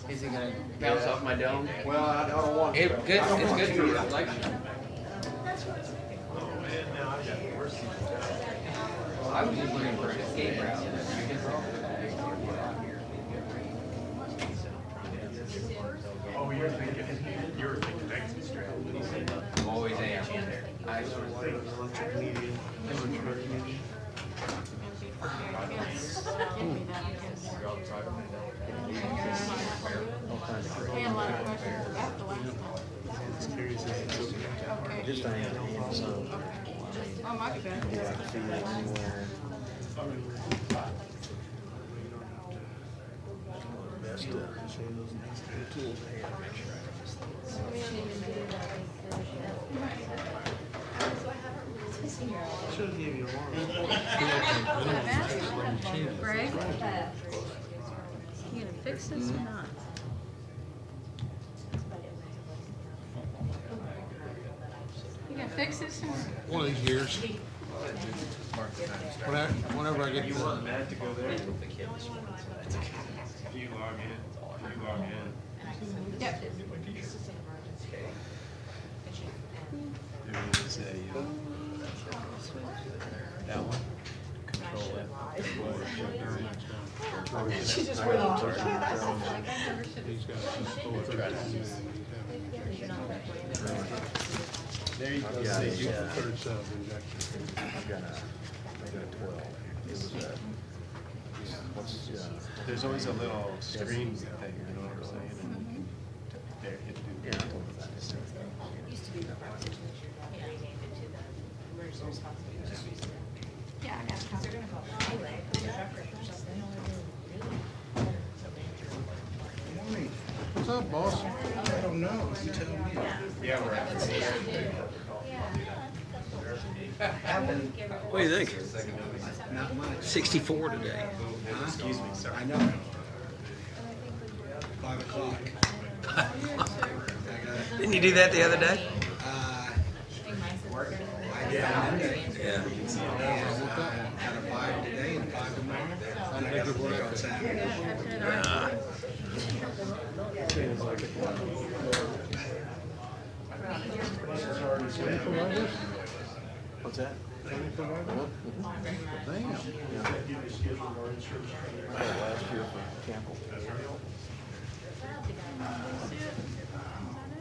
Is it gonna bounce off my dome? Well, I don't want It's good for your life. I was just looking for an escape route. Oh, you're thinking exit straight. I'm always am. Just I am so. Oh, my God. Yeah, I can see it anywhere. Best tools here. Make sure Should have given you one. Greg? You gonna fix this or not? You gonna fix this or not? One of these years. Whenever I get You want Matt to go there? If you log in. Yep. there is a that one. Control F. She just went off. He's got There you go. a third cell injection. I've got a 12. It was what's There's always a little screen thing, you know what I'm saying? And you can there hit do. yeah, I told her that. Used to be the prosecution, yeah, they named it to the emergency response. Yeah, I got a copy. Anyway, the doctor or something. What's up, boss? I don't know. You tell me. Yeah, we're at What do you think? Not much. 64 today. Huh? Excuse me, sorry. I know. 5 o'clock. I got Didn't you do that the other day? I did on Monday. Yeah. And got a 5 today and 5 tomorrow. And I got to work on Saturday. What's that? Damn. Last year for Campbell.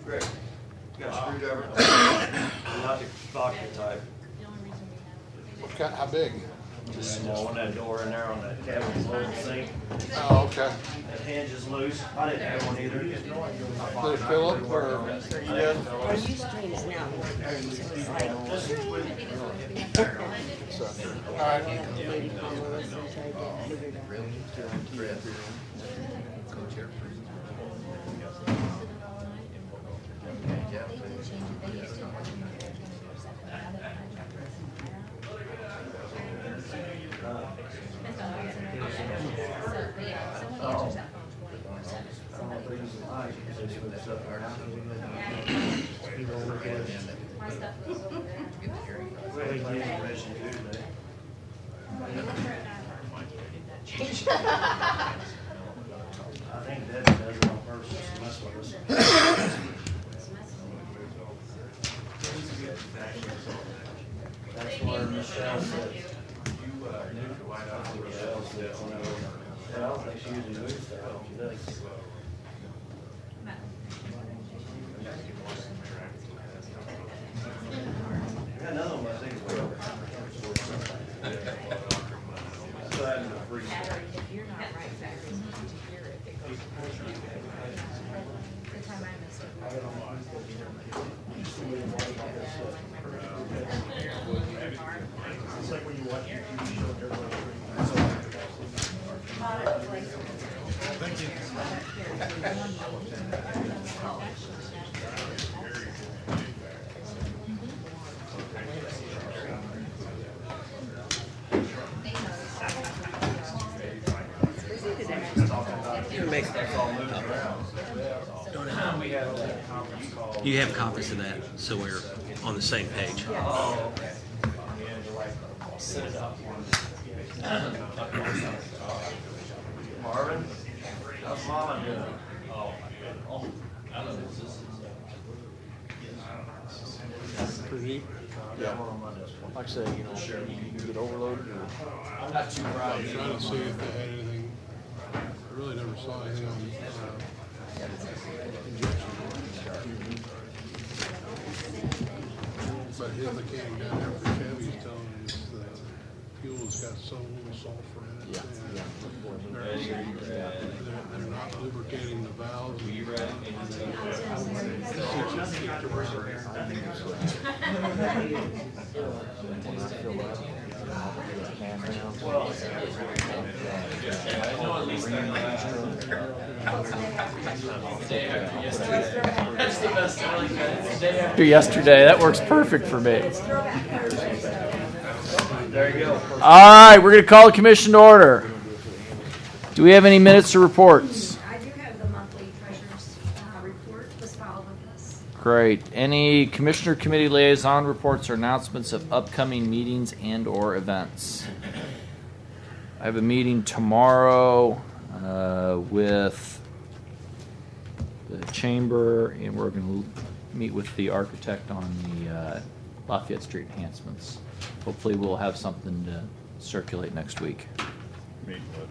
Greg, you got a screwdriver? Not the vodka type, How big? just small one, that door in there on that cabin below the sink. Oh, okay. That hinge is loose. I didn't have one either. Did it fill up or you did? Are you straightening out? So, all right. Lady follow us and try to figure it out. I think Debbie does it on purpose to mess with us. That's where Michelle sits. Michelle sits on that. I don't think she usually moves that. She does. I got another one, I think it's real. That's what happened to freeze. If you're not right back, it's not to hear it, it goes. The time I missed it. It's like when you watch your TV show and everybody. Thank you. You have copies of that, so we're on the same page. Marvin, How's mama doing? Oh, good. Oh, I know this is. Pretty neat. Yeah, I'm on this one. Like I say, you know, you can get overloaded or. I'm not too proud. I was trying to see if they had anything. I really never saw anything on injection. But his mechanic down there for Chevy is telling me the fuel's got so little sulfur in it. and They're not lubricating the valves. When I fill up, I'll put a can That's the best time. After yesterday, that works perfect for me. There you go. All right, we're going to call the commission to order. Do we have any minutes or reports? I do have the monthly treasurer's report was filed with us. Great. Any commissioner committee liaison reports or announcements of upcoming meetings and or events? I have a meeting tomorrow with the chamber, and we're going to meet with the architect on the Lafayette Street enhancements. Hopefully we'll have something to circulate next week. Meet with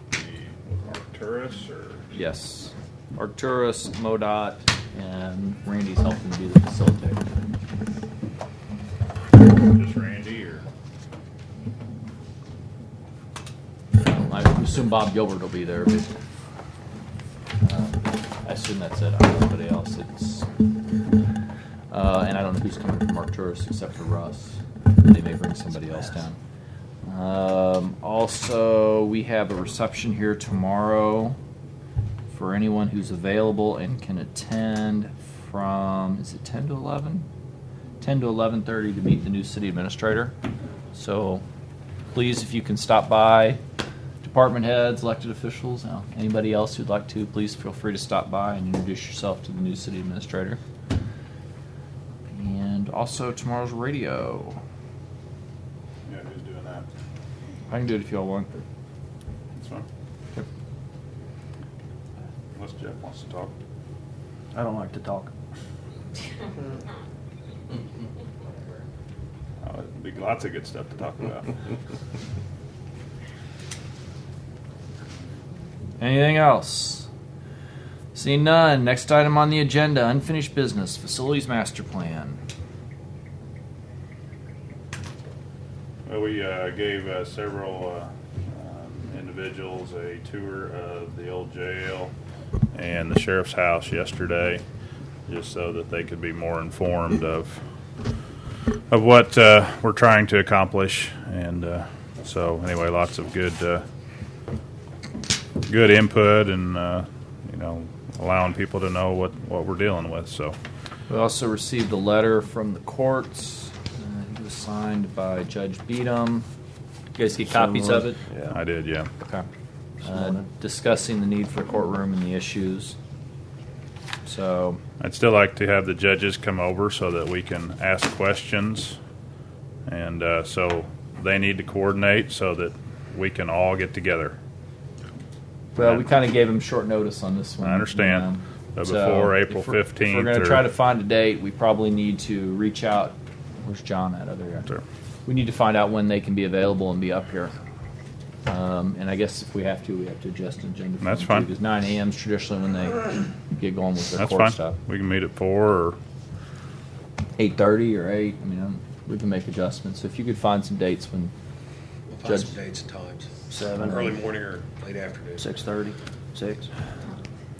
Arcturus or? Yes. Arcturus, MoDOT, and Randy's helping to be the facilitator. Just Randy or? I assume Bob Gilbert will be there, but I assume that's it. I don't know anybody else. And I don't know who's coming from Arcturus except for Russ. They may bring somebody else down. Also, we have a reception here tomorrow for anyone who's available and can attend from, is it 10 to 11? 10 to 11:30 to meet the new city administrator. So please, if you can stop by, department heads, elected officials, anybody else who'd like to, please feel free to stop by and introduce yourself to the new city administrator. And also tomorrow's radio. Yeah, who's doing that? I can do it if y'all want. That's fine. Yep. Unless Jeff wants to talk. I don't like to talk. There'd be lots of good stuff to talk about. Anything else? Seeing none. Next item on the agenda, unfinished business, facilities master plan. Well, we gave several individuals a tour of the old jail and the sheriff's house yesterday, just so that they could be more informed of what we're trying to accomplish. And so, anyway, lots of good input, and allowing people to know what we're dealing with. So, We also received a letter from the courts. It was signed by Judge Beadham. You guys get copies of it? Yeah. I did, yeah. Okay. Discussing the need for a courtroom and the issues. So, I'd still like to have the judges come over so that we can ask questions, and so they need to coordinate so that we can all get together. well, we kind of gave him short notice on this one. I understand. But before April if we're 15th going or- to try to find a date, we probably need to reach out. Where's John at? Other guy. Sure. We need to find out when they can be available and be up here. And I guess if we have to adjust the agenda. That's fine. Because 9 a.m. is traditionally when they get going with their That's court fine. stuff. We can meet at 4 or 8:30 or 8. I mean, we can make adjustments. So if you could find some dates when We'll find Judge- some dates and times. 7, Early morning or late afternoon. 6:30, 6.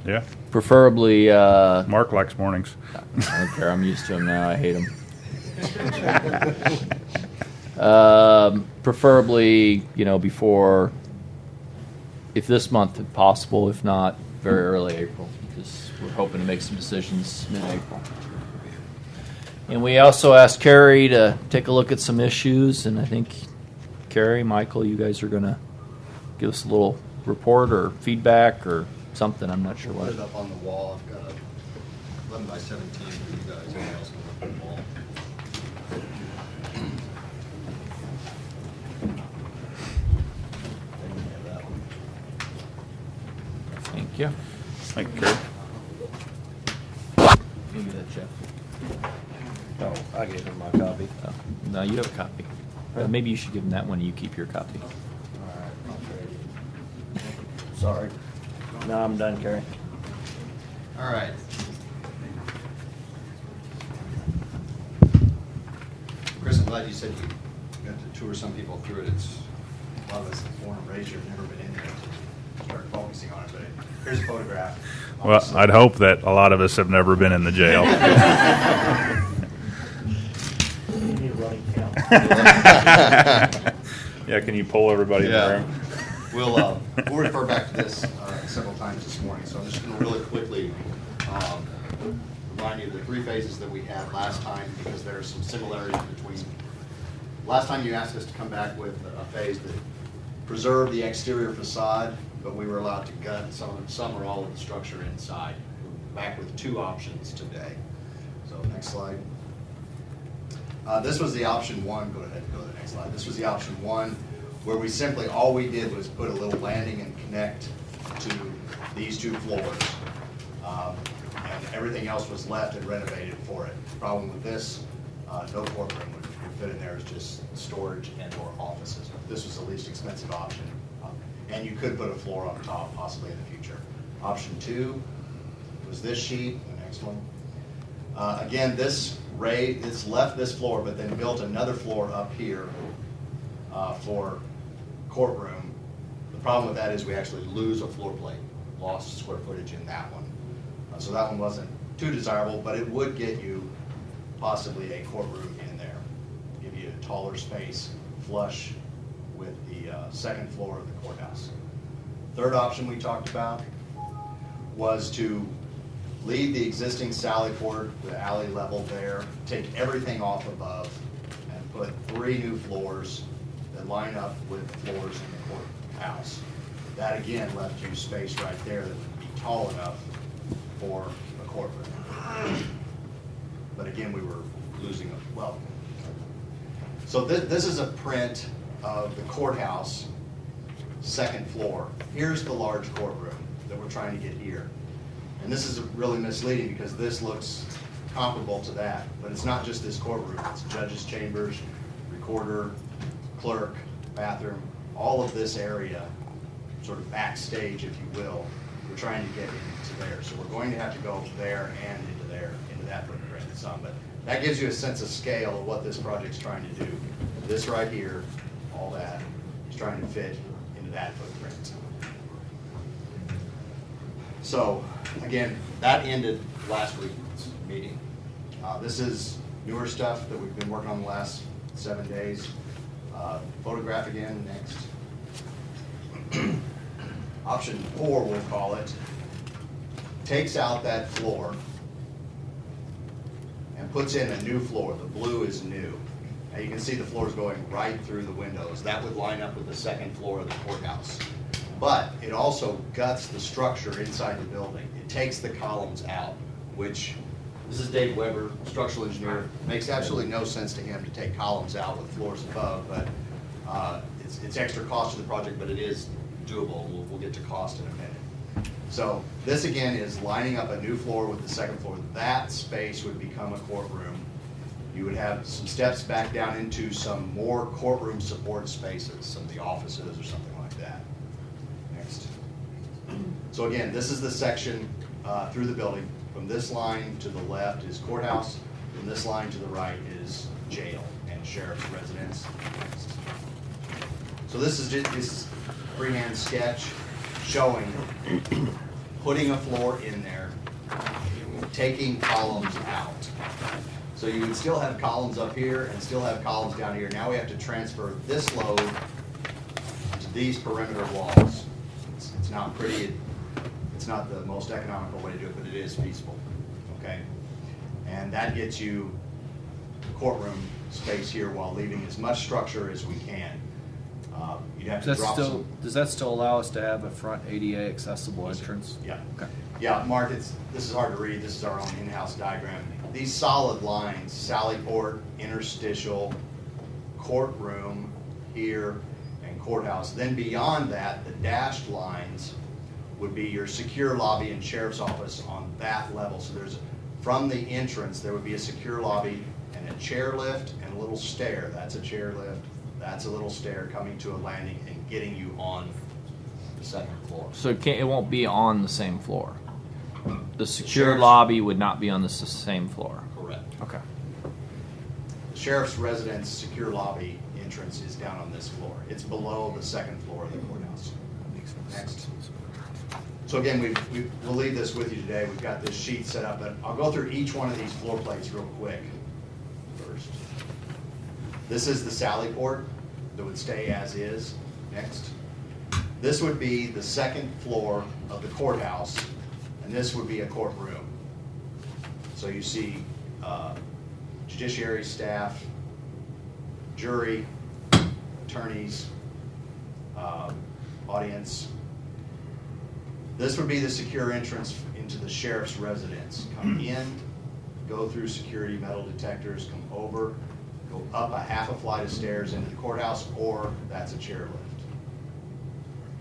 yeah. preferably. Mark likes mornings. I don't care. I'm used to them now. I hate them. Preferably, before, if this month if possible, if not, very early April, because we're hoping to make some decisions mid-April. And we also asked Carrie to take a look at some issues, and I think Carrie, Michael, you guys are going to give us a little report or feedback or something. I'm not sure Put what. it up on the wall. I've got a 11 by 17 for you guys. Anything else can look on the wall. Thank you. Thank you, Kurt. Give me that, Jeff. Oh, I gave him my copy. Oh, no, you have a copy. Maybe you should give him that one and you keep your copy. All right, I'll trade it. Sorry. No, I'm done, Kerry. All right. Chris, I'm glad you said you got to tour some people through it. It's a lot of us born and raised here have never been in there to start focusing on it, but here's a photograph. Well, I'd hope that a lot of us have never been in the jail. You need a running count. Yeah, can you pull everybody in the room? We'll refer back to this several times this morning, so I'm just going to really quickly remind you of the three phases that we had last time, because there are some similarities between. Last time you asked us to come back with a phase that preserved the exterior facade, but we were allowed to gut some or all of the structure inside. We're back with two options today. So next slide. This was the option one. Go ahead and go to the next slide. This was the option one, where we simply, all we did was put a little landing and connect to these two floors. And everything else was left and renovated for it. The problem with this, no courtroom would fit in there. It's just storage and or offices. This was the least expensive option. And you could put a floor on top, possibly in the future. Option two was this sheet, the next one. Again, this left this floor, but then built another floor up here for courtroom. The problem with that is we actually lose a floor plate, lost square footage in that one. So that one wasn't too desirable, but it would get you possibly a courtroom in there, give you a taller space, flush with the second floor of the courthouse. Third option we talked about was to leave the existing sally port, the alley level there, take everything off above, and put 3 new floors that line up with floors in the courthouse. That again left you space right there that would be tall enough for a courtroom. But again, we were losing a, well. So this is a print of the courthouse second floor. Here's the large courtroom that we're trying to get here. And this is really misleading because this looks comparable to that, but it's not just this courtroom. It's judges' chambers, recorder, clerk, bathroom, all of this area, sort of backstage, if you will, we're trying to get into there. So we're going to have to go there and into there, into that footprint some. But that gives you a sense of scale of what this project's trying to do. This right here, all that, is trying to fit into that footprint. So, again, that ended last week's meeting. This is newer stuff that we've been working on the last 7 days. Photograph again next. Option 4, we'll call it, takes out that floor and puts in a new floor. The blue is new. Now you can see the floors going right through the windows. That would line up with the second floor of the courthouse. But it also guts the structure inside the building. It takes the columns out, which, this is Dave Weber, structural engineer. Makes absolutely no sense to him to take columns out with floors above, but it's extra cost to the project, but it is doable. We'll get to cost in a minute. So this again is lining up a new floor with the second floor. That space would become a courtroom. You would have some steps back down into some more courtroom support spaces, some of the offices or something like that. Next. So again, this is the section through the building. From this line to the left is courthouse. From this line to the right is jail and sheriff's residence. Next. So this is just this freehand sketch showing putting a floor in there, taking columns out. So you would still have columns up here and still have columns down here. Now we have to transfer this load to these perimeter walls. It's not pretty. It's not the most economical way to do it, but it is feasible. Okay, and that gets you courtroom space here while leaving as much structure as we can. You'd have to drop some. Does that still allow us to have a front ADA accessible entrance? Yeah. Okay. Yeah, Mark, this is hard to read. This is our own in-house diagram. These solid lines, Sallyport, interstitial, courtroom here, and courthouse. Then beyond that, the dashed lines would be your secure lobby and sheriff's office on that level. So there's, from the entrance, there would be a secure lobby and a chairlift and a little stair. That's a chairlift, that's a little stair coming to a landing and getting you on the second floor. So it won't be on the same floor. The secure sheriff's- lobby would not be on the same floor. Correct. Okay. The sheriff's residence secure lobby entrance is down on this floor. It's below the second floor of the courthouse. Next. So again, we'll leave this with you today. We've got this sheet set up, but I'll go through each one of these floor plates real quick first. This is the sally port that would stay as is. Next. This would be the second floor of the courthouse, and this would be a courtroom. So you see judiciary staff, jury, attorneys, audience. This would be the secure entrance into the sheriff's residence. Come in, go through security metal detectors, come over, go up a half a flight of stairs into the courthouse, or that's a chairlift.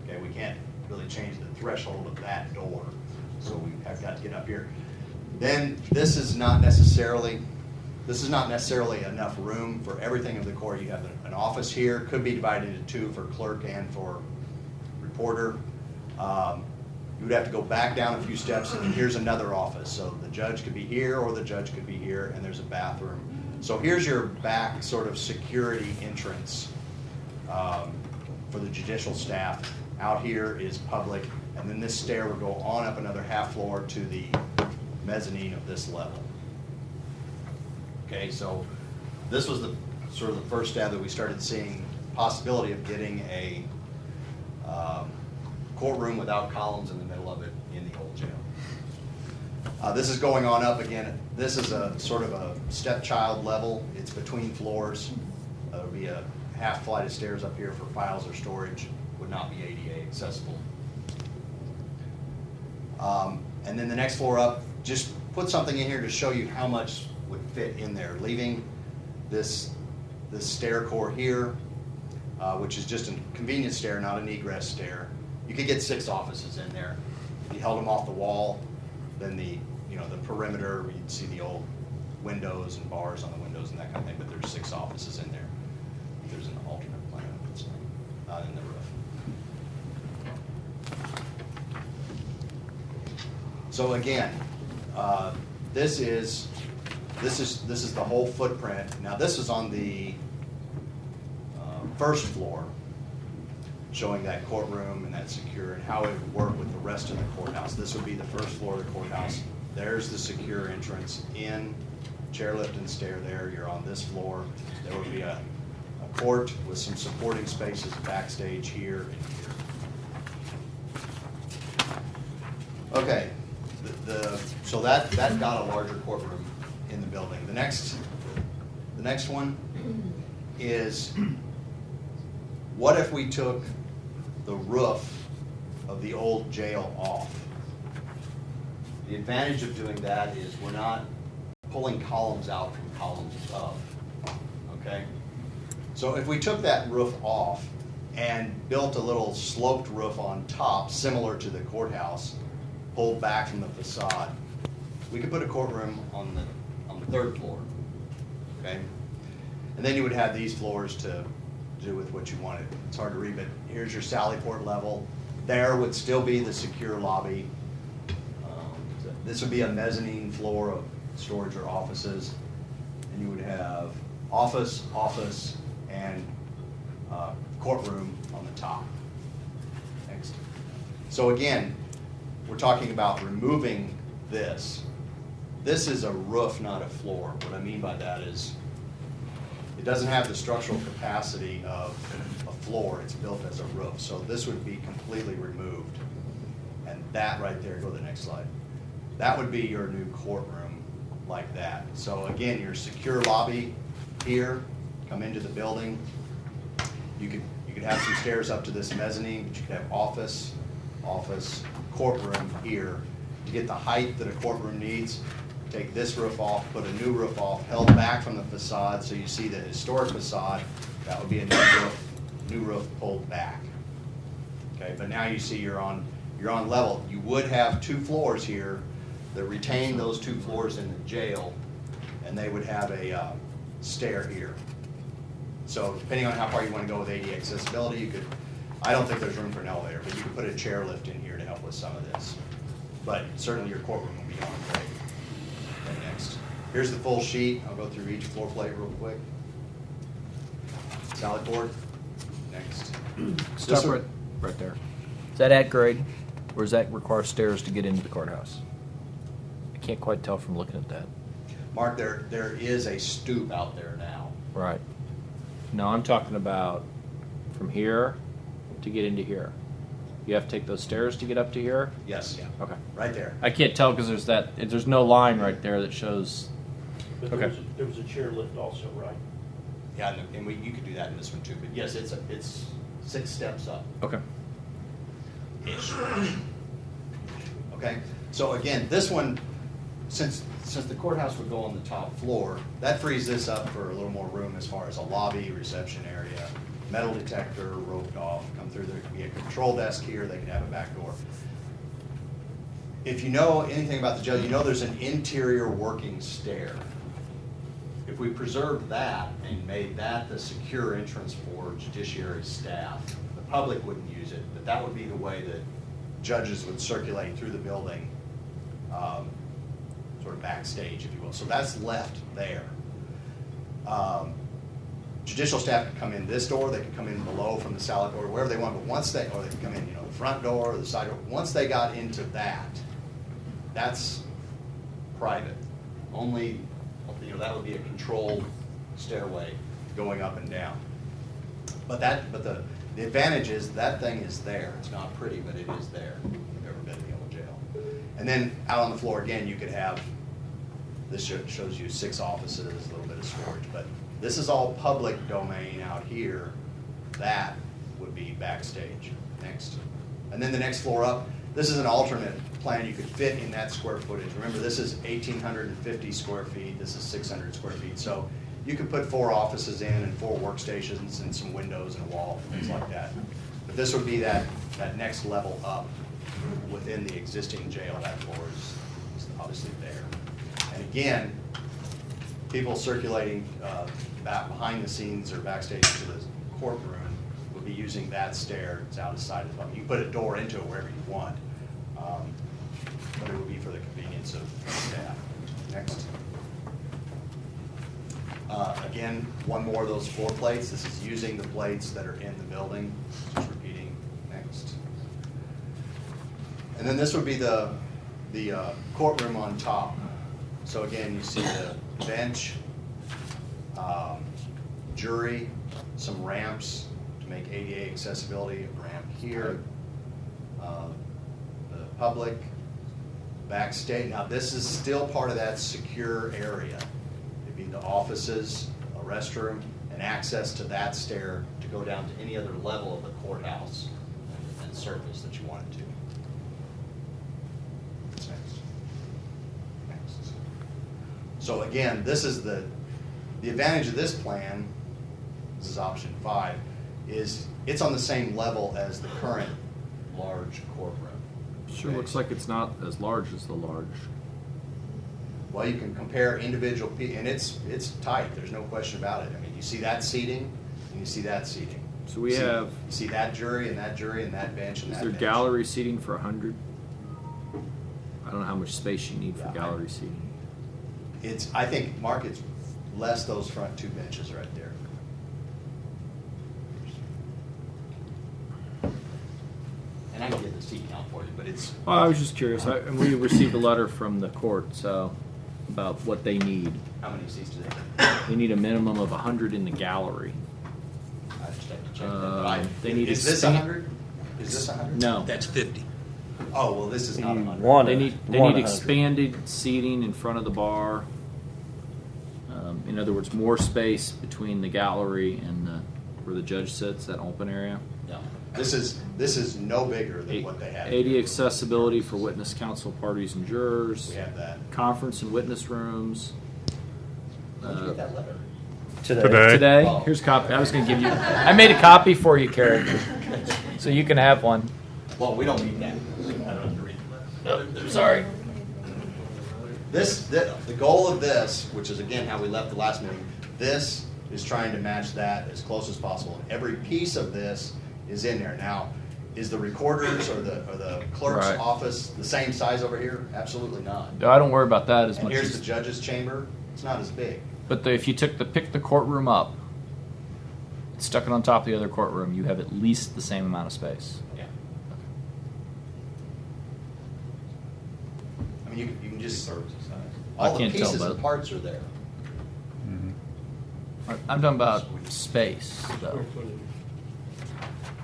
Okay, we can't really change the threshold of that door, so we have got to get up here. Then this is not necessarily enough room for everything of the court. You have an office here, could be divided into two for clerk and for reporter. You would have to go back down a few steps, and here's another office. So the judge could be here, or the judge could be here, and there's a bathroom. So here's your back sort of security entrance for the judicial staff. Out here is public, and then this stair would go on up another half floor to the mezzanine of this level. Okay, so this was the sort of the first step that we started seeing possibility of getting a courtroom without columns in the middle of it in the old jail. This is going on up again. This is a sort of a stepchild level. It's between floors. There'll be a half flight of stairs up here for files or storage. Would not be ADA accessible. And then the next floor up, just put something in here to show you how much would fit in there. Leaving this stair core here, which is just a convenience stair, not an egress stair. You could get 6 offices in there. If you held them off the wall, then the perimeter, you'd see the old windows and bars on the windows and that kind of thing, but there's 6 offices in there. There's an alternate plan, it's not in the roof. So again, this is the whole footprint. Now this is on the first floor, showing that courtroom and that secure and how it would work with the rest of the courthouse. This would be the first floor of the courthouse. There's the secure entrance in, chairlift and stair there. You're on this floor. There would be a court with some supporting spaces backstage here and here. Okay, so that got a larger courtroom in the building. The next one is, what if we took the roof of the old jail off? The advantage of doing that is we're not pulling columns out from columns above, okay? So if we took that roof off and built a little sloped roof on top, similar to the courthouse, pulled back from the facade, we could put a courtroom on the 3rd floor, okay? And then you would have these floors to do with what you wanted. It's hard to read, but here's your sally port level. There would still be the secure lobby. This would be a mezzanine floor of storage or offices, and you would have office, and courtroom on the top. Next. So again, we're talking about removing this. This is a roof, not a floor. What I mean by that is it doesn't have the structural capacity of a floor. It's built as a roof. So this would be completely removed. And that right there, go to the next slide. That would be your new courtroom like that. So again, your secure lobby here, come into the building. You could have some stairs up to this mezzanine, but you could have office, courtroom here. To get the height that a courtroom needs, take this roof off, put a new roof off, held back from the facade, so you see the historic facade. That would be a new roof pulled back. Okay, but now you see you're on you're on level. You would have 2 floors here that retain those 2 floors in the jail, and they would have a stair here. So depending on how far you want to go with ADA accessibility, you could, I don't think there's room for an elevator, but you could put a chairlift in here to help with some of this. But certainly your courtroom will be on grade. Okay, next. Here's the full sheet. I'll go through each floor plate real quick. Salad board. Next. Stop This one- right there. Is that at grade, or does that require stairs to get into the courthouse? I can't quite tell from looking at that. Mark, there is a stoop out there now. Right. No, I'm talking about from here to get into here. You have to take those stairs to get up to here? Yes. Yeah. Okay. Right there. I can't tell because there's no line right there that shows. But Okay. there was a chairlift also, right? Yeah, and you could do that in this one too, but yes, it's 6 steps up. Okay. Ish. Okay, so again, this one, since the courthouse would go on the top floor, that frees this up for a little more room as far as a lobby, reception area, metal detector, roped off, come through. There could be a control desk here, they could have a back door. If you know anything about the jail, you know there's an interior working stair. If we preserved that and made that the secure entrance for judiciary staff, the public wouldn't use it, but that would be the way that judges would circulate through the building, sort of backstage, if you will. So that's left there. Judicial staff could come in this door, they could come in below from the salad door, wherever they want, but once they could come in, the front door or the side door. Once they got into that, that's private. Only, that would be a controlled stairway going up and down. But the advantage is that thing is there. It's not pretty, but it is there. If you've ever been to the old jail. And then out on the floor again, you could have, this shows you 6 offices, a little bit of storage, but this is all public domain out here. That would be backstage. Next. And then the next floor up, this is an alternate plan you could fit in that square footage. Remember, this is 1,850 square feet. This is 600 square feet. So you could put 4 offices in and 4 workstations and some windows and a wall, things like that. But this would be that next level up within the existing jail. That floor is obviously there. And again, people circulating back behind the scenes or backstage to the courtroom would be using that stair. It's out of sight as well. You can put a door into it wherever you want, but it would be for the convenience of staff. Next. Again, one more of those floor plates. This is using the plates that are in the building. Just repeating. Next. And then this would be the courtroom on top. So again, you see the bench, jury, some ramps to make ADA accessibility, a ramp here, the public, backstage. Now this is still part of that secure area. It'd be the offices, a restroom, and access to that stair to go down to any other level of the courthouse and surface that you wanted to. What's next? Next. So again, this is the advantage of this plan. This is option 5. Is it's on the same level as the current large courtroom. Sure looks like it's not as large as the large. Well, you can compare individual and it's tight. There's no question about it. I mean, you see that seating and you see that seating. So we have. You see that jury and that jury and that bench and Is that there bench. gallery seating for 100? I don't know how much space you need for gallery seating. I think, Mark, it's less those front 2 benches right there. And I can get the seat count for you, but it's. Well, I was just curious. And we received a letter from the court, about what they need. How many seats do they have? They need a minimum of 100 in the gallery. I just have to check that. They need Is this 100? Is this 100? No. That's 50. Oh, well, this is not 100. They need expanded seating in front of the bar. In other words, more space between the gallery and where the judge sits, that open area. No. This is no bigger than what they have. AD accessibility for witness, counsel, parties, and jurors. We have that. Conference and witness rooms. Did you get that letter? Today. Oh. Here's a copy. I was going to give you. I made a copy for you, Carrie, so you can have one. Well, we don't need that. Sorry. The goal of this, which is again how we left the last meeting, this is trying to match that as close as possible. And every piece of this is in there. Now, is the recorder's or the clerk's Right. office the same size over here? Absolutely not. No, I don't worry about that as And much. here's As, the judge's chamber. It's not as big. but if you pick the courtroom up, stuck it on top of the other courtroom, you have at least the same amount of space. Yeah. I mean, you can just I all the can't tell, pieces but- and parts are there. I'm talking about space, though.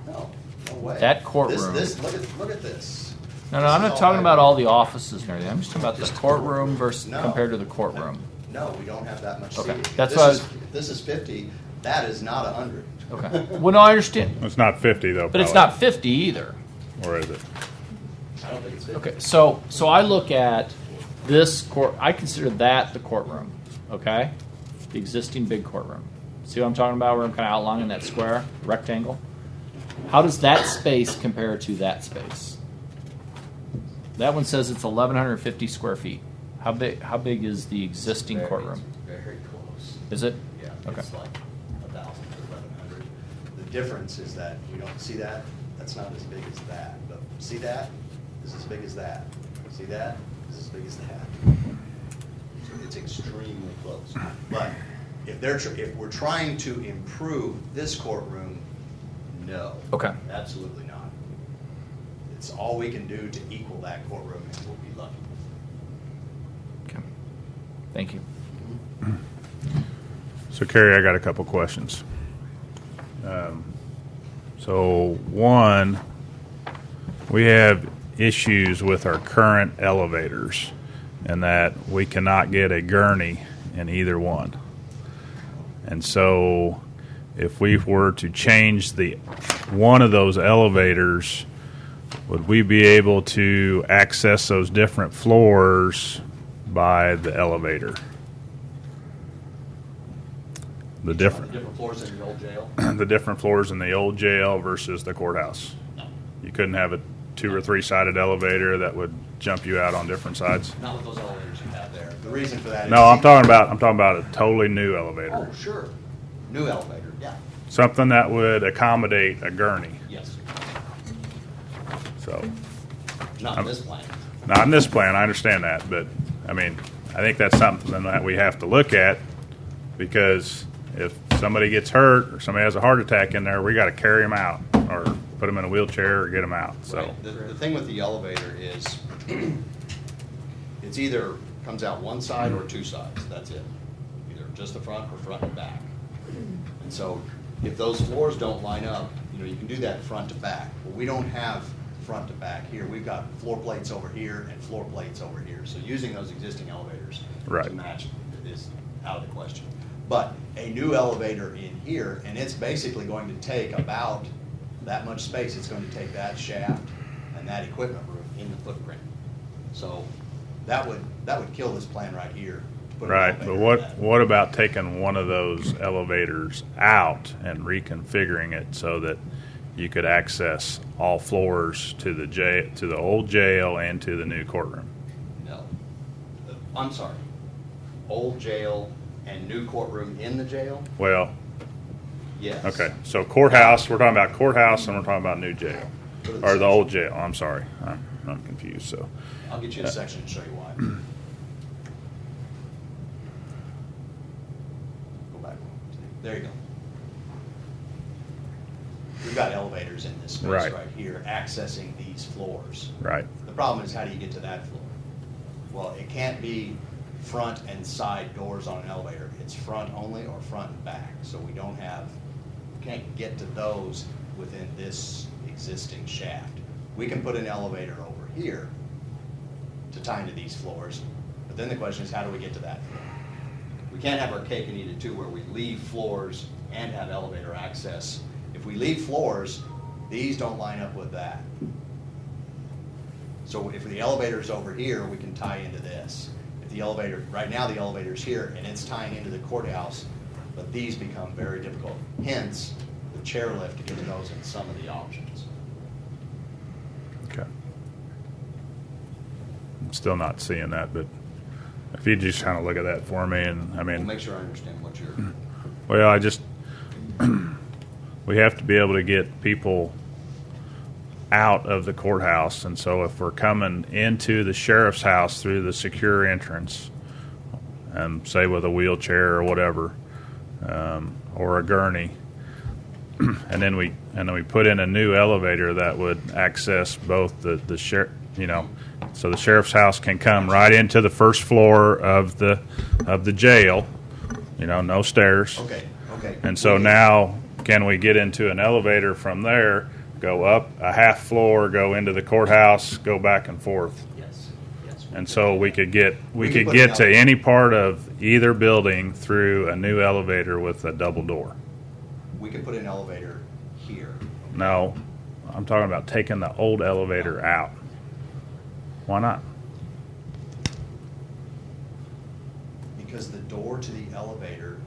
No, no way. That courtroom. This look at this. No, This I'm is not talking right about here. all the offices and everything. I'm just talking about the Just the courtroom versus No. compared to the courtroom. No, we don't have that much Okay, seating. that's This what I is- was- if this is 50. That is not 100. Okay. Well, no, I understand, It's not 50 though. but it's probably. not 50 either. Or is it? I don't think it's 50. Okay, so I look at this court. I consider that the courtroom. Okay, the existing big courtroom. See what I'm talking about? Where I'm kind of outlining that square rectangle. How does that space compare to that space? That one says it's 1,150 square feet. How big is the existing courtroom? Very close. Is it? Yeah, Okay. it's like 1,000 to 1,100. The difference is that you don't see that. That's not as big as that. But see that? Is as big as that. See that? Is as big as that. So it's extremely close. But if we're trying to improve this courtroom, no. Okay. Absolutely not. It's all we can do to equal that courtroom, and we'll be lucky. Okay. Thank you. So, Carrie, I got a couple questions. So, one, we have issues with our current elevators, and that we cannot get a gurney in either one. And so, if we were to change one of those elevators, would we be able to access those different floors by the elevator? The different floors in the old jail? the different floors in the old jail versus the courthouse. No. You couldn't have a 2 or 3 sided elevator that would jump you out on different sides. Not with those elevators you have there. The reason for that is... No, I'm talking about a totally new elevator. Oh, sure. New elevator, yeah. Something that would accommodate a gurney. Yes. So, Not in this plan. not in this plan, I understand that, but I mean, I think that's something that we have to look at, because if somebody gets hurt or somebody has a heart attack in there, we got to carry them out or put them in a wheelchair or get them out. So, Right. The thing with the elevator is it's either comes out one side or two sides. That's it. Either just the front or front and back. And so if those floors don't line up, you can do that front to back. Well, we don't have front to back here. We've got floor plates over here and floor plates over here. So using those existing elevators Right. to match is out of the question. But a new elevator in here, and it's basically going to take about that much space. It's going to take that shaft and that equipment room in the footprint. So that would kill this plan right here. to put an right. elevator But in that. what about taking one of those elevators out and reconfiguring it so that you could access all floors to the old jail and to the new courtroom? No. I'm sorry. Old jail and new courtroom in the jail? Well, Yes. okay. So courthouse, we're talking about courthouse and we're talking about new jail. Go to Or the section. old jail. I'm sorry. I'm confused. So, I'll get you a section and show you why. Go back. There you go. We've got elevators in this space Right. right here accessing these floors. right. The problem is, how do you get to that floor? Well, it can't be front and side doors on an elevator. It's front only or front and back. So we can't get to those within this existing shaft. We can put an elevator over here to tie into these floors, but then the question is, how do we get to that floor? We can't have our cake and eat it too, where we leave floors and have elevator access. If we leave floors, these don't line up with that. So if the elevator's over here, we can tie into this. If the elevator, right now the elevator's here and it's tying into the courthouse, but these become very difficult. Hence, the chairlift to get to those in some of the options. Okay. I'm still not seeing that, but if you just kind of look at that for me, and I We'll mean, make sure I understand what you're. well, I just we have to be able to get people out of the courthouse, and so if we're coming into the sheriff's house through the secure entrance, say with a wheelchair or whatever, or a gurney, and then we put in a new elevator that would access both the sheriff, so the sheriff's house can come right into the first floor of the jail, no stairs. Okay. And so now, can we get into an elevator from there, go up a half floor, go into the courthouse, go back and forth? Yes. And so we could get could put get an to elevator. any part of either building through a new elevator with a double door. We could put an elevator here. No, I'm talking about taking the old elevator out. Why not? Because the door to the elevator,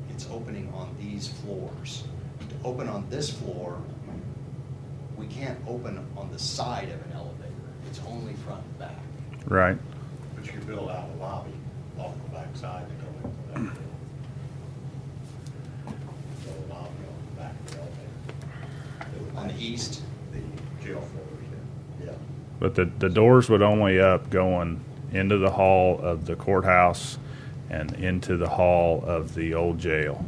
it's opening on these floors. To open on this floor, we can't open on the side of an elevator. It's only front and back. Right. But you could build out a lobby off the back side to go into that building. So a lobby on the back of the elevator. On the east, The jail floors, yeah. But the doors would only up going into the hall of the courthouse and into the hall of the old jail.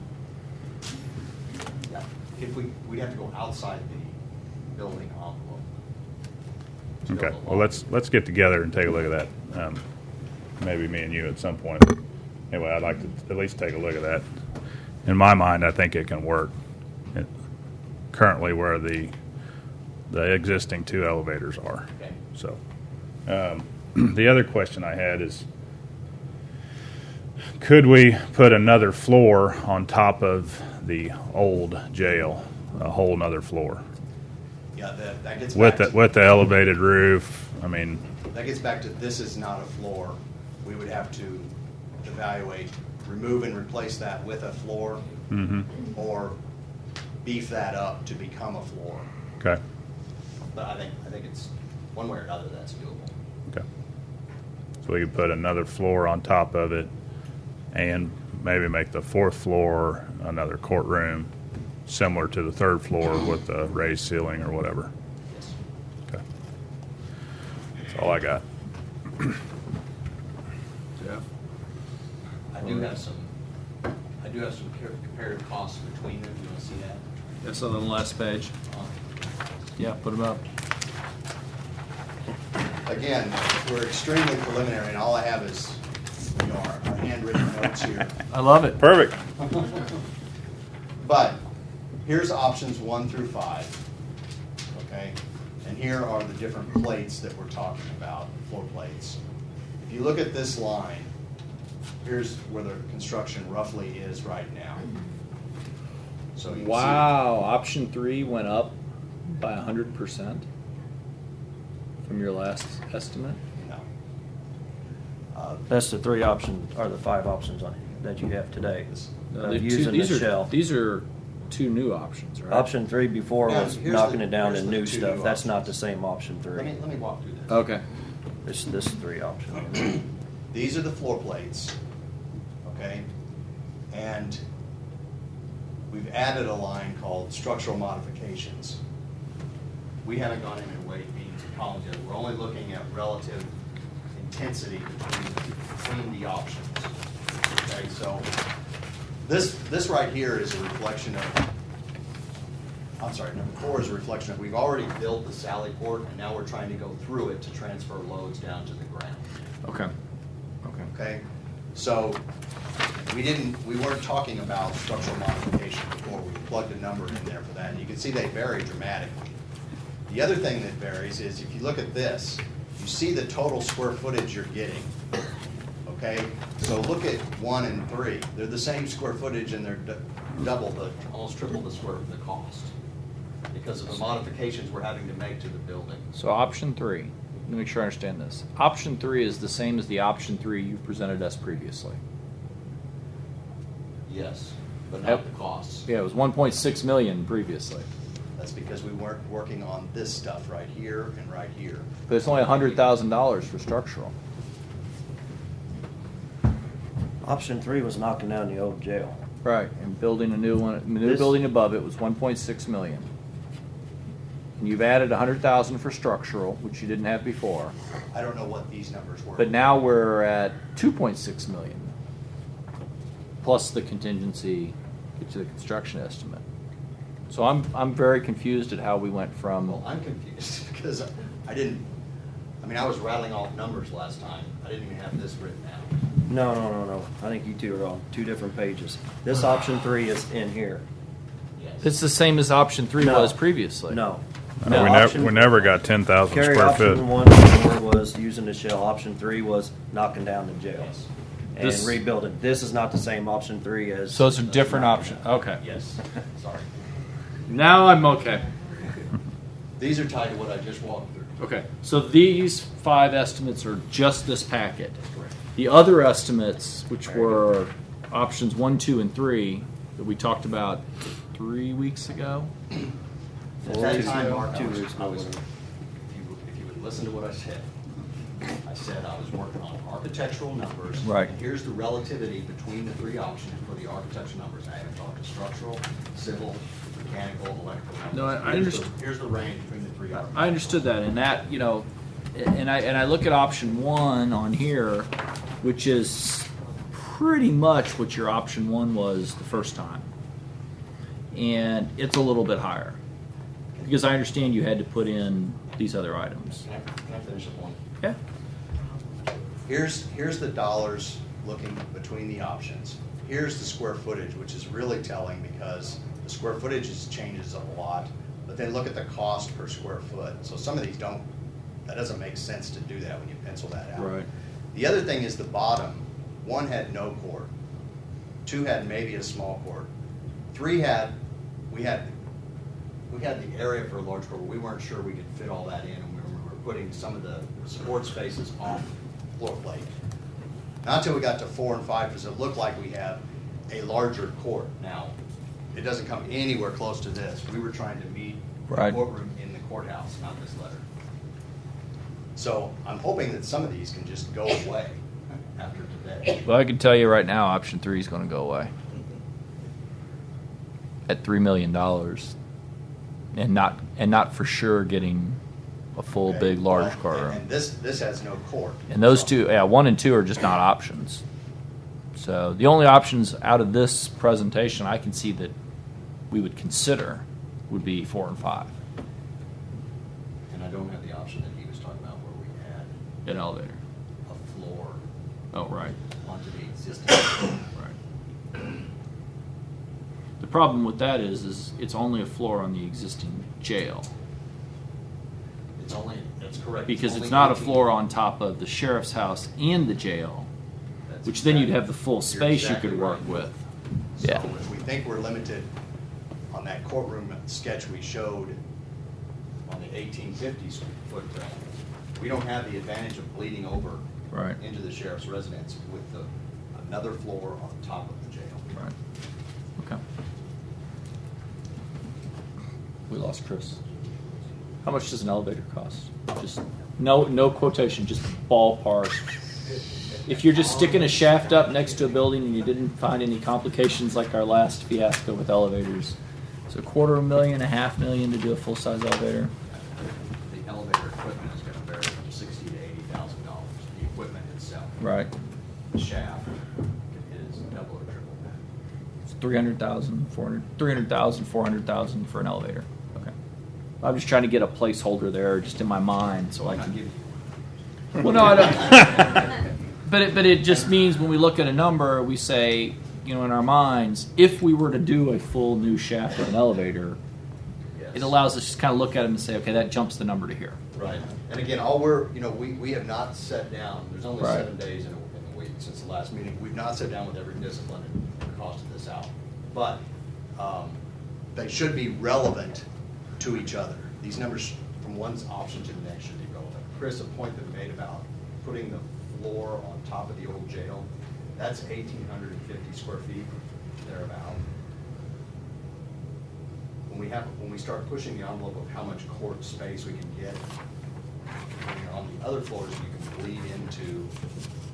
Yeah. If we'd have to go outside the building envelope. to Okay. build a Well, lobby. let's get together and take a look at that. Maybe me and you at some point. Anyway, I'd like to at least take a look at that. In my mind, I think it can work. Currently, where the existing two elevators are. Okay. So, the other question I had is, could we put another floor on top of the old jail, a whole nother floor Yeah, that gets with back the elevated roof? I mean, That gets back to, this is not a floor. We would have to evaluate, remove and replace that with a floor, or beef that up to become a floor. okay, But I think it's, one way or another, that's doable. okay. So we could put another floor on top of it, and maybe make the fourth floor another courtroom, similar to the third floor with the raised ceiling or whatever. Yes. Okay. That's all I got. Jeff? I do have some comparative costs between them. You want to see that? That's on the last page. Yeah, put them up. Again, we're extremely preliminary, and all I have is, our handwritten notes here. I love it. Perfect. But here's options 1 through 5, okay? And here are the different plates that we're talking about, floor plates. If you look at this line, here's where the construction roughly is right now. So you can see- Wow, option 3 went up by 100% from your last estimate. No. That's the 3 options, or the 5 options that you have today. Using the shell. These are 2 new options, right? Option 3 before Yeah, was here's knocking the- it down here's to the new 2 stuff. new That's not options. the same option Let 3. me walk through this. Okay. This 3 option. These are the floor plates, okay? And we've added a line called structural modifications. We haven't gone in and weighed beams and columns yet. We're only looking at relative intensity between the options. Okay, so this right here is a reflection of, I'm sorry, number 4 is a reflection of, we've already built the Sally Port, and now we're trying to go through it to transfer loads down to the ground. Okay. Okay, so we weren't talking about structural modification before. We plugged a number in there for that. And you can see they vary dramatically. The other thing that varies is if you look at this, you see the total square footage you're getting. Okay, so look at 1 and 3. They're the same square footage, and they're almost triple the cost because of the modifications we're having to make to the building. So option 3, let me make sure I understand this. Option 3 is the same as the option 3 you presented us previously. Yes, but not the costs. Yeah, it was 1.6 million previously. That's because we weren't working on this stuff right here and right here. But it's only $100,000 for structural. Option 3 was knocking down the old jail. Right, and building a new one, the new This- building above it was 1.6 million. And you've added 100,000 for structural, which you didn't have before. I don't know what these numbers were. But now we're at 2.6 million. Plus the contingency, get to the construction estimate. So I'm very confused at how we went from. Well, I'm confused because I was rattling off numbers last time. I didn't even have this written out. No. I think you two are on 2 different pages. This option 3 is in here. Yes. It's the same as option 3 No. was previously. No. No, we never got 10,000 Carrie, square option foot. 1 before was using the shell. Option 3 was knocking down the jail and This- rebuilding. This is not the same option 3 as. So it's a different option. Okay. Yes, sorry. Now I'm okay. These are tied to what I just walked through. Okay. So these 5 estimates are just this packet. Correct. The other estimates, which were options 1, 2, and 3, that we talked about 3 weeks ago. At that time, Mark, Two I was, weeks I ago. was- if you would listen to what I said I was working on architectural numbers. Right. And here's the relativity between the 3 options for the architectural numbers. I haven't talked to structural, civil, mechanical, electrical numbers. No, I Here's the- underst- Here's the range between the 3 options. I understood that, and that, and I look at option 1 on here, which is pretty much what your option 1 was the first time, and it's a little bit higher because I understand you had to put in these other items. Can I finish up one? Yeah. Here's the dollars looking between the options. Here's the square footage, which is really telling because the square footage changes a lot, but then look at the cost per square foot. So some of these that doesn't make sense to do that when you pencil that out. Right. The other thing is the bottom. 1 had no court. 2 had maybe a small court. 3 we had the area for a large court, but we weren't sure we could fit all that in, and we were putting some of the support spaces off floor plate. Not until we got to 4 and 5 does it look like we have a larger court. Now, it doesn't come anywhere close to this. We were trying to meet the Right. courtroom in the courthouse, not this letter. So I'm hoping that some of these can just go away after today. Well, I can tell you right now, option 3 is going to go away at $3 million, and not for sure getting a full, Okay? big, large Well, courtroom. And this has no court. And those So- 2, 1 and 2 are just not options. So the only options out of this presentation I can see that we would consider would be 4 and 5. And I don't have the option that he was talking about where we had An elevator. a floor Oh, right. onto the existing. Right. The problem with that is it's only a floor on the existing jail. That's correct. Because only it's not a 18. floor on top of the sheriff's house and the jail, That's which then you'd exactly- have the full you're space exactly you could work right. with. So Yeah. if we think we're limited on that courtroom sketch we showed on the 1850s footprint, we don't have the advantage of bleeding over Right. into the sheriff's residence with another floor on top of the jail. Right. Okay. We lost Chris. How much does an elevator cost? Just no quotation, just ballpark. If you're just sticking a shaft up next to a building and you didn't find any complications like our last fiasco with elevators, so $250,000, $500,000 to do a full-size elevator. The elevator equipment is gonna vary from $60,000 to $80,000, the equipment itself. Right. The shaft is double or triple that. It's $300,000, $400,000, $400,000 for an elevator. Okay. I'm just trying to get a placeholder there, just in my mind, so I I'm not can. giving you Well, no, I don't. but it just means when we look at a number, we say, in our minds, if we were to do a full new shaft of an elevator, Yes. it allows us to just kind of look at them and say, okay, that jumps the number to here. Right. And again, we have not sat down, there's only Right. 7 days in a week since the last meeting. We've not sat down with every discipline and costed this out. But they should be relevant to each other. These numbers from one option to the next should be relevant. Chris, a point that we made about putting the floor on top of the old jail, that's 1,850 square feet, thereabout. When when we start pushing the envelope of how much court space we can get, on the other floors, you can bleed into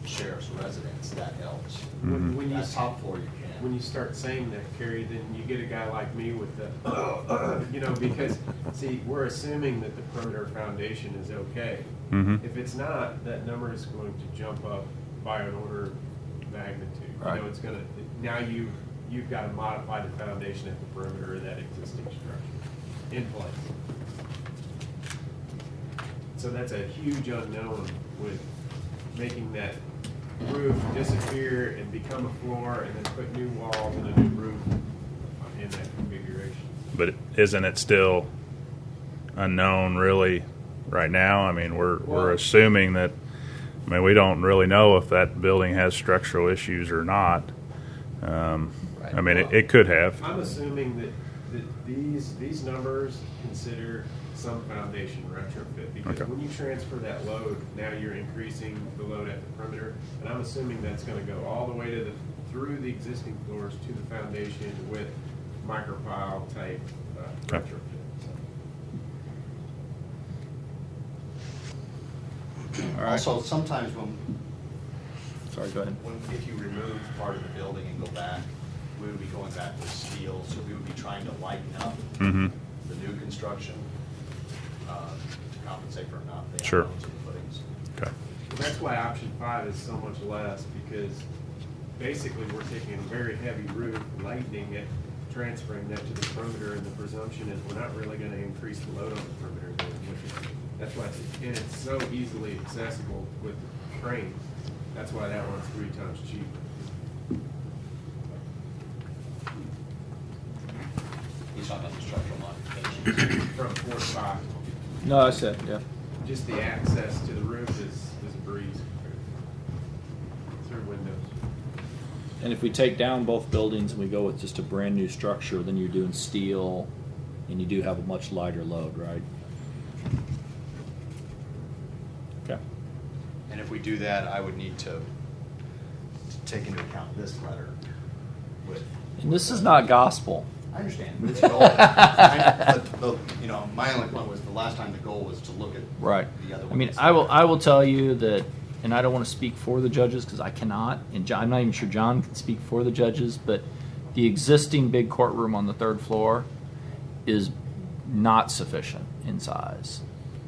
sheriff's residence, that helps. When you That top floor, you when you can. start saying that, Kerry, then you get a guy like me with the, you know, because, see, we're assuming that the perimeter foundation is okay. Mhm. If it's not, that number is going to jump up by an order of magnitude. Right. You know, it's gonna, now you've got to modify the foundation at the perimeter of that existing structure in place. So that's a huge unknown with making that roof disappear and become a floor and then put new walls and a new roof in that configuration. But isn't it still unknown really right now? I mean, we're Well- assuming that, I mean, we don't really know if that building has structural issues or not. I mean, it could have. I'm assuming that these numbers consider some foundation retrofit, because Okay. when you transfer that load, now you're increasing the load at the perimeter, and I'm assuming that's gonna go all the way to through the existing floors to the foundation with micropile type Okay. retrofit. Also, sometimes Sorry, go ahead. if you remove part of the building and go back, we would be going back with steel, so we would be trying to lighten up Mm-hmm. the new construction to compensate for not the Sure. unknowns of the footings. Okay. Well, that's why option 5 is so much less, because basically we're taking a very heavy roof, lightening it, transferring that to the perimeter, and the presumption is we're not really gonna increase the load on the perimeter then, that's why and it's so easily accessible with the crane. That's why that one's 3 times cheaper. He's talking about the structural modifications. From 4 to 5. No, I said, yeah. Just the access to the roof is a breeze through windows. And if we take down both buildings and we go with just a brand new structure, then you're doing steel, and you do have a much lighter load, right? Okay. And if we do that, I would need to take into account this letter with. And this is not gospel. I understand, but it's a goal. But, you know, my only point was the last time the goal was to look at Right. the other one. I mean, I will tell you that, and I don't want to speak for the judges because I cannot, and I'm not even sure John can speak for the judges, but the existing big courtroom on the 3rd floor is not sufficient in size.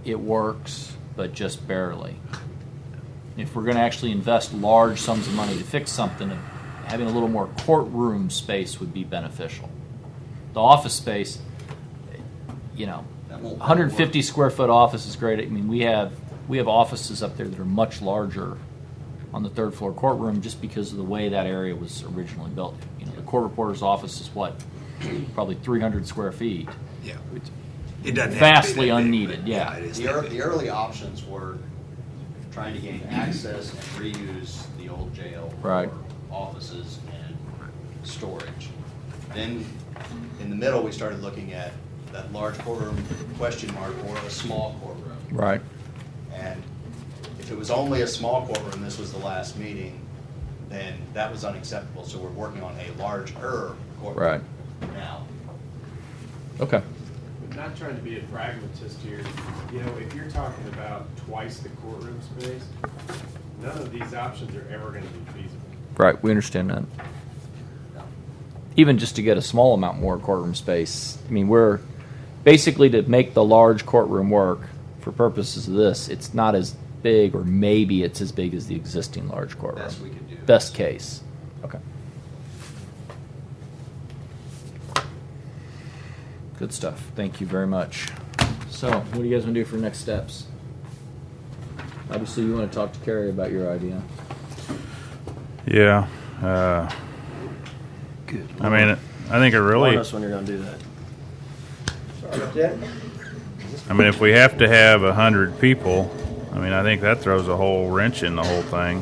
It works, but just barely. If we're going to actually invest large sums of money to fix something, having a little more courtroom space would be beneficial. The office space, you know, That won't 150 square foot office is great. I mean, we have offices up there that are much larger on the 3rd floor courtroom just because of the way that area was originally built. You know, the court reporter's office is what, probably 300 square feet. Yeah. It's It doesn't have to be vastly that big, unneeded. but Yeah. it is The that big. early options were trying to gain access and reuse the old jail Right. for offices and storage. Then, in the middle, we started looking at that large courtroom question mark or a small courtroom. Right. And if it was only a small courtroom, this was the last meeting, then that was unacceptable. So we're working on a larger courtroom Right. now. Okay. But not trying to be a pragmatist here, you know, if you're talking about twice the courtroom space, none of these options are ever gonna be feasible. Right. We understand that. Even just to get a small amount more courtroom space, I mean, we're basically to make the large courtroom work for purposes of this. It's not as big, or maybe it's as big as the existing large courtroom. Best we could do. Best case. Okay. Good stuff. Thank you very much. So, what do you guys want to do for next steps? Obviously, you want to talk to Carrie about your idea. Yeah. Good. I mean, I think it Warn really. us when you're going to do that. Sorry about that. I mean, if we have to have 100 people, I mean, I think that throws a whole wrench in the whole thing.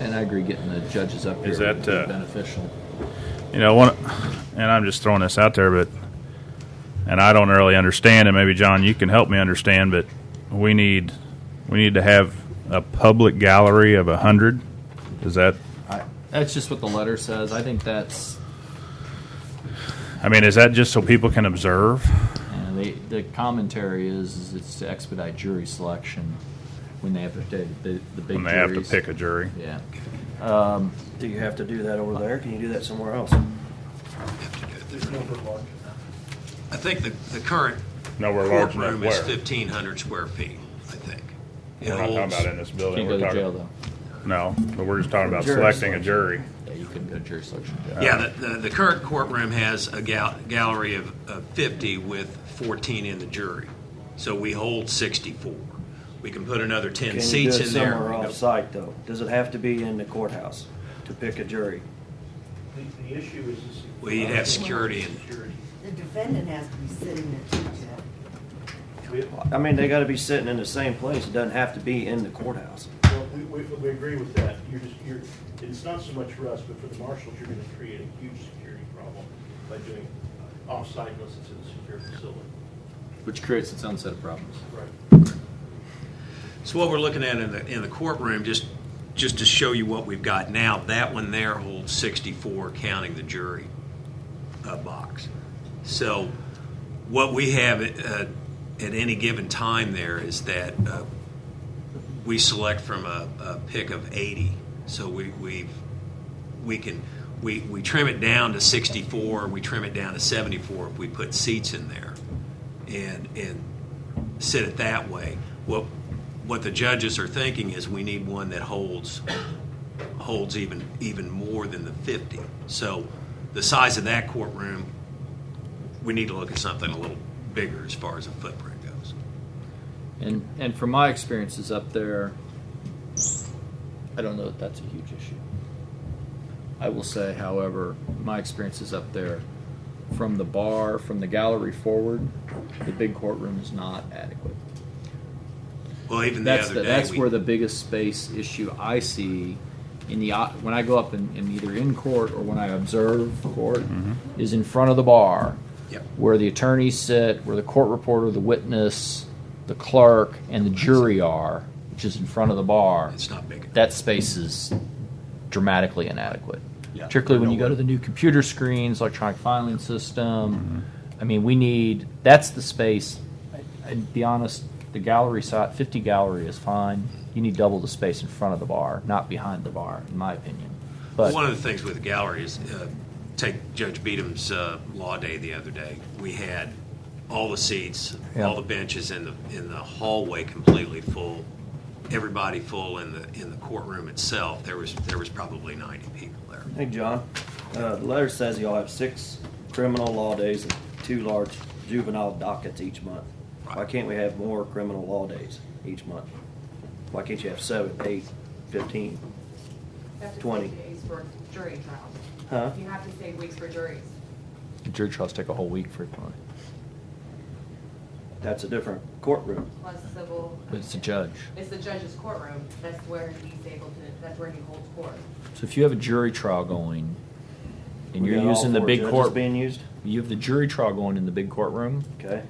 And I agree, getting the judges up here Is would that, be beneficial. You know, and I'm just throwing this out there, and I don't really understand, and maybe John, you can help me understand, but we need to have a public gallery of 100. Is that? That's just what the letter says. I think that's. I mean, is that just so people can observe? And the commentary is it's to expedite jury selection when they have to the big When they have to juries. pick a jury? Yeah. Do you have to do that over there? Can you do that somewhere else? I think the current Nowhere large enough courtroom is where? 1,500 square feet, I think. It We're not talking holds- about in this building. Can't go We're to talking, jail though. No, but we're just talking about Jury selecting a selection. jury. Yeah, you couldn't go to jury selection. Yeah, the current courtroom has a gallery of 50 with 14 in the jury. So we hold 64. We can put another 10 Can you do seats it in there. somewhere off-site, though? Does it have to be in the courthouse to pick a jury? The issue is. Well, you'd have security and The defendant has to be sitting there too, Jeff. I mean, they gotta be sitting in the same place. It doesn't have to be in the courthouse. Well, we agree with that. It's not so much for us, but for the marshals, you're gonna create a huge security problem by doing off-site unless it's in a secure facility. Which creates its own set of problems. Right. So what we're looking at in the courtroom, just to show you what we've got now, that one there holds 64, counting the jury box. So what we have at any given time there is that we select from a pick of 80. So we trim it down to 64. We trim it down to 74 if we put seats in there, and sit it that way. What the judges are thinking is we need one that holds even more than the 50. So the size of that courtroom, we need to look at something a little bigger as far as the footprint goes. And from my experiences up there, I don't know that that's a huge issue. I will say, however, my experiences up there, from the bar, from the gallery forward, the big courtroom is not adequate. Well, even That's where the biggest space issue I see when I go up in either in court or when I observe court is in front of the bar, where the attorneys sit, where the court reporter, the witness, the clerk, and the jury are, which is in front of the bar. It's not big. That space is dramatically inadequate. Yeah. Particularly when you go to the new computer screens, electronic filing system. I mean, that's the space. I'd be honest, the gallery side, 50 gallery is fine. You need double the space in front of the bar, not behind the bar, in my opinion. But one of the things with the gallery is, take Judge Beadham's law day the other day. We had all the seats, all the benches in the hallway completely full, everybody full in the courtroom itself. There was probably 90 people there. Hey, John, the letter says y'all have 6 criminal law days and 2 large juvenile dockets each month. Why can't we have more criminal law days each month? Why can't you have 7, 8, 15, 20? Days for jury trials. Huh? You have to save weeks for juries. jury trials take a whole week frequently. That's a different courtroom. Plus civil. But it's a judge. It's the judge's courtroom. That's where that's where he holds court. So if you have a jury trial going, and We you're got all using the 4 big judges court, being used? you have the jury trial going in the big courtroom. Okay.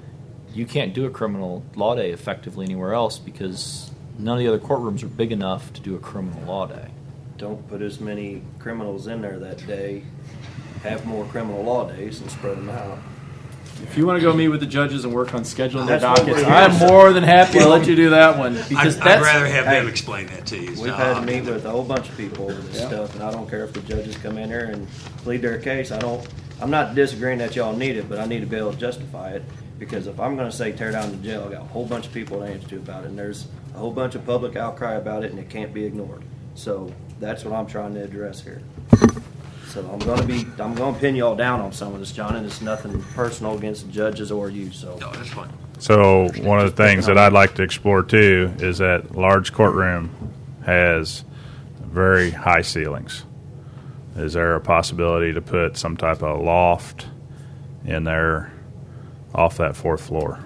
You can't do a criminal law day effectively anywhere else because none of the other courtrooms are big enough to do a criminal law day. Don't put as many criminals in there that day. Have more criminal law days and spread them out. If you want to go meet with the judges and work on scheduling their That's what dockets, we're here. I'm more than happy to let you do that one. Because I'd rather have them explain that to you. We've had to meet with a whole bunch of people over this stuff, and I don't care if the judges come in here and plead their case. I'm not disagreeing that y'all need it, but I need to be able to justify it. Because if I'm going to say tear down the jail, I got a whole bunch of people to answer to about it, and there's a whole bunch of public outcry about it, and it can't be ignored. So that's what I'm trying to address here. So I'm going to pin y'all down on some of this, John, and it's nothing personal against the judges or you. So no, that's fine. So one of the things that I'd like to explore too is that large courtroom has very high ceilings. Is there a possibility to put some type of loft in there off that 4th floor?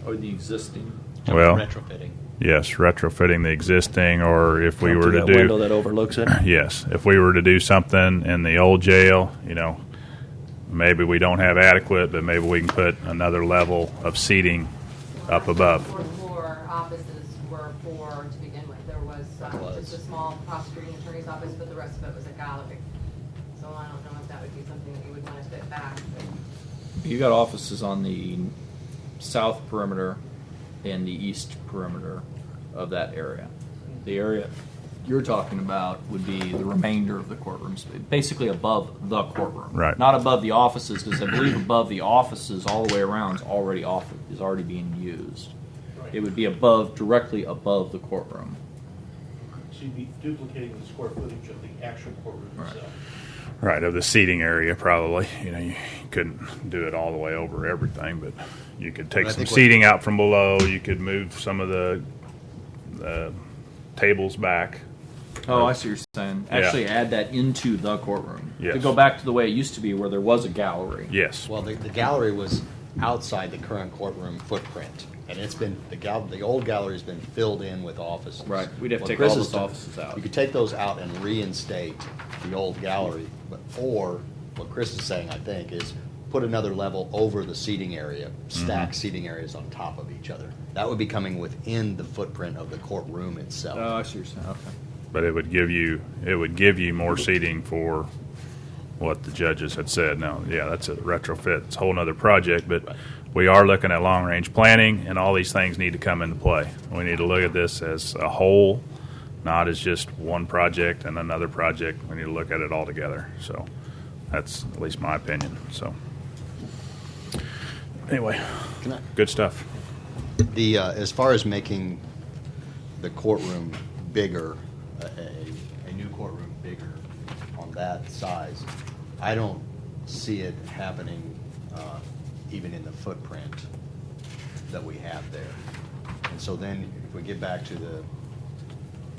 Or the existing. Well, retrofitting. Yes, retrofitting the existing, or if we Come were through to that do window that overlooks it. Yes, if we were to do something in the old jail, maybe we don't have adequate, but maybe we can put another level of seating up above. 4th floor offices were for to begin with. There was just a small prosecuting attorney's office, but the rest of it was a gallery. so I don't know if that would be something that you would want to fit back. But You got offices on the south perimeter and the east perimeter of that area. The area you're talking about would be the remainder of the courtrooms, basically above the courtroom, Right. Not above the offices, because I believe above the offices, all the way around, is already being used. It would be directly above the courtroom. So you'd be duplicating the square footage of the actual courtroom itself. Right, of the seating area, probably. You couldn't do it all the way over everything, but you could take But I some think what- seating out from below. You could move some of the tables back. Oh, I see what you're saying. Yeah. Actually add that into the courtroom. Yes. To go back to the way it used to be where there was a gallery. Yes. Well, the gallery was outside the current courtroom footprint, and it's been, the old gallery's been filled in with offices. Right. We'd have to What take Chris all is those offices out. You could take those out and reinstate the old gallery, or what Chris is saying, I think, is put another level over the seating area, stack seating areas on top of each other. That would be coming within the footprint of the courtroom itself. Oh, I see what you're saying. Okay. But it would give you more seating for what the judges had said. Now, yeah, that's a retrofit. It's a whole other project, but we are looking at long-range planning, and all these things need to come into play. We need to look at this as a whole, not as just one project and another project. We need to look at it all together. So that's at least my opinion. So anyway, good stuff. The as far as making the courtroom bigger, a new courtroom bigger on that size, I don't see it happening even in the footprint that we have there. And so then if we get back to the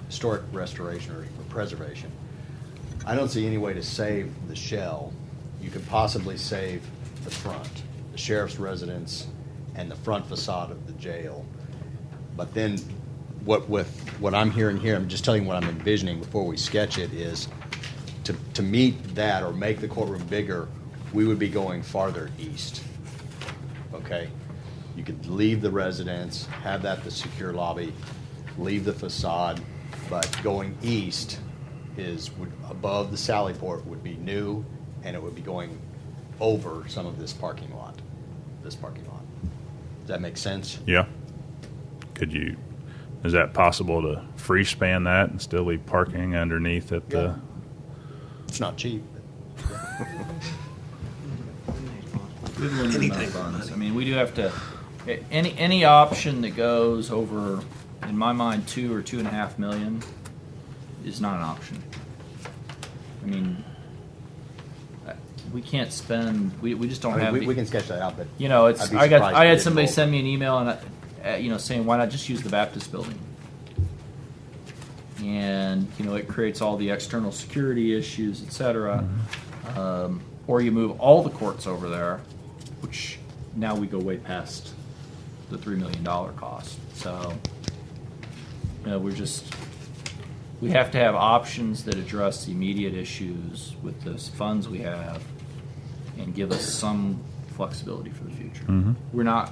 historic restoration or preservation, I don't see any way to save the shell. You could possibly save the front, the sheriff's residence, and the front facade of the jail. But then what I'm hearing here, I'm just telling you what I'm envisioning before we sketch it, is to meet that or make the courtroom bigger, we would be going farther east. Okay? You could leave the residence, have that the secure lobby, leave the facade, but going east would above the Sally Port would be new, and it would be going over some of this parking lot. Does that make sense? Yeah. Is that possible to free span that and still leave parking underneath at the? It's not cheap. Good limited amount of funds. I mean, we do have to. Any option that goes over, in my mind, $2 or $2.5 million is not an option. I mean, we can't spend. We just don't have. We can sketch that out, but it's. I'd be I surprised had if somebody it send me an email and saying, why not just use the Baptist building? And it creates all the external security issues, etc. Or you move all the courts over there, which now we go way past the $3 million cost. So we have to have options that address the immediate issues with the funds we have and give us some flexibility for the future. We don't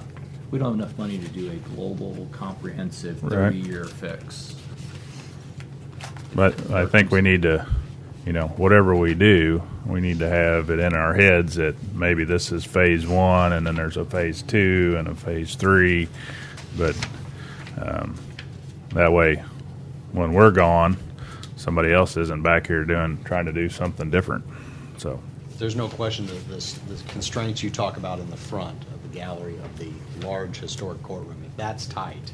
have enough money to do a global, comprehensive 30-year fix. But I think we need to, whatever we do, we need to have it in our heads that maybe this is phase 1, and then there's a phase 2 and a phase 3. But that way, when we're gone, somebody else isn't back here trying to do something different. So there's no question that the constraints you talk about in the front of the gallery of the large historic courtroom, if that's tight,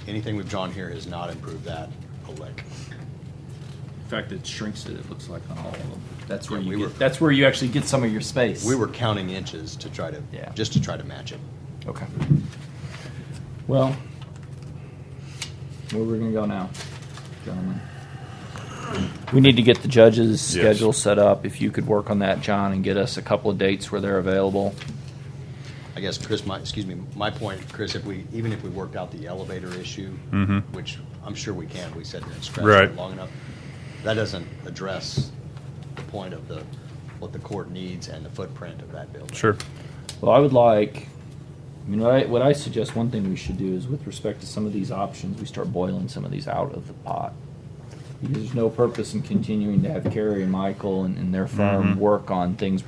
anything we've drawn here has not improved that a lick. In fact, it shrinks it. It looks like on all of them. That's where that's where you actually get some of your space. We were counting inches to try to just to try to match it. Okay. Well, where we're gonna go now, gentlemen? We need to get the judges' schedule set up. If you could work on that, John, and get us a couple of dates where they're available. I guess, Chris, my point, Chris, even if we worked out the elevator issue, which I'm sure we can, we sat here and scratched it long enough, that doesn't address the point of what the court needs and the footprint of that building. Sure. Well, I would like. What I suggest. One thing we should do is, with respect to some of these options, we start boiling some of these out of the pot. There's no purpose in continuing to have Carrie and Michael and their firm Mhm. work on things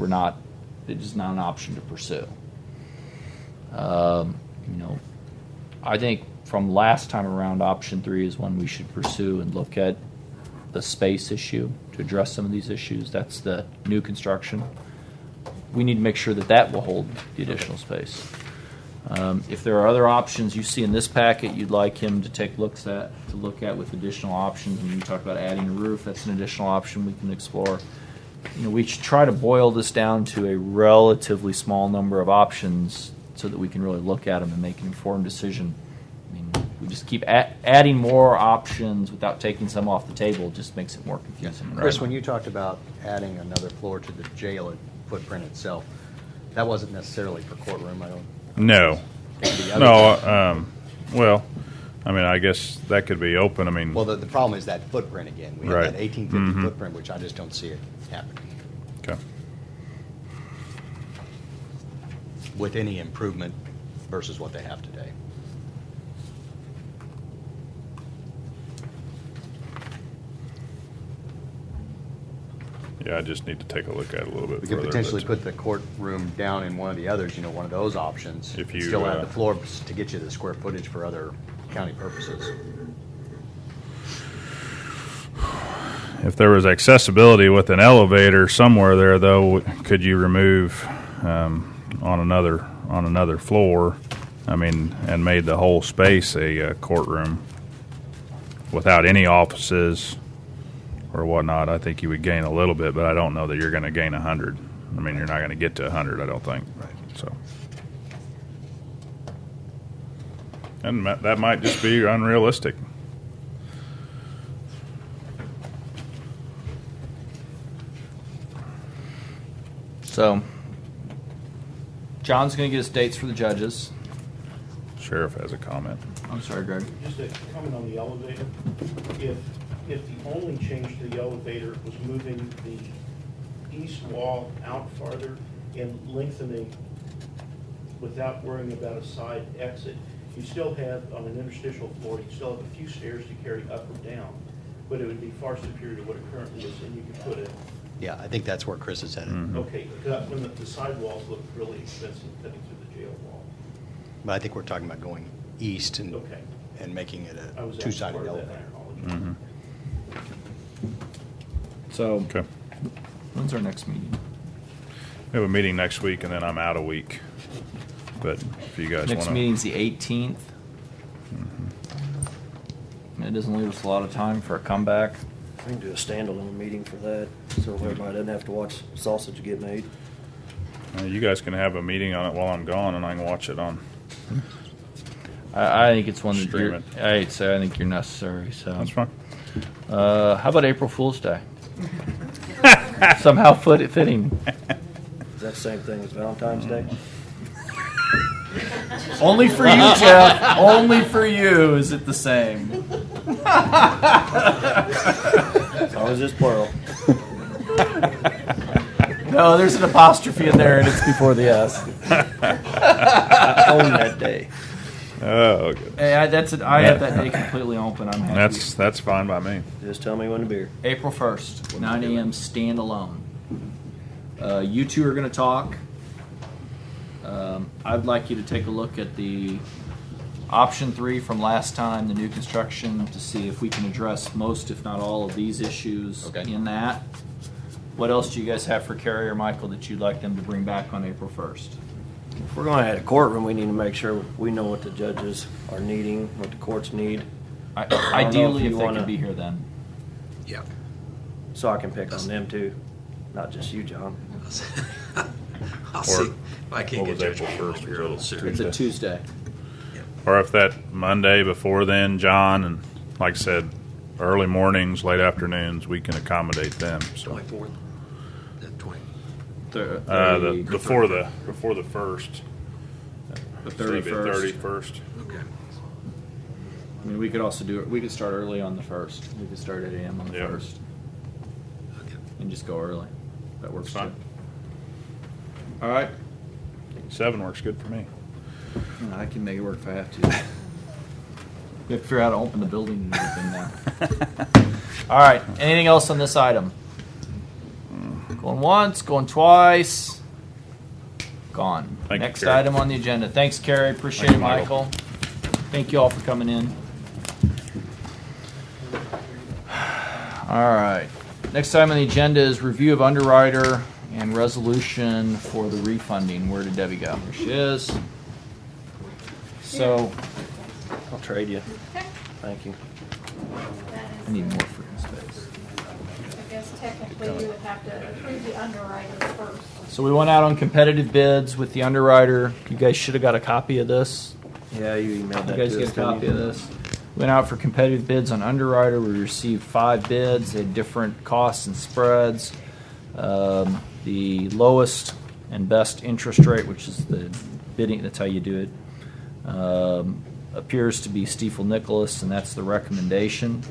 it's just not an option to pursue. I think from last time around, option 3 is one we should pursue and look at the space issue to address some of these issues. That's the new construction. We need to make sure that will hold the additional space. If there are other options you see in this packet you'd like him to take looks at, to look at with additional options, and you talk about adding a roof, that's an additional option we can explore. We should try to boil this down to a relatively small number of options so that we can really look at them and make an informed decision. We just keep adding more options without taking some off the table. It just makes it more confusing. Chris, when you talked about adding another floor to the jail footprint itself, that wasn't necessarily for courtroom, I don't. No. It could be other No, well, I mean, I guess that could be open. I mean, Well, the problem is that footprint again. We Right. have that 1850 Mhm. footprint, which I just don't see it happening okay. with any improvement versus what they have today. Yeah, I just need to take a look at it a little bit We further. could potentially but- put the courtroom down in one of the others, one of those options. If you, Still add uh, the floor to get you the square footage for other county purposes. If there was accessibility with an elevator somewhere there, though, could you remove on another floor? I mean, and made the whole space a courtroom without any offices or whatnot. I think you would gain a little bit, but I don't know that you're going to gain 100. I mean, you're not going to get to 100, I don't think. Right. So, and that might just be unrealistic. So, John's going to get us dates for the judges. Sheriff has a comment. I'm sorry, Greg. Just a comment on the elevator. If the only change to the elevator was moving the east wall out farther and lengthening without worrying about a side exit, you still have, on an interstitial floor, you still have a few stairs to carry up or down, but it would be far superior to what it currently is, and you could put it. Yeah, I think that's where Chris is headed. Mm-hmm. Okay, when the side walls look really expensive cutting through the jail wall. But I think we're talking about going east and Okay. and making it I a was two-sided asking for that, elevator. I apologize. Mm-hmm. So, Okay. when's our next meeting? We have a meeting next week, and then I'm out a week. But if you guys Next want meeting's the 18th. It doesn't leave us a lot of time for a comeback. We can do a standalone meeting for that, so everybody doesn't have to watch sausage get made. you guys can have a meeting on it while I'm gone, and I can watch it on. I think it's one that Stream you're, it. I think you're necessary. So That's fine. How about April Fool's Day? Somehow fitting. Is that the same thing as Valentine's Day? Only for you, Jeff. Only for you is it the same. As long as it's plural. No, there's an apostrophe in there, and it's before the S. I own that day. Oh, good. Hey, I have that day completely open. I'm happy. That's fine by me. Just tell me when to be here. April 1st, 9 a.m. standalone. You two are going to talk. I'd like you to take a look at the option 3 from last time, the new construction, to see if we can address most, if not all, of these issues in that. What else do you guys have for Carrie or Michael that you'd like them to bring back on April 1st? If we're going to add a courtroom, we need to make sure we know what the judges are needing, what the courts need. Ideally, if you they wanna- could be here then. Yeah. So I can pick on them too, not just you, John. I'll see if I can't what get was Judge April Moore 1st? here a little sooner. It's a Tuesday. Or if that Monday before then, John, and like I said, early mornings, late afternoons, we can accommodate them. So 24th, the 20th. before the first, The so it'd be 31st. 31st. Okay. I mean, we could also do it. We could start early on the 1st. We could start at 8 a.m. on the Yep. 1st. And just go early. That works Fine. too. All right. 7 works good for me. I can make it work if I have to. We have to figure out how to open the building and everything now. All right. Anything else on this item? Going once, going twice. Gone. Thank you, Next Carrie. item on the agenda. Thanks, Carrie. Appreciate Thank it, you, Michael. Thank you all for coming in. All right. Next item on the agenda is review of underwriter and resolution for the refunding. Where did Debbie go? There she is. So, I'll trade you. Thank you. I need more freaking space. I guess technically we would have to approve the underwriter first. So we went out on competitive bids with the underwriter. You guys should have got a copy of this. Yeah, you emailed that You guys to get us, a didn't copy you? of this. Went out for competitive bids on underwriter. We received 5 bids. They had different costs and spreads. The lowest and best interest rate, which is the bidding, that's how you do it, appears to be Stiefel Nicholas, and that's the recommendation.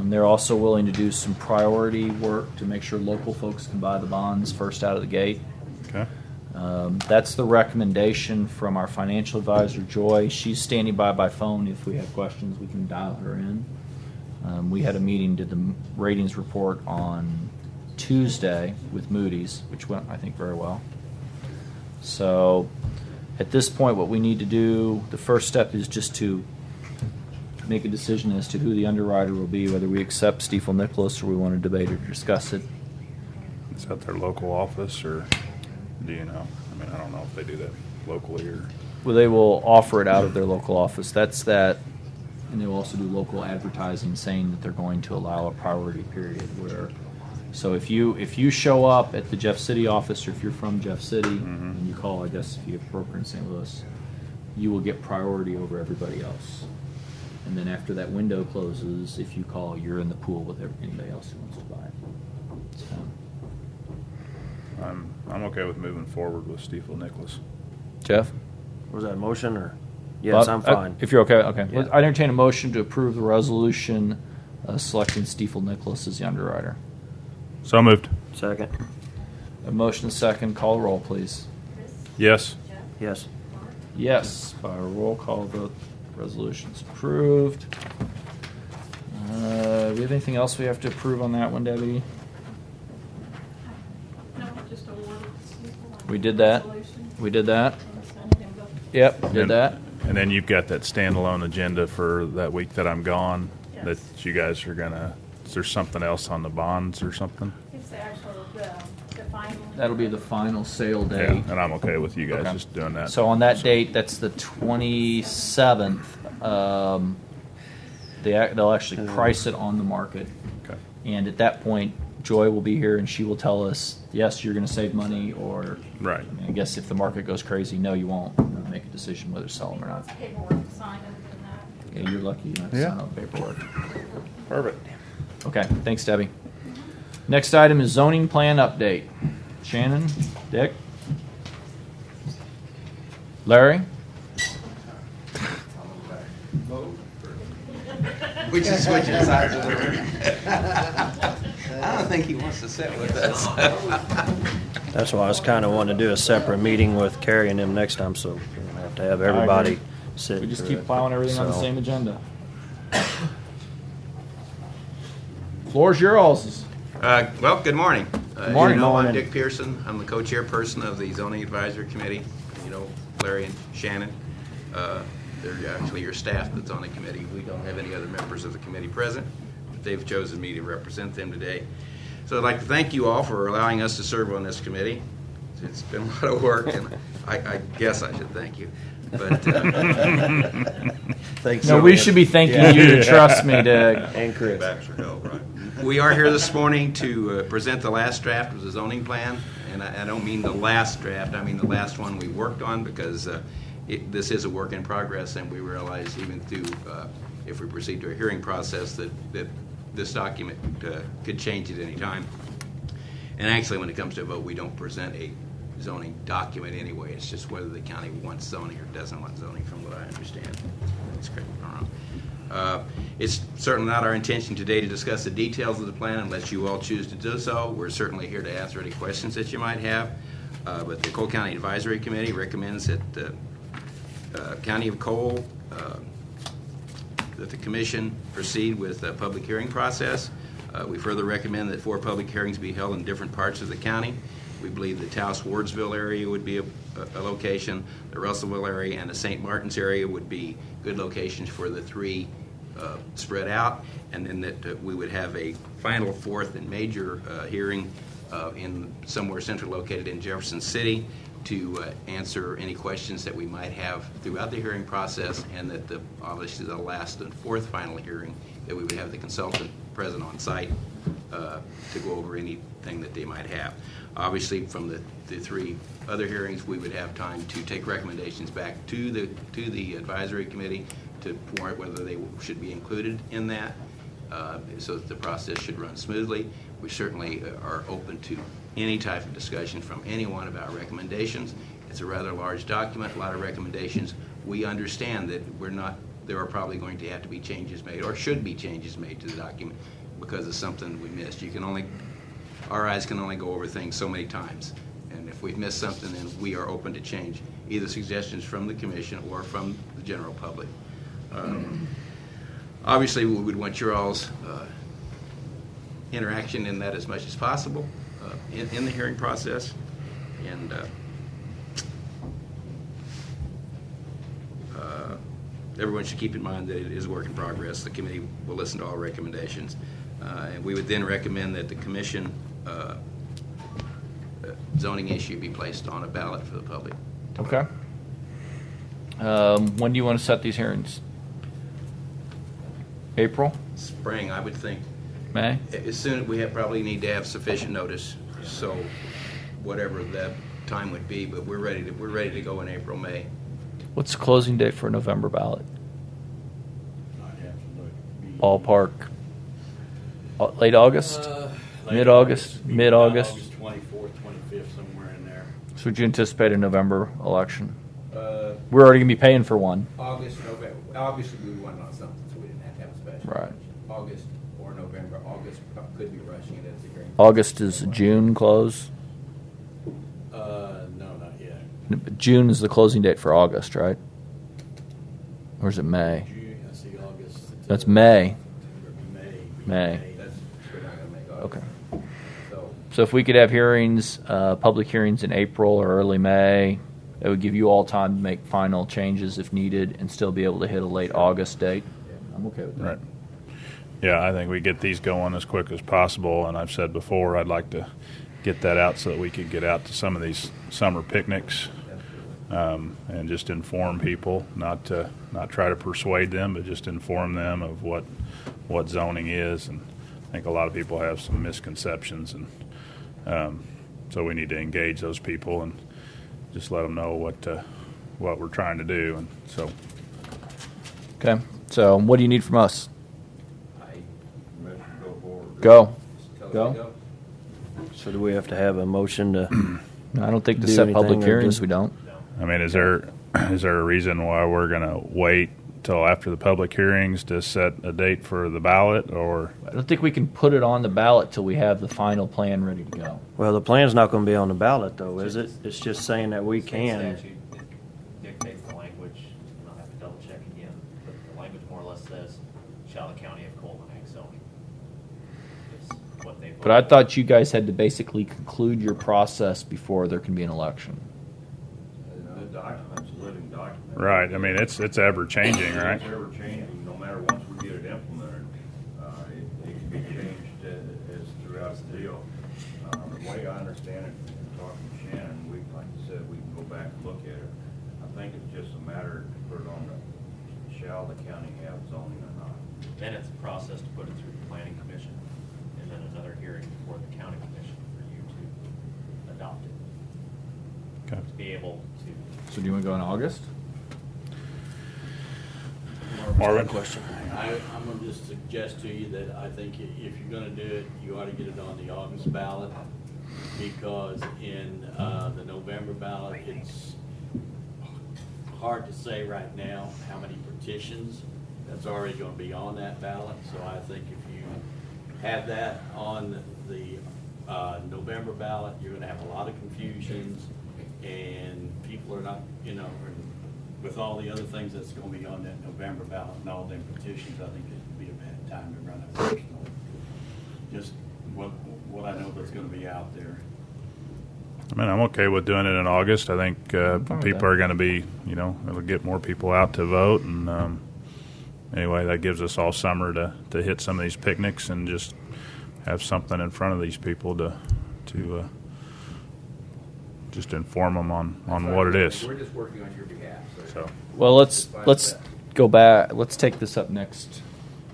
They're also willing to do some priority work to make sure local folks can buy the bonds first out of the gate. Okay. That's the recommendation from our financial advisor, Joy. She's standing by phone. If we have questions, we can dial her in. We had a meeting, did the ratings report on Tuesday with Moody's, which went, I think, very well. So at this point, what we need to do, the first step is just to make a decision as to who the underwriter will be, whether we accept Stiefel Nicholas or we want to debate or discuss it. Is that their local office, or do you know? I mean, I don't know if they do that locally or. Well, they will offer it out of their local office. That's that. And they will also do local advertising saying that they're going to allow a priority period where, so if you show up at the Jeff City office, or if you're from Jeff City and you call, I guess if you have a broker in St. Louis, you will get priority over everybody else. And then after that window closes, if you call, you're in the pool with anybody else who wants to buy it. So. I'm okay with moving forward with Stiefel Nicholas. Jeff? Was that a motion or? Yes, I'm fine. If you're okay, okay. Yeah. I entertain a motion to approve the resolution selecting Stiefel Nicholas as the underwriter. So moved. Second. A motion second. Call roll, please. Yes. Yes. Yes. By a roll call vote, resolution's approved. Do we have anything else we have to approve on that one, Debbie? No, just award it. We did that. We did that. Yep, did that. And then you've got that standalone agenda for that week that I'm gone. Yes. That you guys are gonna. Is there something else on the bonds or something? It's the actual, the final. That'll be the final sale date. Yeah, and I'm okay with you guys Okay. just doing that. So on that date, that's the 27th. They'll actually price it on the market. Okay. And at that point, Joy will be here and she will tell us, yes, you're going to save money, or Right. I mean, I guess if the market goes crazy, no, you won't. We'll make a decision whether to sell them or not. Paperwork to sign and that. Yeah, you're lucky you don't have to Yeah. sign all the paperwork. Perfect. Okay, thanks, Debbie. Next item is zoning plan update. Shannon, Dick, Larry. We just switching sides of the room. I don't think he wants to sit with us. That's why I was kind of wanting to do a separate meeting with Carrie and them next time, so we're gonna have to have everybody sit. We just through keep it. plowing everything on the So- same agenda. Floor's yours. Well, good morning. Good morning. You know, I'm Morning. Dick Pearson. I'm the co-chairperson of the Zoning Advisory Committee. You know, Larry and Shannon. They're actually your staff that's on the committee. We don't have any other members of the committee present, but they've chosen me to represent them today. So I'd like to thank you all for allowing us to serve on this committee. It's been a lot of work, and I guess I should thank you. But Thanks. No, we should be thanking you. Trust me, Dick. And Chris. Baxter Hill, right. We are here this morning to present the last draft of the zoning plan, and I don't mean the last draft, I mean the last one we worked on, because this is a work in progress, and we realize even through, if we proceed to a hearing process, that this document could change at any time. And actually, when it comes to a vote, we don't present a zoning document anyway. It's just whether the county wants zoning or doesn't want zoning, from what I understand. That's correct or wrong. It's certainly not our intention today to discuss the details of the plan unless you all choose to do so. We're certainly here to answer any questions that you might have. But the Cole County Advisory Committee recommends that the County of Cole that the commission proceed with the public hearing process. We further recommend that 4 public hearings be held in different parts of the county. We believe the Taos-Wardsville area would be a location, the Russellville area, and the St. Martin's area would be good locations for the 3 spread out, and then that we would have a final 4th and major hearing in somewhere centrally located in Jefferson City to answer any questions that we might have throughout the hearing process, and that obviously the last and 4th final hearing that we would have the consultant present on site to go over anything that they might have. Obviously, from the 3 other hearings, we would have time to take recommendations back to the advisory committee to warrant whether they should be included in that, so that the process should run smoothly. We certainly are open to any type of discussion from anyone about recommendations. It's a rather large document, a lot of recommendations. We understand that there are probably going to have to be changes made, or should be changes made to the document because of something we missed. Our eyes can only go over things so many times. And if we've missed something, then we are open to change, either suggestions from the commission or from the general public. Obviously, we would want your all's interaction in that as much as possible in the hearing process. And everyone should keep in mind that it is a work in progress. The committee will listen to all recommendations. And we would then recommend that the commission zoning issue be placed on a ballot for the public. Okay. When do you want to set these hearings? April? Spring, I would think. May? As soon as we probably need to have sufficient notice, so whatever that time would be, but we're ready to go in April, May. What's the closing date for a November ballot? Ballpark. Late August? Mid-August? Mid-August? August 24th, 25th, somewhere in there. So would you anticipate a November election? We're already going to be paying for one. August, November. Obviously, we want on something, so we didn't have to have a special. Right. election. August or November. August could be rushing it as a hearing. August is June close? No, not yet. June is the closing date for August, right? Or is it May? June, I see August. That's May. May. That's, we're not going to make August. Okay. So if we could have hearings, public hearings in April or early May, that would give you all time to make final changes if needed and still be able to hit a late August date. I'm okay with that. Right. Yeah, I think we get these going as quick as possible, and I've said before I'd like to get that out so that we could get out to some of these summer picnics and just inform people, not try to persuade them, but just inform them of what zoning is. And I think a lot of people have some misconceptions, and so we need to engage those people and just let them know what we're trying to do. And so, Okay. So what do you need from us? Go. So do we have to have a motion to? I don't think to do set public anything, or hearings, just- we don't. I mean, is there a reason why we're going to wait till after the public hearings to set a date for the ballot, or? I don't think we can put it on the ballot till we have the final plan ready to go. Well, the plan's not going to be on the ballot, though, is it? It's just saying that we can. Statute dictates the language, and I'll have to double check again, but the language more or less says, shall the county have coal and ag zoning? It's what they. But I thought you guys had to basically conclude your process before there can be an election. The document's a living document. Right. I mean, it's ever changing, right? It's ever changing, no matter once we get it implemented. It can be changed as throughout the deal. The way I understand it, talking to Shannon, like you said, we can go back and look at it. I think it's just a matter to put it on shall the county have zoning or not. Then it's a process to put it through the planning commission, and then another hearing before the county commission for you to adopt it. Okay. To be able to. So do you want to go in August? Marvin? Question. I'm going to just suggest to you that I think if you're going to do it, you ought to get it on the August ballot, because in the November ballot, it's hard to say right now how many petitions that's already going to be on that ballot. So I think if you have that on the November ballot, you're going to have a lot of confusions, and people are not, with all the other things that's gonna be on that November ballot and all them petitions, I think it'd be a bad time to run it personally. Just what I know that's gonna be out there. I mean, I'm okay with doing it in August. I think fine with people that. are going to be, it'll get more people out to vote. And anyway, that gives us all summer to hit some of these picnics and just have something in front of these people to just inform them on what it is. We're just working on your behalf. So. Well, let's go back. Let's take this up next.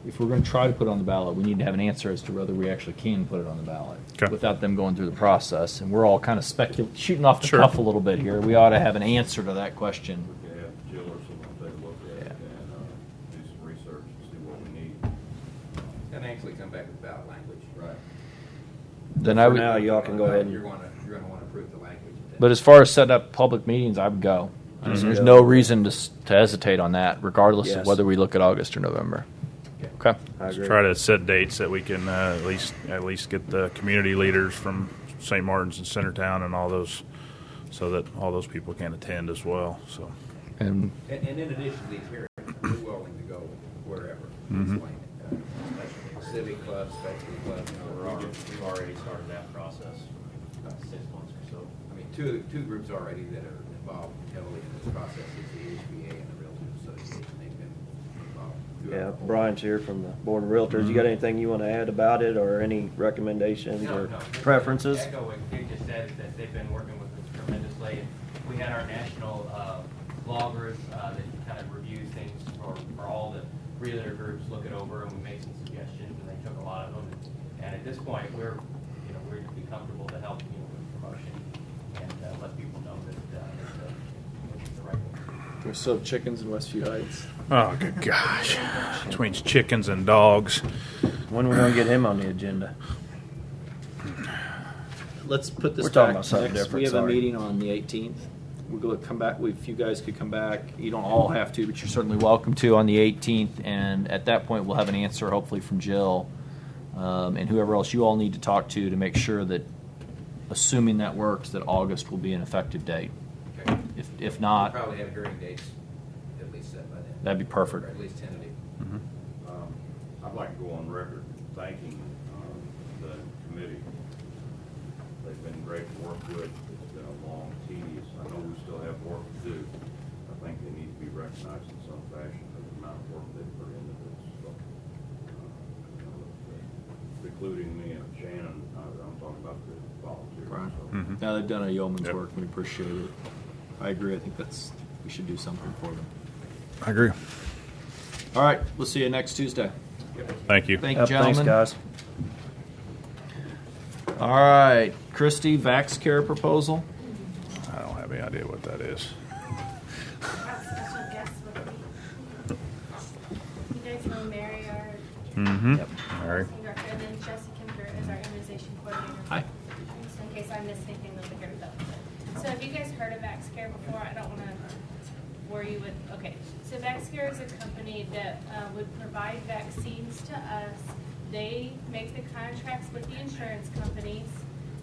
If we're going to try to put it on the ballot, we need to have an answer as to whether we actually can put it on the ballot without them going through the process. And we're all kind of shooting off the cuff a little bit here. We ought to have an answer to that question. We could have Jill or someone take a look at it and do some research and see what we need. And actually come back with ballot language. Right. Then I would. Now y'all can go ahead and. You're going to want to approve the language. But as far as setting up public meetings, I would go. I mean, there's no reason to hesitate on that, regardless of whether we look at August or November. Okay. Let's try to set dates that we can at least get the community leaders from St. Martin's and Centertown and all those, so that all those people can attend as well. So. And in addition to these hearings, we're willing to go wherever. Mhm. Especially civic clubs, specialty clubs. We've already started that process about 6 months or so. I mean, two groups already that are involved heavily in this process is the HBA and the Realtors Association. They've been involved. Yeah, Brian's here from the Board of Realtors. You got anything you want to add about it, or any recommendations or preferences? Echo what Dick just said, is that they've been working with us tremendously. We had our national bloggers that kind of review things for all the realtor groups, look it over, and we made some suggestions, and they took a lot of them. And at this point, we're be comfortable to help with promotion and let people know that it's the right one. We still have chickens in Westview Heights. Oh, good gosh. Between chickens and dogs. When are we going to get him on the agenda? Let's put this We're talking back about something next. different, We have sorry. a meeting on the 18th. We're going to come back. If you guys could come back, you don't all have to, but you're certainly welcome to on the 18th. And at that point, we'll have an answer, hopefully, from Jill and whoever else you all need to talk to make sure that, assuming that works, that August will be an effective date. Okay. If not, We'll probably have hearing dates at least set by then. that'd be perfect. Or at least tentative. I'd like to go on record thanking the committee. They've been great to work with. It's been a long, tedious. I know we still have work to do. I think they need to be recognized in some fashion for the amount of work they put into this. So, including me and Shannon, I'm talking about the volunteers. Right. So. Now they've done a yeoman's work. We appreciate it. I agree. I think we should do something for them. I agree. All right. We'll see you next Tuesday. Thank you. Thank you, gentlemen. Thanks, guys. All right. Christy, VaxCare proposal. I don't have any idea what that is. Special guest with me. You guys know Mary, our Mm-hmm. Mary. director, and then Jesse Kimber is our immunization coordinator. Hi. So in case I missed anything, they'll be here to fill. So have you guys heard of VaxCare before? I don't want to worry you with, okay. So VaxCare is a company that would provide vaccines to us. They make the contracts with the insurance companies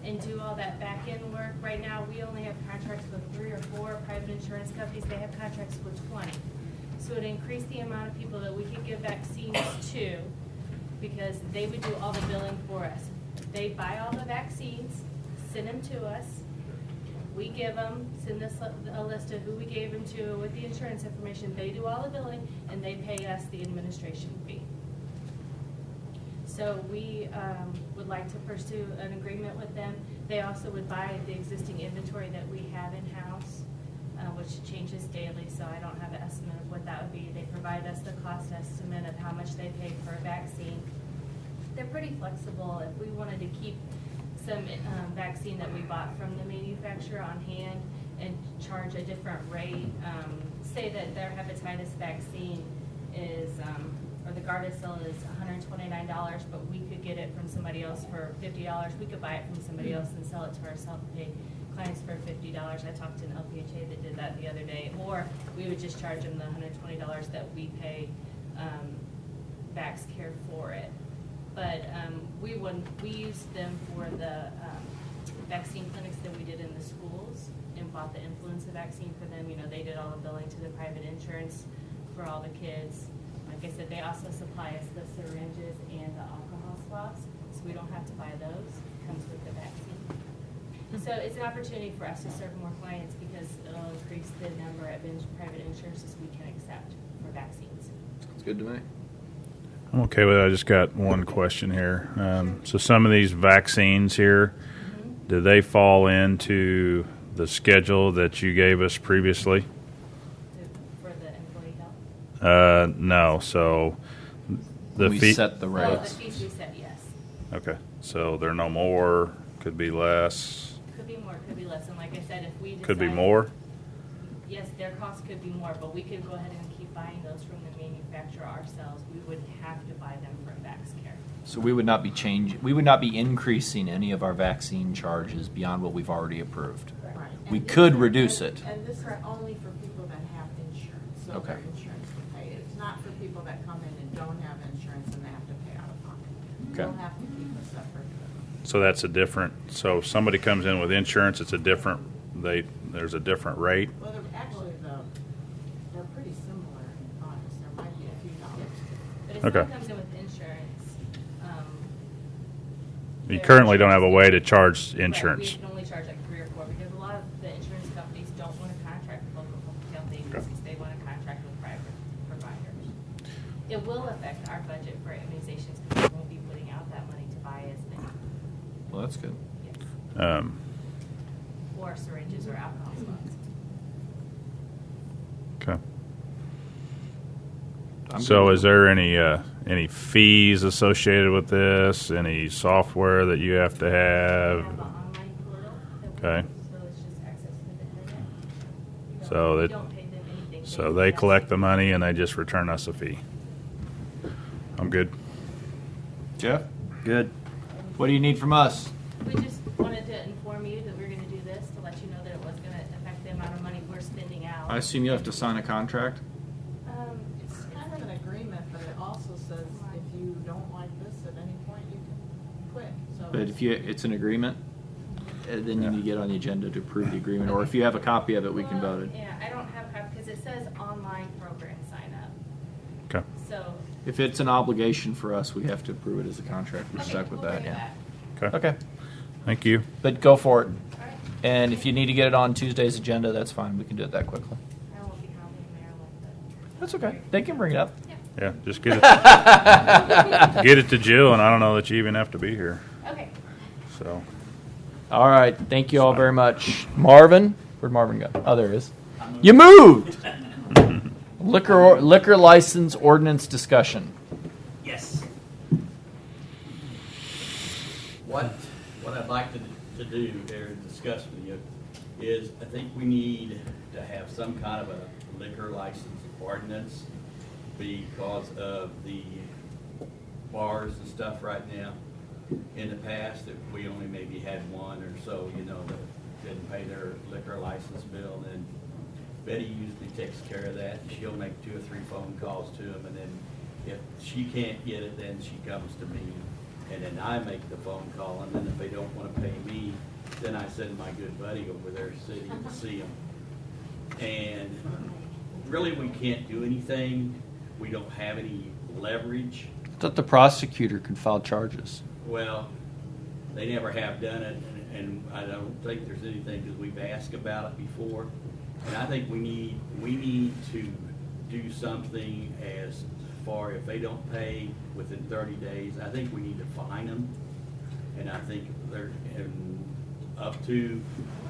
and do all that back-end work. Right now, we only have contracts with 3 or 4 private insurance companies. They have contracts with 20. So it increased the amount of people that we could give vaccines to, because they would do all the billing for us. They buy all the vaccines, send them to us. We give them, send us a list of who we gave them to with the insurance information. They do all the billing, and they pay us the administration fee. So we would like to pursue an agreement with them. They also would buy the existing inventory that we have in-house, which changes daily, so I don't have an estimate of what that would be. They provide us the cost estimate of how much they pay for a vaccine. They're pretty flexible. If we wanted to keep some vaccine that we bought from the manufacturer on hand and charge a different rate, say that their hepatitis vaccine is, or the Gardasil is $129, but we could get it from somebody else for $50. We could buy it from somebody else and sell it to our self-pay clients for $50. I talked to an LPHA that did that the other day. Or we would just charge them the $120 that we pay VaxCare for it. But we use them for the vaccine clinics that we did in the schools and bought the influenza vaccine for them. You know, they did all the billing to the private insurance for all the kids. Like I said, they also supply us the syringes and the alcohol swabs, so we don't have to buy those. It comes with the vaccine. So it's an opportunity for us to serve more clients because it'll increase the number of private insurances we can accept for vaccines. It's good to me. I'm okay with it. I just got one question here. So some of these vaccines here, do they fall into the schedule that you gave us previously? For the employee health? No. So the We fee. set the Oh, rates. the fees we set, yes. Okay. So they're no more. Could be less. Could be more, could be less. And like I said, if we decide. Could be more. Yes, their costs could be more, but we could go ahead and keep buying those from the manufacturer ourselves. We wouldn't have to buy them from VaxCare. So we would not be we would not be increasing any of our vaccine charges beyond what we've already approved. Right. We And could this- reduce it. And this are only for people that have insurance, so Okay. their insurance will pay it. It's not for people that come in and don't have insurance and they have to pay out of pocket. Okay. We'll have to keep a separate. So that's a different. So if somebody comes in with insurance, it's a different. There's a different rate. Well, they're pretty similar in cost. There might be a few dollars. But if Okay. someone comes in with insurance, You currently don't have a way to charge right, insurance. we can only charge like 3 or 4 because a lot of the insurance companies don't want to contract with local public health agencies. They want to contract with private providers. It will affect our budget for immunizations because we won't be putting out that money to buy as many. Well, that's good. Or syringes or alcohol swabs. Okay. I'm So good. is there any fees associated with this? Any software that you have to have? Okay. So it's just access to the internet. So We that don't pay them anything. so they collect the money and they just return us a fee. I'm good. Jeff? Good. What do you need from us? We just wanted to inform you that we're going to do this to let you know that it was going to affect the amount of money we're spending out. I assume you have to sign a contract? It's kind of an agreement, but it also says if you don't like this at any point, you can quit. So But if it's an agreement, then you need to get on the agenda to approve the agreement. Or if you have a copy of it, we can vote it. Yeah, I don't have a copy because it says online program sign up. Okay. So If it's an obligation for us, we have to approve it as a contract. We're stuck with we'll that. bring it Yeah. back. Okay. Thank you. But go for it. And if you need to get it on Tuesday's agenda, that's fine. We can do it that quickly. I won't be calling Maryland, but That's okay. They can bring it up. Yeah, just get it to Jill, and I don't know that you even have to be here. Okay. So. All right. Thank you all very much. Marvin? Where'd Marvin go? Oh, there he is. You moved! Liquor license ordinance discussion. Yes. What I'd like to do or discuss with you is I think we need to have some kind of a liquor license ordinance because of the bars and stuff right now. In the past, that we only maybe had one or so, that didn't pay their liquor license bill. And then Betty usually takes care of that. She'll make 2 or 3 phone calls to them, and then if she can't get it, then she comes to me, and then I make the phone call. And then if they don't want to pay me, then I send my good buddy over there to city to see them. And really, we can't do anything. We don't have any leverage. I thought the prosecutor could file charges. Well, they never have done it, and I don't think there's anything because we've asked about it before. And I think we need to do something as far if they don't pay within 30 days. I think we need to fine them, and I think they're up to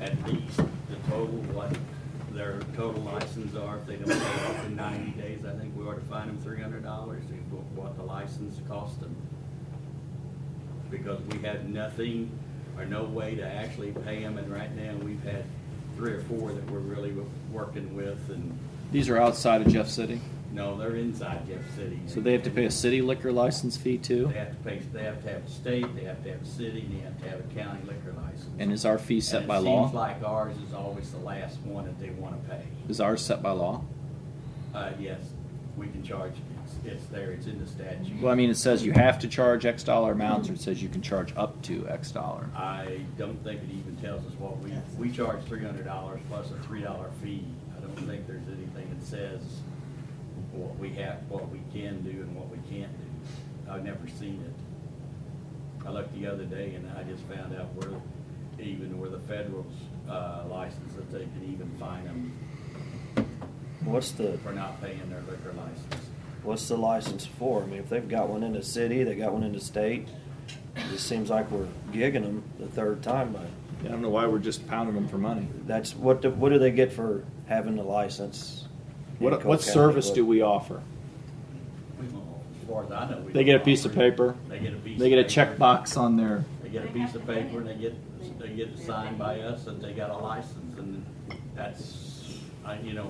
at least the total what their total license are. If they don't pay within 90 days, I think we ought to fine them $300 what the license cost them. Because we had nothing or no way to actually pay them, and right now we've had 3 or 4 that we're really working with, and These are outside of Jeff City. no, they're inside Jeff City. So they have to pay a city liquor license fee too? They have to pay. They have to have a state. They have to have a city. And they have to have a county liquor license. And is our fee set And by it law? Seems like ours is always the last one that they want to pay. Is ours set by law? Yes, we can charge It's there, it's in the statute. Well, I mean, it says you have to charge X dollar amounts, or it says you can charge up to X dollar. I don't think it even tells us what we charge $300 plus a $3 fee. I don't think there's anything that says what we can do and what we can't do. I've never seen it. I looked the other day and I just found out where the federal's license, that they can even fine them for not paying their liquor license. What's the license for? I mean, if they've got one in the city, they got one in the state, it just seems like we're gigging them the third time. But I don't know why we're just pounding them for money. That's what do they get for having the license? What service do we offer? As far as I know, They get a piece of paper. They get a piece. They get a of paper. checkbox on their. They get a piece of paper and they get it signed by us that they got a license, and that's. I don't know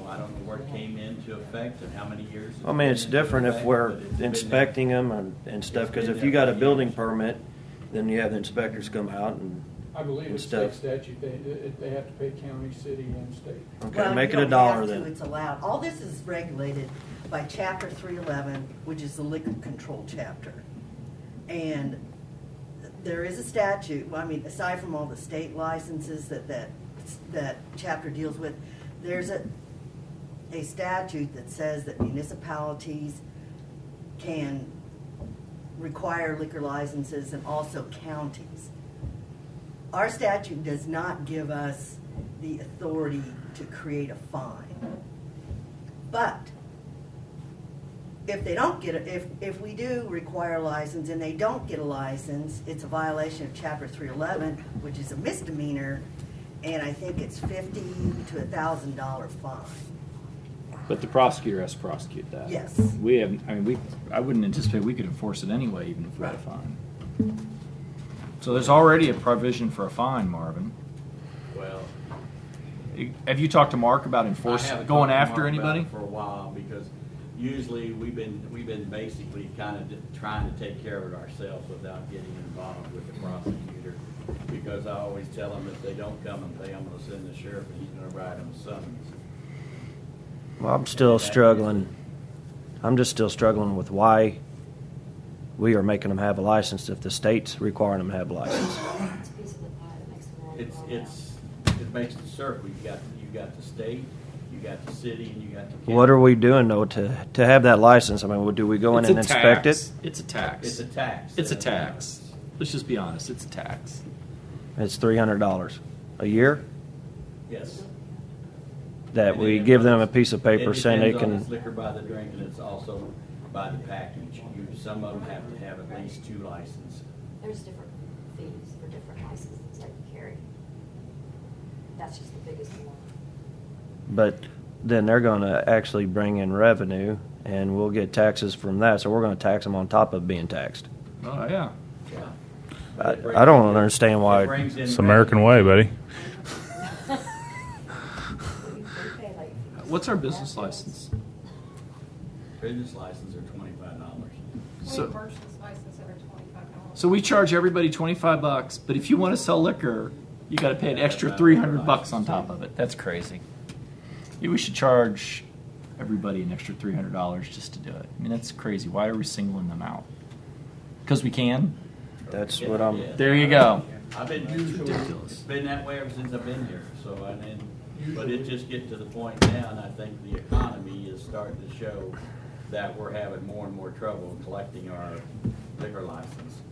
where it came into effect and how many years. I mean, it's different if we're inspecting them and stuff, because if you got a building permit, then you have the inspectors come out and I believe and it's state stuff. statute, they have to pay county, city, and state. Okay, Well, make you it a don't have dollar to, then. It's allowed. All this is regulated by Chapter 311, which is the liquor control chapter. And there is a statute, well, I mean, aside from all the state licenses that chapter deals with, there's a statute that says that municipalities can require liquor licenses, and also counties. Our statute does not give us the authority to create a fine. But if they don't get if we do require a license and they don't get a license, it's a violation of Chapter 311, which is a misdemeanor, and I think it's $50 to $1,000 fine. But the prosecutor has to prosecute that. Yes. We have. I mean, I wouldn't anticipate we could enforce it anyway, even if we had a fine. So there's already a provision for a fine, Marvin. Well, have you talked to Mark about going after anybody? For a while, because usually we've been basically kind of trying to take care of it ourselves without getting involved with the prosecutor. Because I always tell them if they don't come and pay, I'm going to send the sheriff and he's going to write them a summons. Well, I'm still struggling. I'm just still struggling with why we are making them have a license if the state's requiring them to have a license. It makes the circle. You got the state, you got the city, and you got the county. What are we doing though to have that license? I mean, do we go in and inspect it? It's a tax. It's a tax. It's a tax. Let's just be honest. It's a tax. It's $300 a year Yes. that And we then give them a piece of paper saying they It depends on can. it's liquor by the drink, and it's also by the package. Some of them have to have at least 2 licenses. There's different fees for different licenses that you carry. That's just the biggest one. But then they're going to actually bring in revenue, and we'll get taxes from that. So we're going to tax them on top of being taxed. Oh yeah. I don't understand why. It's American way, buddy. What's our business license? Business licenses are $25. So- Person's license are $25. So we charge everybody $25, but if you want to sell liquor, you got to pay an extra $300 on top of it. That's crazy. Yeah, we should charge everybody an extra $300 just to do it. I mean, that's crazy. Why are we singling them out? Because we can. That's what I'm. There you go. I've been ridiculous. It's been that way ever since I've been here. But it just gets to the point now, and I think the economy is starting to show that we're having more and more trouble collecting our liquor license.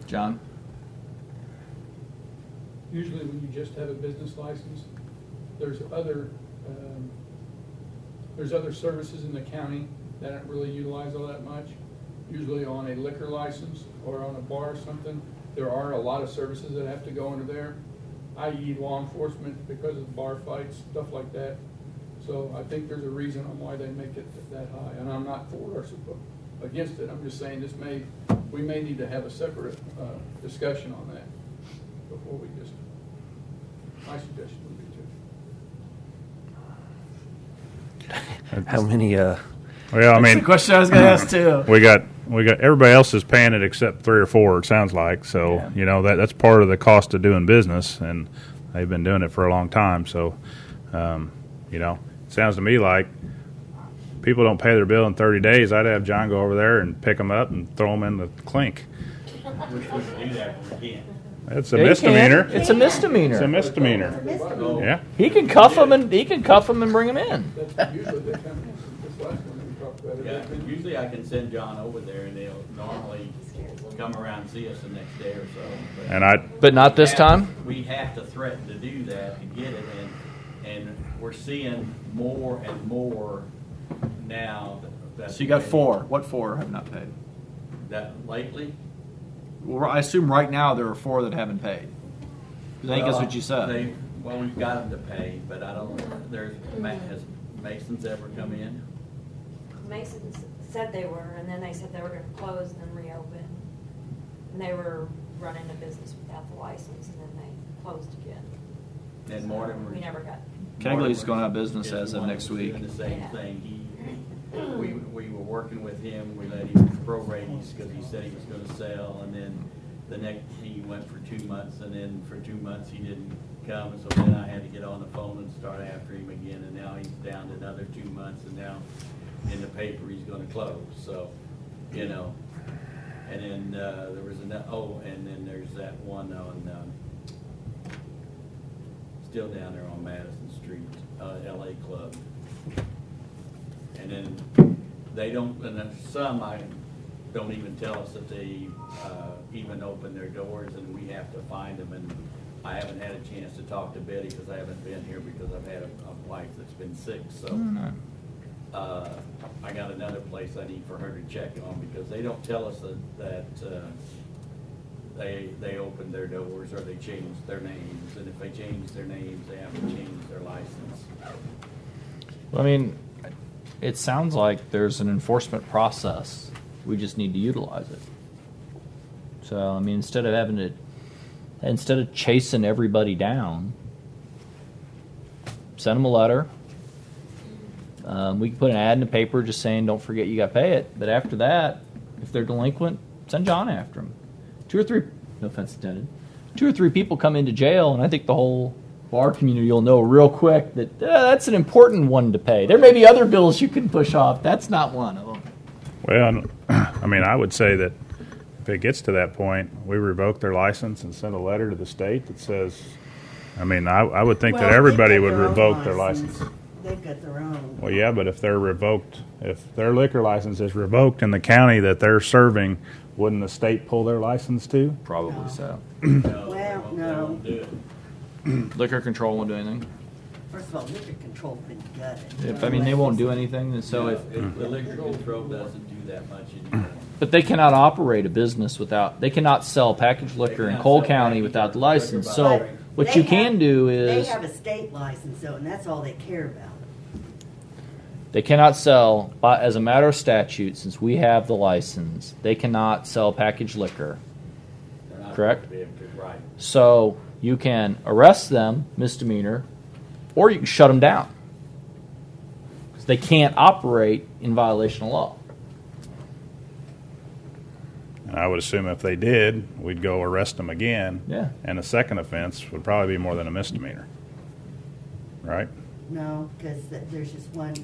John? Usually when you just have a business license, there's other services in the county that aren't really utilized all that much. Usually on a liquor license or on a bar or something, there are a lot of services that have to go under there, i.e. law enforcement because of bar fights, stuff like that. So I think there's a reason on why they make it that high, and I'm not for or against it. I'm just saying we may need to have a separate discussion on that before we just. My suggestion would be to. How many? Well, I That's mean, the question I was going to ask too. We got everybody else is paying it except 3 or 4. It sounds like so. Yeah. That's part of the cost of doing business, and they've been doing it for a long time. So, it sounds to me like people don't pay their bill in 30 days, I'd have John go over there and pick them up and throw them in the clink. Wish we could do that, but we can't. It's a Yeah, you misdemeanor. can. It's a misdemeanor. It's a misdemeanor. Yeah. He can cuff them and bring them in. That's usually the kind of, this last one that we talked about. Yeah, usually I can send John over there and they'll normally come around and see us the next day or so. But not this time? We have to threaten to do that to get it, and we're seeing more and more now that. So you got 4. What 4 have not paid? That lately? Well, I assume right now there are 4 that haven't paid. I think that's what you said. Well, we've got them to pay, but I don't, has Mason's ever come in? Masons said they were, and then they said they were gonna close and then reopen. And they were running a business without the license, and then they closed again. And Mortimer. We never got. Kegley's going out of business is as the of one next that's week. doing the same thing. We were working with him, we let him prorate because he said he was gonna sell, and then the next, he went for 2 months, and then for 2 months he didn't come, and so then I had to get on the phone and start after him again, and now he's down to another 2 months, and now in the paper he's gonna close, so, you know. And then, there was and then there's that one on, still down there on Madison Street, LA Club. And then they don't, and then some don't even tell us that they even open their doors, and we have to find them. And I haven't had a chance to talk to Betty because I haven't been here because I've had a wife that's been sick. So I got another place I need for her to check on because they don't tell us that they opened their doors or they changed their names. And if they change their names, they have to change their license. I mean, it sounds like there's an enforcement process. We just need to utilize it. So, I mean, instead of chasing everybody down, send them a letter. We can put an ad in the paper just saying, don't forget you got to pay it. But after that, if they're delinquent, send John after them. 2 or 3, no offense intended, 2 or 3 people come into jail, and I think the whole bar community will know real quick that that's an important one to pay. There may be other bills you can push off. That's not one of them. Well, I mean, I would say that if it gets to that point, we revoke their license and send a letter to the state that says, I mean, I would think that everybody would revoke their license. They've got their own. Well, yeah, but if they're revoked, if their liquor license is revoked in the county that they're serving, wouldn't the state pull their license too? Probably so. Well, no. Liquor control won't do anything. First of all, liquor control's been gutted. I mean, they won't do anything. So if the liquor control doesn't do that much anymore. But they cannot operate a business without. They cannot sell packaged liquor in Cole County without the license. So what you can do is they have a state license, though, and that's all they care about. they cannot sell, as a matter of statute, since we have the license. They cannot sell packaged liquor. Correct? Right. So you can arrest them, misdemeanor, or you can shut them down because they can't operate in violation of law. And I would assume if they did, we'd go arrest them again. Yeah. And the second offense would probably be more than a misdemeanor. Right? No, because there's just one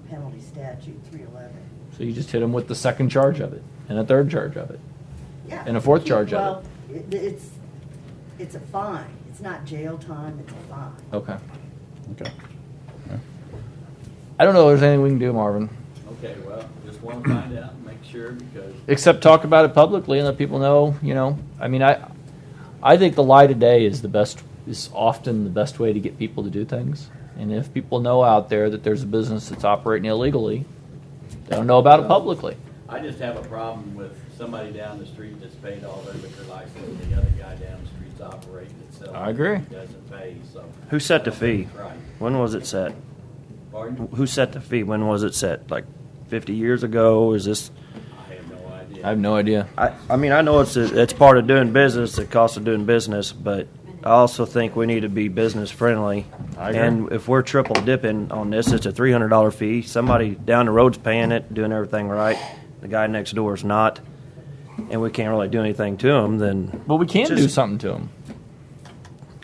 penalty statute, 311. So you just hit them with the second charge of it, and a third charge of it, Yeah. and a fourth charge of Well, it's a fine. It's not jail time. It's a fine. it. Okay. Okay. I don't know if there's anything we can do, Marvin, Okay, well, just want to find out and make sure because. except talk about it publicly and let people know. You know, I mean, I think the light of day is often the best way to get people to do things. And if people know out there that there's a business that's operating illegally, they don't know about it publicly. I just have a problem with somebody down the street that's paid all their liquor license and the other guy down the street's operating itself. I agree. Doesn't pay, so. Who set the fee? Right. When was it set? Pardon? Who set the fee? When was it set? Like 50 years ago? Is this? I have no idea. I have no idea. I mean, I know it's part of doing business, the cost of doing business, but I also think we need to be business friendly. I agree. And if we're triple dipping on this, it's a $300 fee. Somebody down the road's paying it, doing everything right. The guy next door is not, and we can't really do anything to him. Then, well, we can do something to him.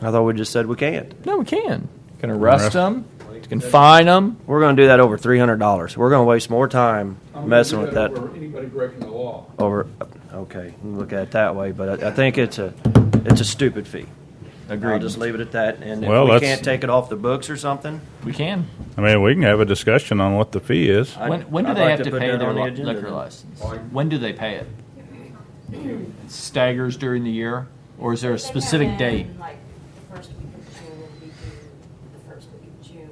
I thought we just said we can't. No, we can. Can arrest them. You can fine them. We're going to do that over $300. We're going to waste more time I'm gonna messing do with that. over anybody breaking the law. Over, okay, you can look at it that way, but I think it's a stupid fee. Agreed. I'll just leave it at that. And Well, if we that's- can't take it off the books or something, We can. I mean, we can have a discussion on what the fee is. When do I'd they like have to to put pay that their on the agenda liquor then. license? When do they pay it? Staggers during the year, or is there a specific date? Like the first week of June, would be due the first week of June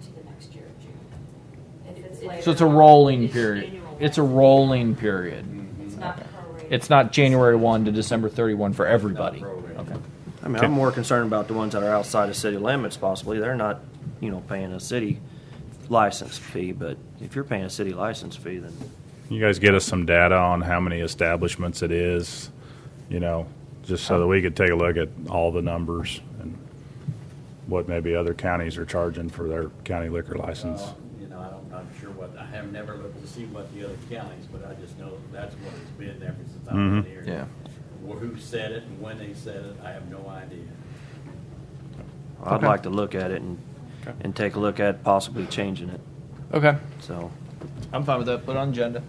to the next year of June. If it's later So it's a on, rolling it's period. annual. It's a rolling period. It's not prorated. It's not January 1 to December 31 for everybody. Okay. I mean, I'm more concerned about the ones that are outside of city limits. Possibly, they're not, paying a city license fee. But if you're paying a city license fee, then You guys get us some data on how many establishments it is, just so that we could take a look at all the numbers and what maybe other counties are charging for their county liquor license. I'm not sure I have never looked to see what the other counties, but I just know that's what it's been ever since I've been here. Yeah. Who said it and when they said it, I have no idea. I'd Okay. like to look at it and take a look at possibly changing it. Okay. So, I'm fine with that. Put it on the agenda.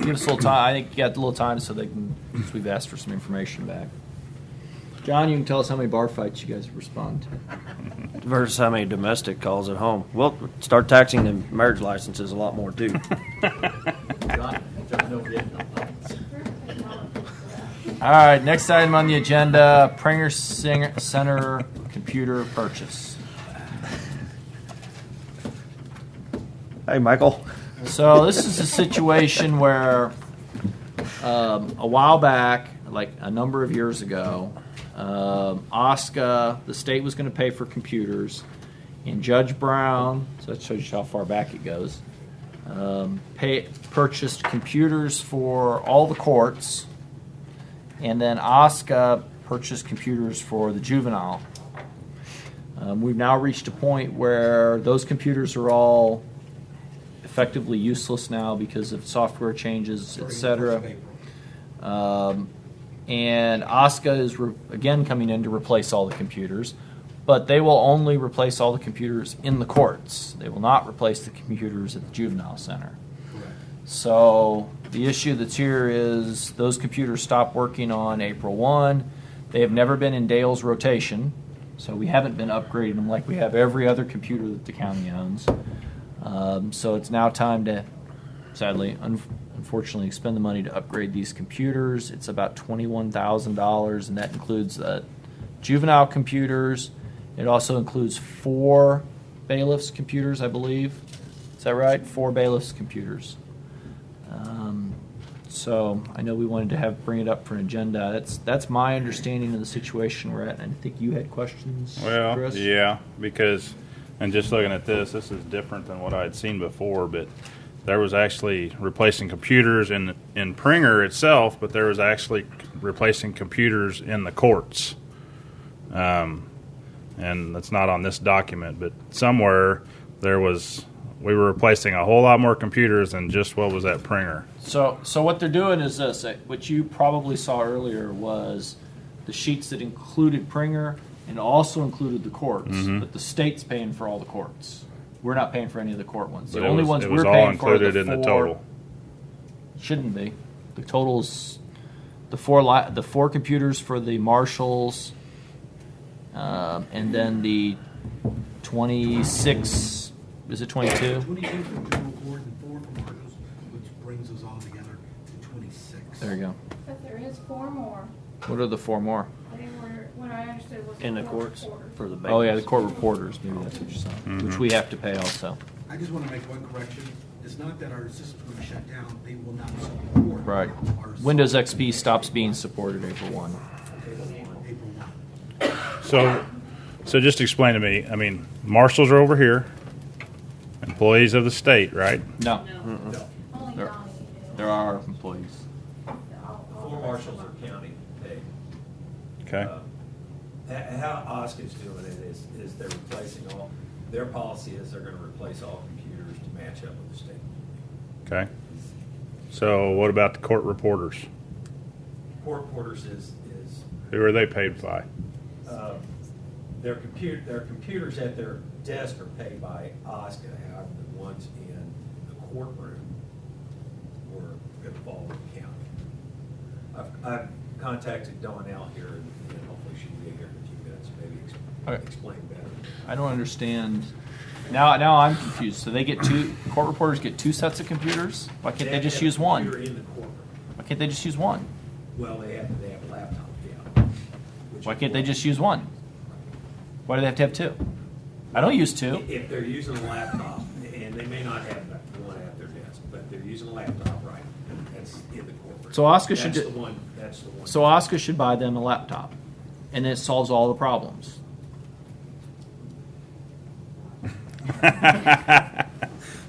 Give us a little time. I think you got a little time so since we've asked for some information back. John, you can tell us how many bar fights you guys respond to. versus how many domestic calls at home. Well, start taxing the marriage licenses a lot more too. John, don't get no lights. All right, next item on the agenda, Pringer Center computer purchase. Hey, Michael. So this is a situation where a while back, like a number of years ago, OSCA, the state was going to pay for computers, and Judge Brown, so that shows you how far back it goes, purchased computers for all the courts, and then OSCA purchased computers for the juvenile. We've now reached a point where those computers are all effectively useless now because of software changes, etc. And OSCA is again coming in to replace all the computers, but they will only replace all the computers in the courts. They will not replace the computers at the juvenile center. So the issue that's here is those computers stop working on April 1. They have never been in Dale's rotation, so we haven't been upgrading them like we have every other computer that the county owns. So it's now time to, sadly, unfortunately, expend the money to upgrade these computers. It's about $21,000, and that includes juvenile computers. It also includes 4 bailiffs' computers, I believe. Is that right? 4 bailiffs' computers. So I know we wanted to bring it up for an agenda. That's my understanding of the situation we're at. And I think you had questions, Well, Chris? yeah, because, and just looking at this is different than what I had seen before, but there was actually replacing computers in Pringer itself, but there was actually replacing computers in the courts. And that's not on this document, but somewhere we were replacing a whole lot more computers than just what was at Pringer. So what they're doing is this. What you probably saw earlier was the sheets that included Pringer and also included the courts, but the state's paying for all the courts. We're not paying for any of the court ones. The only ones we're paying for are the 4. It was all included in the total. Shouldn't be. The total's the 4 computers for the marshals, and then the 26. Is it 22? 22 for general court and 4 for marshals, which brings us all together to 26. There you go. But there is 4 more. What are the 4 more? They were, what I understood was in the court courts reporters. for the Oh yeah, the court reporters. Maybe that's what you're saying. Which we have to pay also. I just want to make one correction. It's not that our system's going to shut down. They will not support Right. our Windows XP stops being supported April 1. April 1. So just explain to me, I mean, marshals are over here, employees of the state, right? No. Only There, Donnie is. there are employees. 4 marshals are county paid. Okay. How OSCA's doing it is they're replacing all, their policy is they're going to replace all computers to match up with the state. Okay. So what about the court reporters? Court reporters is Who are they paid by? their computers at their desk are paid by OSCA, however, the ones in the courtroom were going to fall to the county. I've contacted Donnell here, and hopefully she'll be here in a few minutes, maybe explain better. I don't understand. Now I'm confused. So they get court reporters get two sets of computers? Why can't they just use one? In the courtroom. Why can't they just use one? Well, they have a laptop, yeah. Why can't they just use one? Why do they have to have two? I don't use two. If they're using a laptop, and they may not have one at their desk, but they're using a laptop, right? That's in the courtroom. So Oscar should That's the one. That's the one. So Oscar should buy them a laptop, and it solves all the problems.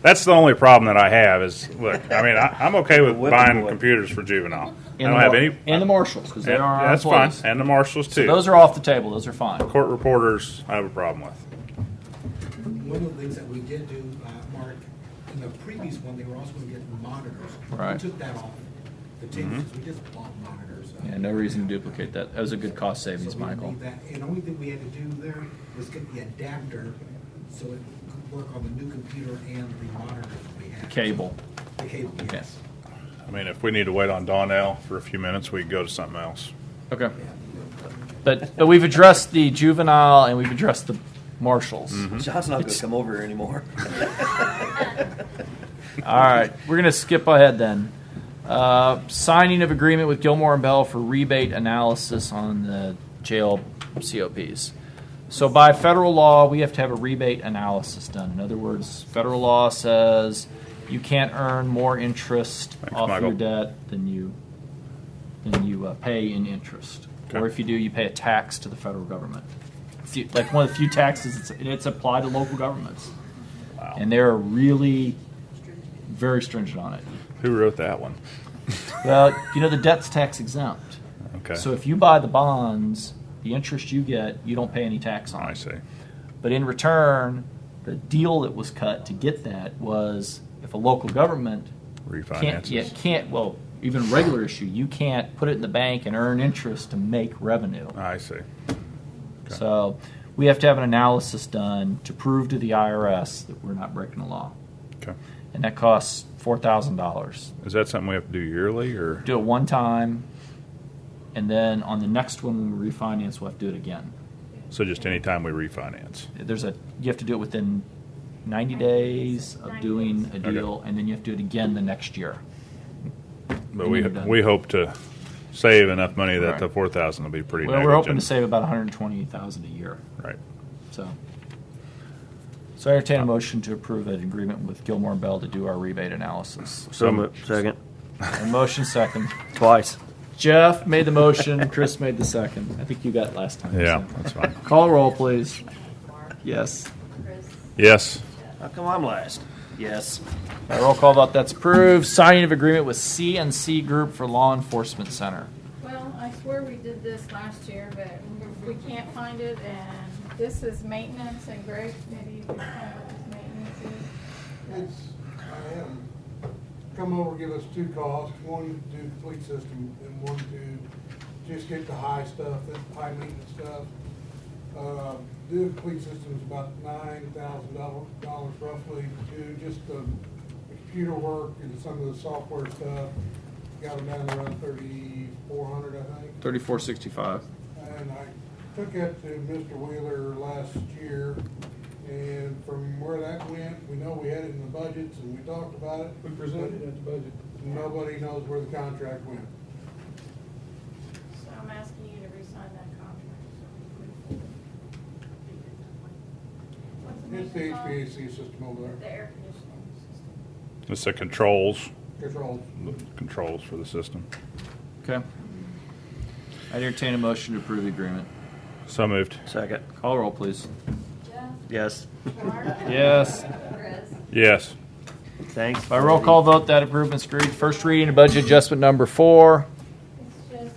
That's the only problem that I have is, look, I mean, I'm okay with buying computers for juvenile. I don't have any. And the marshals, because they are our That's fine. employees. And the marshals, too. So those are off the table. Those are fine. Court reporters, I have a problem with. One of the things that we did do, Mark, in the previous one, they were also going to get monitors. Right. We took that off the table, because we just bought monitors. Yeah, no reason to duplicate that. That was a good cost savings, So we didn't Michael. need that. And the only thing we had to do there was get the adapter so it could work on the new computer and the monitors we had. Cable. The cable, yes. I mean, if we need to wait on Donnell for a few minutes, we can go to something else. Okay. But we've addressed the juvenile and we've addressed the marshals. John's not going to come over here anymore. All right, we're going to skip ahead then. Signing of agreement with Gilmore and Bell for rebate analysis on the jail COPs. So by federal law, we have to have a rebate analysis done. In other words, federal law says you can't earn more interest off Michael. your debt than you pay in interest. Okay. Or if you do, you pay a tax to the federal government. Like one of the few taxes it's applied to local governments. Wow. And they're really very stringent on it. Who wrote that one? Well, the debt's tax exempt. Okay. So if you buy the bonds, the interest you get, you don't pay any tax on. I see. But in return, the deal that was cut to get that was if a local government Refinances. even regular issue, you can't put it in the bank and earn interest to make revenue. I see. So we have to have an analysis done to prove to the IRS that we're not breaking the law. Okay. And that costs $4,000. Is that something we have to do yearly, or? Do it one time, and then on the next one when we refinance, we'll have to do it again. So just any time we refinance? You have to do it within 90 days of doing a deal, and then you have to do it again the next year. But And we you're done. we hope to save enough money that Right. the 4,000 will be pretty Well, we're negligent. hoping to save about $120,000 a year. Right. So I entertain a motion to approve an agreement with Gilmore and Bell to do our rebate analysis. Second. A motion second. Twice. Jeff made the motion. Chris made the second. I think you got it last time. Yeah, so. that's fine. Call roll, please. Yes. Yes. How come I'm last? Yes. By roll call vote, that's approved. Signing of agreement with C&C Group for Law Enforcement Center. Well, I swear we did this last year, but we can't find it, and this is maintenance, and Greg, maybe you can tell what this maintenance is. I had them come over, give us two costs, one to do complete system and one to just get the high stuff, the high maintenance stuff. Do complete system is about $9,000 roughly. Do just the computer work and some of the software stuff, got them down to around $3,400, I think. $3,465. And I took that to Mr. Wheeler last year, and from where that went, we know we had it in the budgets, and we talked about it. We presented it at the budget. Nobody knows where the contract went. So I'm asking you to re-sign that contract. What's the It's the maintenance on? HVAC system over there. The air conditioning system. It's the controls. Controls. Controls for the system. Okay. I entertain a motion to approve the agreement. So moved. Second. Call roll, please. Yes. Yes. Yes. Thanks. By roll call vote, that approvement's agreed. First reading of budget adjustment number 4. It's just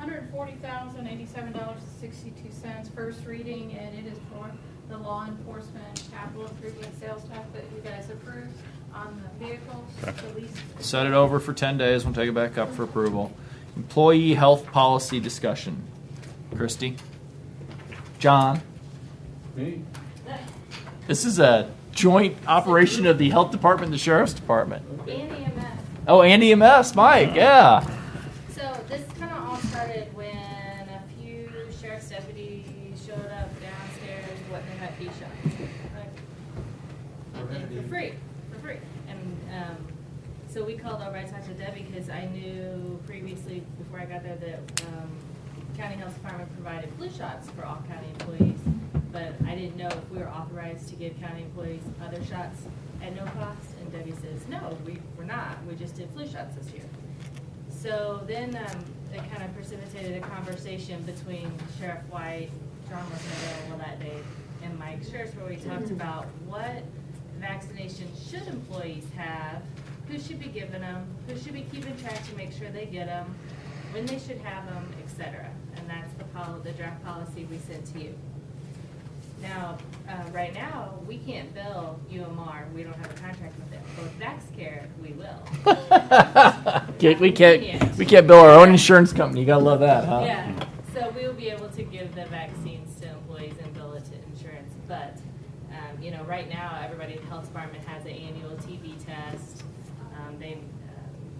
$140,087.62, first reading, and it is for the law enforcement capital improvement sales tax that you guys approved on the vehicles. The lease. Set it over for 10 days. We'll take it back up for approval. Employee health policy discussion. Christie? John. Me? This is a joint operation of the health department and the sheriff's department. And EMS. Oh, and EMS, Mike, yeah. So this kind of all started when a few sheriff's deputies showed up downstairs wanting their Hep B shots. And for free. And so we called over. I talked to Debbie because I knew previously, before I got there, that county health department provided flu shots for all county employees. But I didn't know if we were authorized to give county employees other shots at no cost. And Debbie says, no, we're not. We just did flu shots this year. So then it kind of precipitated a conversation between Sheriff White, John wasn't available that day, and Mike Schertz, where we talked about what vaccination should employees have, who should be giving them, who should be keeping track to make sure they get them, when they should have them, etc. And that's the draft policy we sent to you. Now, right now, we can't bill UMR. We don't have a contract with them. But with VaxCare, we will. we can't bill our own insurance company. You gotta love that, huh? Yeah. So we will be able to give the vaccines to employees and bill it to insurance. But, right now, everybody in the health department has an annual TB test.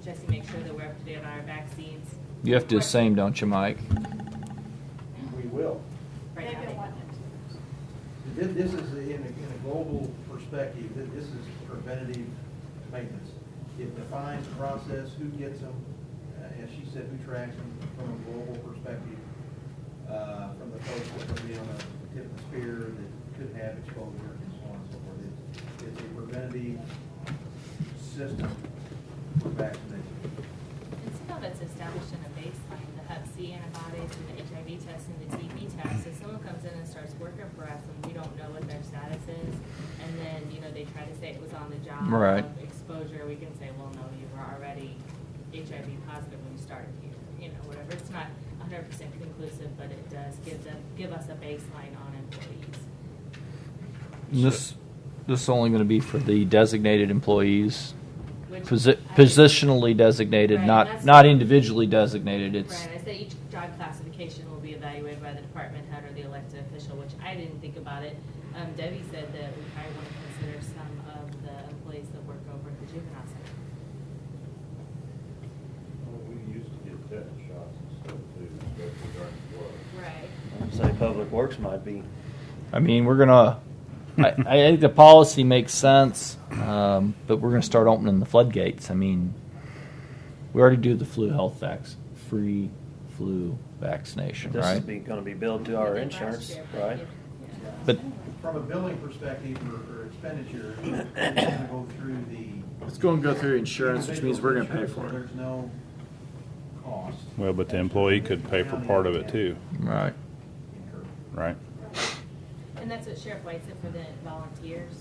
Jesse makes sure that we're up to date on our vaccines. You have to do the same, don't you, Mike? We will. Right now. This is in a global perspective, this is preventative maintenance. It defines the process, who gets them, as she said, who tracks them from a global perspective, from the folks that are going to be on the tip of the spear that could have exposure and so on and so forth. It's a preventative system for vaccination. And some of it's establishing a baseline, the Hep C antibodies and the HIV test and the TB test. If someone comes in and starts working for us and we don't know what their status is, and then, they try to say it was on the job Right. exposure, we can say, well, no, you were already HIV positive when you started here, whatever. It's not 100% conclusive, but it does give us a baseline on employees. This is only going to be for the designated employees, Which positionally designated, Right, not individually designated. It's Right, I say each job classification will be evaluated by the department head or the elected official, which I didn't think about it. Debbie said that we probably want to consider some of the employees that work over at the juvenile center. Well, we used to get tetanus shots and stuff too, especially during the war. Right. I'd say Public Works might be. I mean, we're gonna. I think the policy makes sense, but we're gonna start opening the floodgates. I mean, we already do the free flu vaccination, This right? is going to be billed to our insurance, right? But From a billing perspective or expenditure, it's going to go through the. it's going to go through insurance, which means we're going to pay Insurance, for it. There's no cost. Well, but the employee could pay for part of it too, Right. right? And that's what Sheriff White said for the volunteers.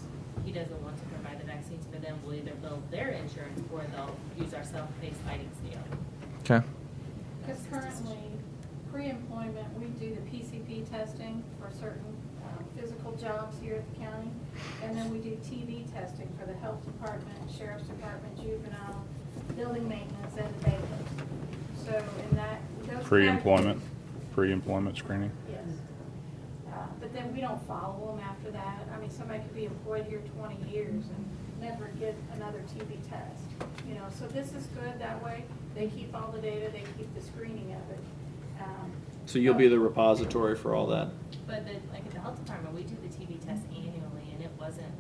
He doesn't want to provide the vaccines for them. We'll either bill their insurance or they'll use our self-pay sliding scale. Okay. Because currently, pre-employment, we do the PCP testing for certain physical jobs here at the county. And then we do TB testing for the health department, sheriff's department, juvenile, building maintenance, and the bailiffs. So in that, those Pre-employment screening? Yes. But then we don't follow them after that. I mean, somebody could be employed here 20 years and never get another TB test. So this is good that way. They keep all the data, they keep the screening of it. So you'll be the repository for all that. But like at the health department, we do the TB test annually, and it wasn't,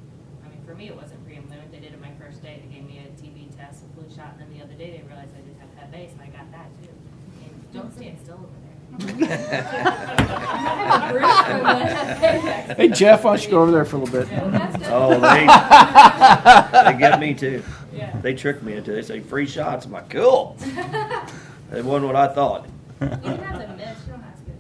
for me, it wasn't pre-employment. They did it my first day. They gave me a TB test, a flu shot, and then the other day they realized I did have Hep A, so I got that too. And don't stand still over there. Hey Jeff, why don't you go over there for a little bit? Oh, they get me too. Yeah. They tricked me into it. They say free shots. I'm like, cool. It wasn't what I thought. You can have the mist, you don't have to get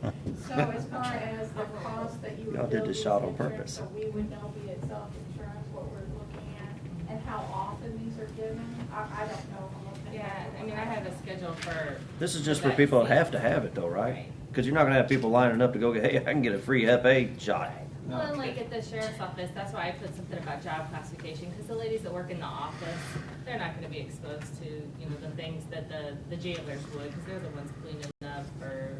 a shot. So as far as the cost that you would Y'all did bill the these shot on insurance, purpose. so we would know be it self-insurance, what we're looking at, and how often these are given. I don't know. Yeah, I have a schedule for. This is just for people that have to have it, though, right? Because you're not going to have people lining up to go get, hey, I can get a free Hep A shot. Well, and like at the sheriff's office, that's why I put something about job classification, because the ladies that work in the office, they're not going to be exposed to, the things that the jailers would, because they're the ones cleaning up or,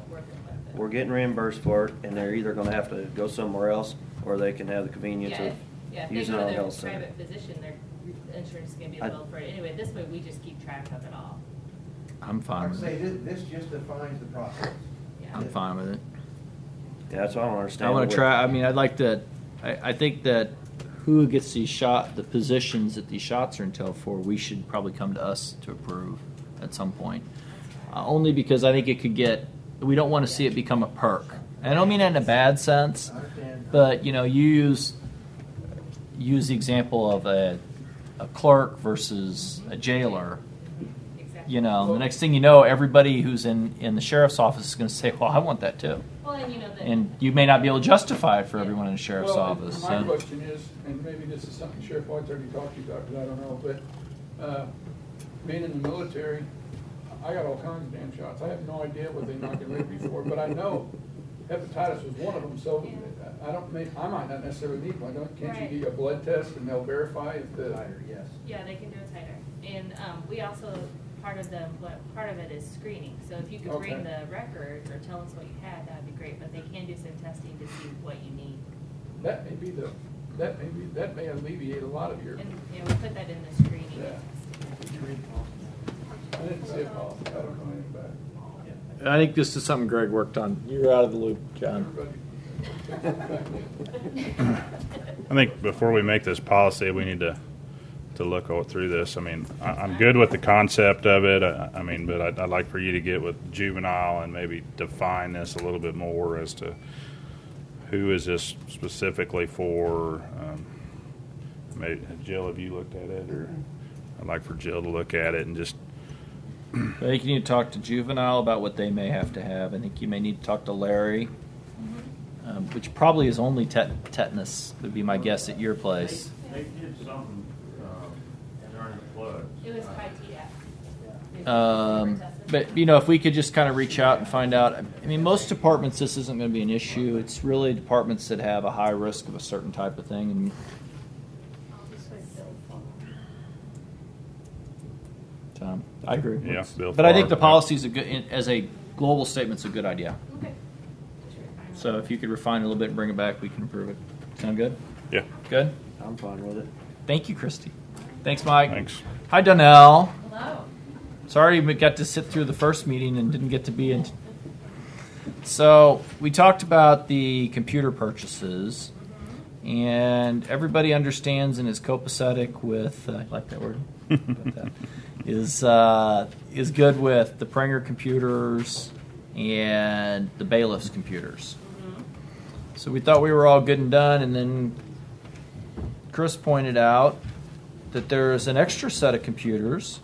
working with it. we're getting reimbursed for it, and they're either gonna have to go somewhere else, or they can have the convenience of If they using go our to their health center. private physician, their insurance is gonna be I- billed for it. Anyway, this way we just keep track of it all. I'm fine Like I with say, it. this just defines the process. I'm fine with it. Yeah, that's what I don't understand. I want the to way- try. I mean, I'd like to. I think that who gets these the positions that these shots are entailed for, we should probably come to us to approve at some point. Only because I think it could get. We don't want to see it become a perk. And I don't mean that in a bad sense, but you use the example of a clerk versus a jailer. The next thing you know, everybody who's in the sheriff's office is going to say, "Well, I want that too." Well, and And you may not be able to justify it for everyone in the sheriff's office. My So. question is, and maybe this is something Sheriff White's already talked to you about, because I don't know, but being in the military, I got all kinds of damn shots. I have no idea what they inoculate me for, but I know hepatitis was one of them, so I might not necessarily need one. Can't you get a blood test and they'll verify if the... Yes. Yeah, they can do a titer. And we also, part of it is screening. So if you could bring Okay. the record or tell us what you had, that'd be great. But they can do some testing to see what you need. That may alleviate a lot of your... And we put that in the screening. Yeah. I didn't see a policy. I don't know anything about it. I think this is something Greg worked on. You're out of the loop, John. I think before we make this policy, we need to look through this. I mean, I'm good with the concept of it. I mean, but I'd like for you to get with juvenile and maybe define this a little bit more as to who is this specifically for. Maybe, Jill, have you looked at it, or I'd like for Jill to look at it and just. I think you need to talk to juvenile about what they may have to have. I think you may need to talk to Larry, which probably is only tetanus, would be my guess at your place. They did something during the flood. It was by TDAP. But if we could just kind of reach out and find out. I mean, most departments this isn't going to be an issue. It's really departments that have a high risk of a certain type of thing. And I agree. Yeah, Bill but I think Farr. the policy is as a global statement's a good idea. Okay. So if you could refine it a little bit and bring it back, we can approve it. Sound good? Yeah. Good? I'm fine with it. Thank you, Christy. Thanks, Mike. Thanks. Hi, Donnell. Hello. Sorry we got to sit through the first meeting and didn't get to be in. So we talked about the computer purchases, and everybody understands and is copacetic with, I like that word, is good with the Pranger computers and the bailiff's computers. So we thought we were all good and done, and then Chris pointed out that there's an extra set of computers.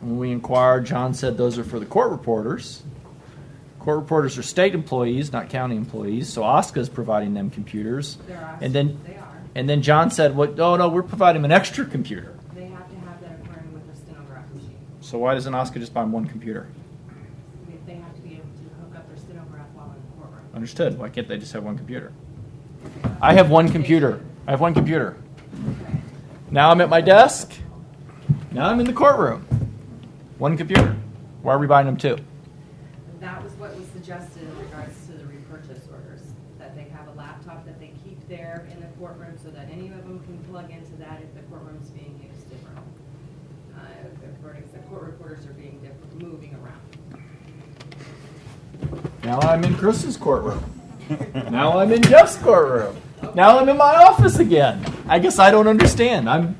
When we inquired, John said those are for the court reporters. Court reporters are state employees, not county employees, so OSCA is providing them computers. And then John said, "Oh no, we're providing them an extra computer." They have to have that occurring with a stenograph machine. So why doesn't OSCA just buy them one computer? They have to be able to hook up their stenograph while in the courtroom. Understood. Why can't they just have one computer? I have one computer. Now I'm at my desk. Now I'm in the courtroom. One computer. Why are we buying them two? That was what was suggested in regards to the repurchase orders, that they have a laptop that they keep there in the courtroom so that any of them can plug into that if the courtroom's being used differently. If the court reporters are being moving around. Now I'm in Chris's courtroom. Now I'm in Jeff's courtroom. Now I'm in my office again. I guess I don't understand.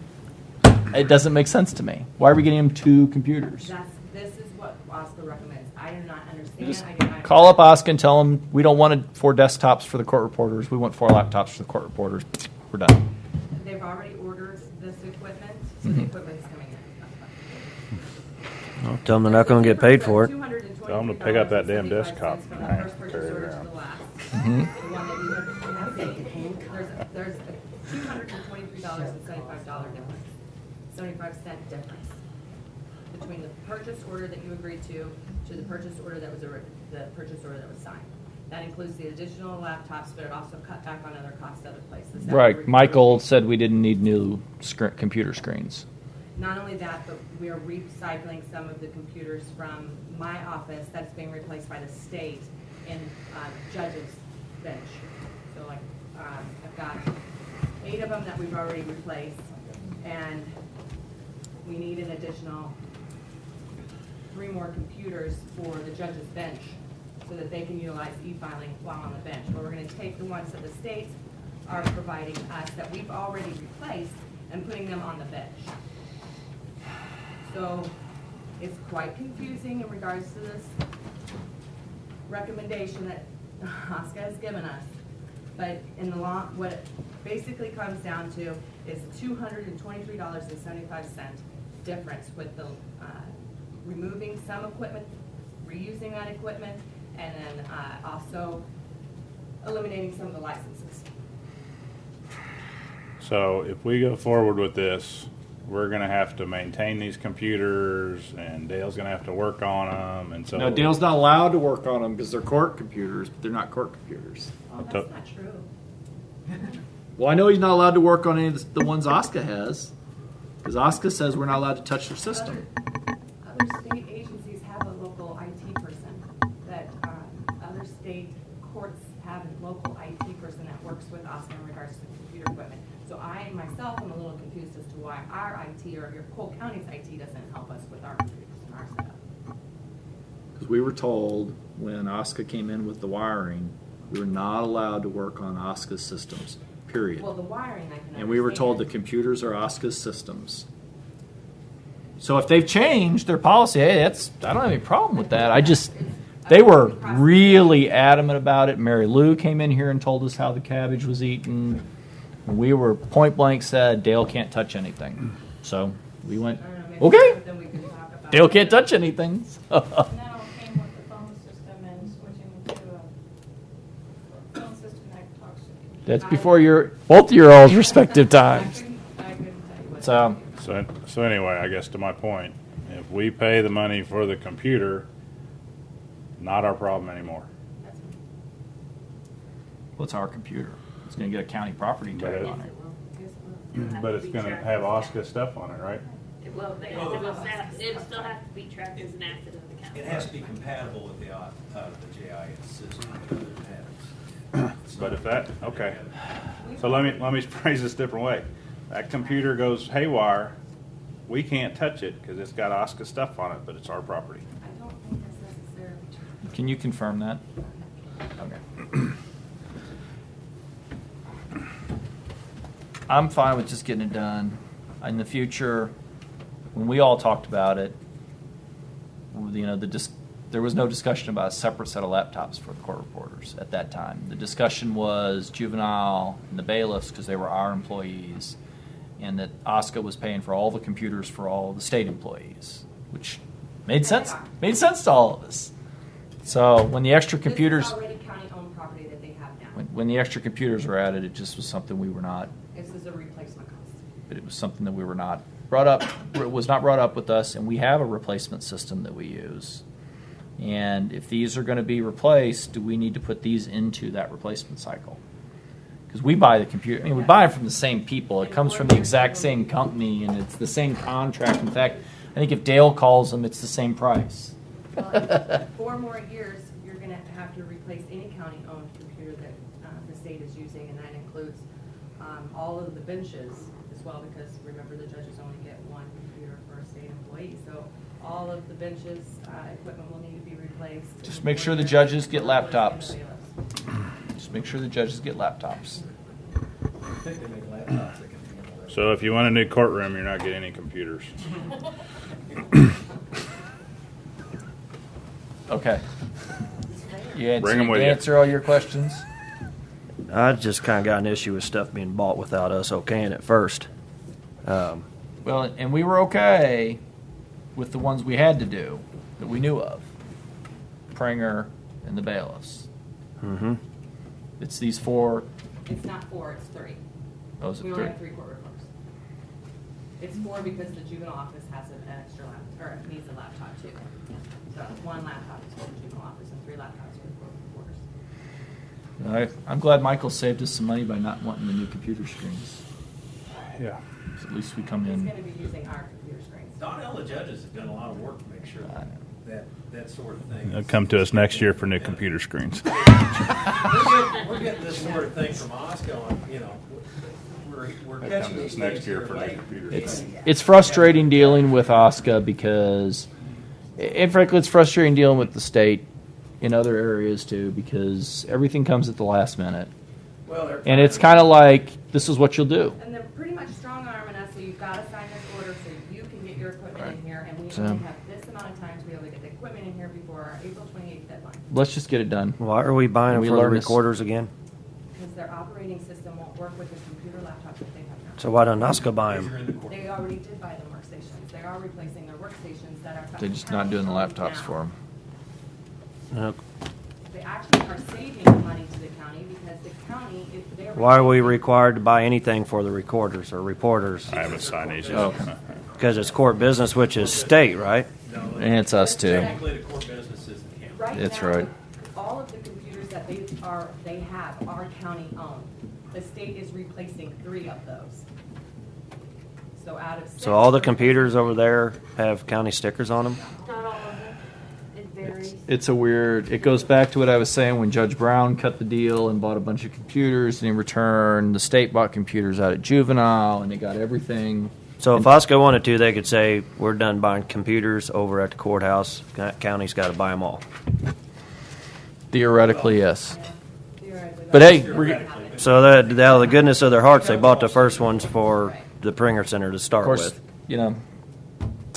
It doesn't make sense to me. Why are we getting him two computers? This is what OSCA recommends. I do not understand. Just I do not call up OSCA and tell them we don't want 4 desktops for the court reporters. We want 4 laptops for the court reporters. We're done. They've already ordered this equipment, so the equipment's coming in. Well, tell them they're not going to get paid for it. Tell them to pick up that damn desktop. From the first purchase order to the last. Mm-hmm. The one that you have there's $223.75 difference. 75-cent difference between the purchase order that you agreed to the purchase order that was signed. That includes the additional laptops, but it also cut back on other costs other places. That Right. were- Michael said we didn't need new computer screens. Not only that, but we are recycling some of the computers from my office that's being replaced by the state in judges' bench. So like, I've got 8 of them that we've already replaced, and we need an additional 3 more computers for the judges' bench so that they can utilize e-filing while on the bench. But we're going to take the ones that the states are providing us that we've already replaced and putting them on the bench. So it's quite confusing in regards to this recommendation that OSCA has given us. But in the long, what it basically comes down to is $223.75 difference with the removing some equipment, reusing that equipment, and then also eliminating some of the licenses. So if we go forward with this, we're going to have to maintain these computers, and Dale's going to have to work on them, and so. No, Dale's not allowed to work on them because they're court computers, but they're not court computers. Oh, that's not true. Well, I know he's not allowed to work on any of the ones OSCA has, because OSCA says we're not allowed to touch their system. Other state agencies have a local IT person that other state courts have a local IT person that works with OSCA in regards to computer equipment. So I myself am a little confused as to why our IT or your Cole County's IT doesn't help us with our computers and our setup. Because we were told when OSCA came in with the wiring, we were not allowed to work on OSCA's systems, period. Well, the wiring I can And we were told the understand. computers are OSCA's systems. So if they've changed their policy, hey, I don't have any problem with that. They were really adamant about it. Mary Lou came in here and told us how the cabbage was eaten. We were point blank said Dale can't touch anything. So we went, okay, Dale can't touch anything. And that all came with the phone system and switching to a phone system that talks to the computer. That's before both of your all's respective times. So anyway, I guess to my point, if we pay the money for the computer, not our problem anymore. What's our computer? It's going to get a county property tag on it. But it's going to have OSCA stuff on it, right? Well, it still has to be tracked as an asset of the county. It has to be compatible with the GIS system. But if that, okay. So let me phrase this a different way. That computer goes haywire, we can't touch it because it's got OSCA stuff on it, but it's our property. I don't think that's necessarily true. Can you confirm that? Okay. I'm fine with just getting it done. In the future, when we all talked about it, there was no discussion about a separate set of laptops for the court reporters at that time. The discussion was juvenile and the bailiffs because they were our employees, and that OSCA was paying for all the computers for all the state employees, which made sense. Made sense to all of us. So when the extra computers, This is already county-owned property that they have now. when the extra computers were added, it just was something we were not. This is a replacement cost. But it was something that we were not brought up. It was not brought up with us, and we have a replacement system that we use. And if these are going to be replaced, do we need to put these into that replacement cycle? Because we buy the computer. I mean, we buy it from the same people. It comes from the exact same company, and it's the same contract. In fact, I think if Dale calls them, it's the same price. Well, in 4 more years, you're going to have to replace any county-owned computer that the state is using, and that includes all of the benches as well, because remember, the judges only get 1 computer for a state employee. So all of the benches, equipment will need to be replaced. Just make sure the judges get laptops. Just make sure the judges get laptops. So if you want a new courtroom, you're not getting any computers. Okay. You Bring 'em with you. answer all your questions? I just kind of got an issue with stuff being bought without us okaying it first. Well, and we were okay with the ones we had to do that we knew of. Pranger and the bailiffs. Mm-hmm. It's these 4. It's not 4, it's 3. Oh, is it We 3? only have 3 court reporters. It's 4 because the juvenile office has an extra laptop, or needs a laptop too. So 1 laptop is for the juvenile office and 3 laptops for the court reporters. I'm glad Michael saved us some money by not wanting the new computer screens. Yeah. At least we come He's in. going to be using our computer screens. Donnell, the judges have done a lot of work to make sure that that sort of thing. Come to us next year for new computer screens. We're getting this sort of thing from OSCO, and, you know, we're Come catching to these us next things year here for new late. computers. It's frustrating dealing with OSCA because, and frankly, it's frustrating dealing with the state in other areas too because everything comes at the last minute. Well, And it's kind of like, this is what you'll do. And they're pretty much strong arming us, so you've got to sign this order so you can get your equipment in here, and we So- only have this amount of time to be able to get the equipment in here before our April 28th deadline. Let's just get it done. Why are we buying And them we for the learn this- recorders again? Because their operating system won't work with the computer laptops that they have now. So why don't OSCA buy them? They already did buy the workstations. They are replacing their workstations that are. They're just not doing the laptops for them. They actually are saving money to the county because the county, if they're. Why are we required to buy anything for the recorders or reporters? I haven't signed these yet. Oh. Because it's court business, which is state, right? And it's us too. Technically, the core business is the county. Right That's now, right. all of the computers that they have are county owned. The state is replacing 3 of those. So out of 6. So all the computers over there have county stickers on them? Not all of them. It varies. It's a weird. It goes back to what I was saying when Judge Brown cut the deal and bought a bunch of computers, and in return, the state bought computers out at Juvenile, and they got everything. So if OSCA wanted to, they could say, we're done buying computers over at the courthouse. County's got to buy them all. Theoretically, yes. But hey, So out of the goodness of their hearts, they bought the first ones for the Pringer Center to start of course, with. you know,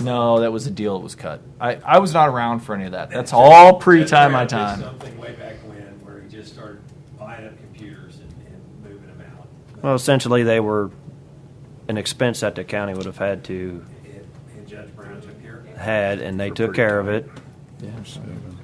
no, that was a deal that was cut. I was not around for any of that. That's all pre-time my time. Something way back when where he just started buying up computers and moving them out. Well, essentially, they were an expense that the county would have had to And Judge Brown took care of it. and they took care of it.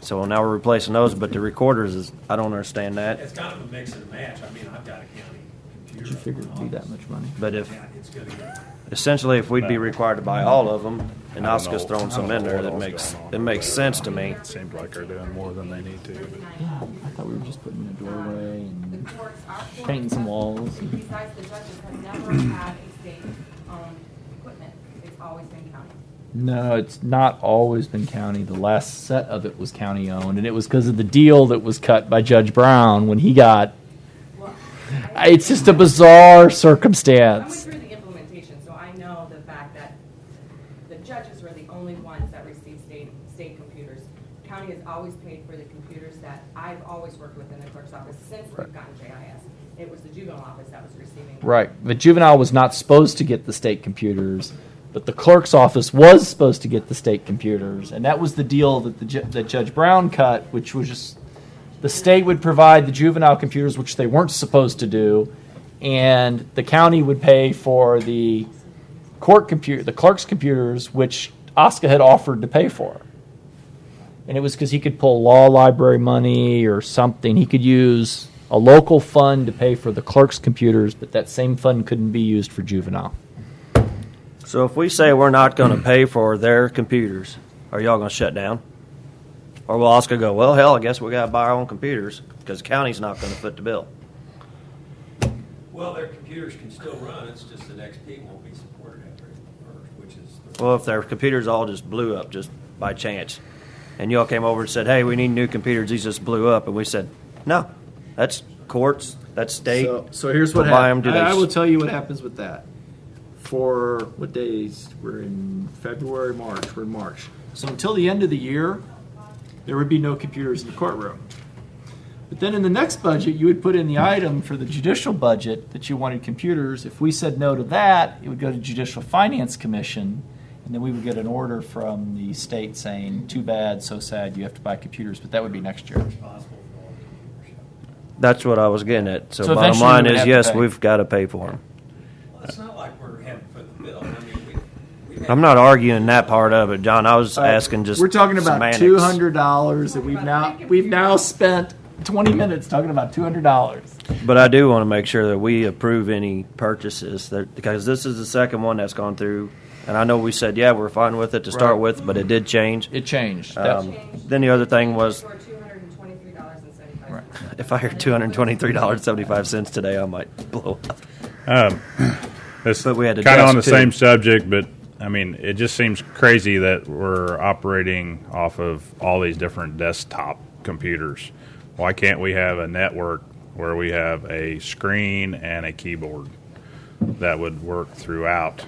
So now we're replacing those, but the recorders is, I don't understand that. It's kind of a mix and a match. I mean, I've got a county computer. Did you figure it'd be that much money? But if Yeah, it's gonna get. essentially, if we'd be required to buy all of them, and I don't OSCA's know- throwing I some don't in know there, what that all's going on it makes over sense there. to me. It seems like they're doing more than they need to. But Yeah, I thought we were just putting in a doorway The and courts, our courts, painting some walls. besides the judges, have never had a state-owned equipment. It's always been county. No, it's not always been county. The last set of it was county owned, and it was because of the deal that was cut by Judge Brown when he got. It's just a bizarre I went circumstance. through the implementation, so I know the fact that the judges were the only ones that received state computers. County has always paid for the computers that I've always worked with in the clerk's office since we've gotten JIS. It was the juvenile office that was receiving. Right. The juvenile was not supposed to get the state computers, but the clerk's office was supposed to get the state computers, and that was the deal that Judge Brown cut, which was just the state would provide the juvenile computers, which they weren't supposed to do, and the county would pay for the the clerk's computers, which OSCA had offered to pay for. And it was because he could pull law library money or something. He could use a local fund to pay for the clerk's computers, but that same fund couldn't be used for juvenile. So if we say we're not going to pay for their computers, are y'all going to shut down? Or will OSCA go, well, hell, I guess we got to buy our own computers because the county's not going to foot the bill? Well, their computers can still run. It's just the XP won't be supported after it first, which is. Well, if their computers all just blew up just by chance, and y'all came over and said, hey, we need new computers, these just blew up, and we said, no, that's courts, that's state. So here's what We'll buy 'em. happens. Do they I will tell you what happens with that. For what days? We're in February, March. We're in March. So until the end of the year, there would be no computers in the courtroom. But then in the next budget, you would put in the item for the judicial budget that you wanted computers. If we said no to that, it would go to Judicial Finance Commission, and then we would get an order from the state saying, too bad, so sad, you have to buy computers. But that would be next year. That's what I was getting at. So So bottom eventually line we would is, have to yes, pay. we've got to pay for them. Well, it's not like we're having to foot the bill. I mean, I'm not arguing that part of it, John. I was asking just We're talking about semantics. $200 that we've now spent 20 minutes talking about $200. But I do want to make sure that we approve any purchases because this is the second one that's gone through. And I know we said, yeah, we're fine with it to start Right. with, but it did change. It changed. Then the other thing was, For $223.75. Right. if I hear $223.75 today, I might blow up. It's But we had to kind of on the desk, too. same subject, but I mean, it just seems crazy that we're operating off of all these different desktop computers. Why can't we have a network where we have a screen and a keyboard that would work throughout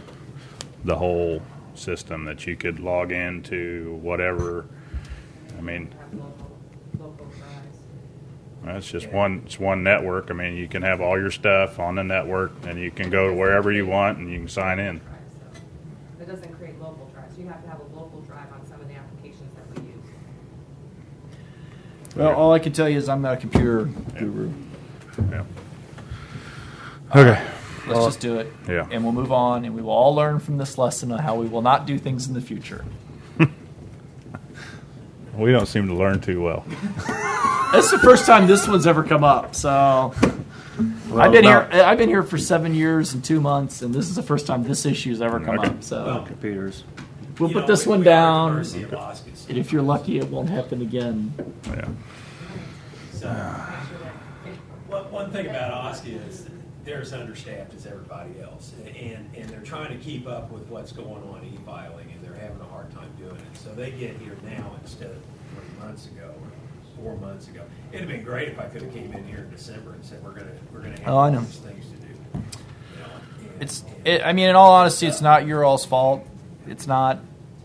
the whole system, that you could log into whatever? I mean, it's just one network. I mean, you can have all your stuff on the network, and you can go to wherever you want, and you can sign in. It doesn't create local drives. You have to have a local drive on some of the applications that we use. Well, all I can tell you is I'm not a computer guru. Yeah. Okay. Let's just do it. Yeah. And we'll move on, and we will all learn from this lesson on how we will not do things in the future. We don't seem to learn too well. That's the first time this one's ever come up. So I've been here for 7 years and 2 months, and this is the first time this issue has ever come up. So computers. We'll put this one down, and if you're lucky, it won't happen again. Yeah. So, one thing about OSCE is they're as understaffed as everybody else, and they're trying to keep up with what's going on e-filing, and they're having a hard time doing it. So they get here now instead of 3 months ago or 4 months ago. It'd have been great if I could have came in here in December and said we're gonna have I know. these things to do. I mean, in all honesty, it's not your all's fault. It's not.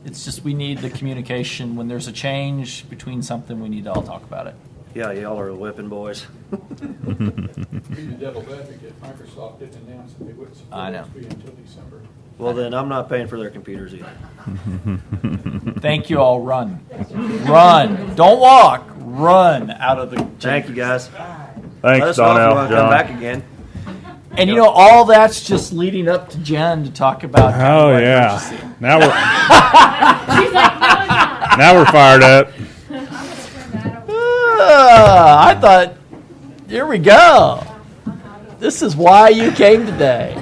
It's just we need the communication. When there's a change between something, we need to all talk about it. Yeah, y'all are whipping boys. Be the devil's advocate, Microsoft didn't announce that they would I support know. XP until December. Well, then I'm not paying for their computers either. Thank you all. Run. Run. Don't walk. Run out of the. Thank you, guys. Thanks, Let us know if you Donnell, want to John. come back again. And you know, all that's just leading up to Jen to talk about. Oh countywide yeah. purchasing. Now we're She's like, no, it's not. now we're fired up. I thought, here we go. This is why you came today.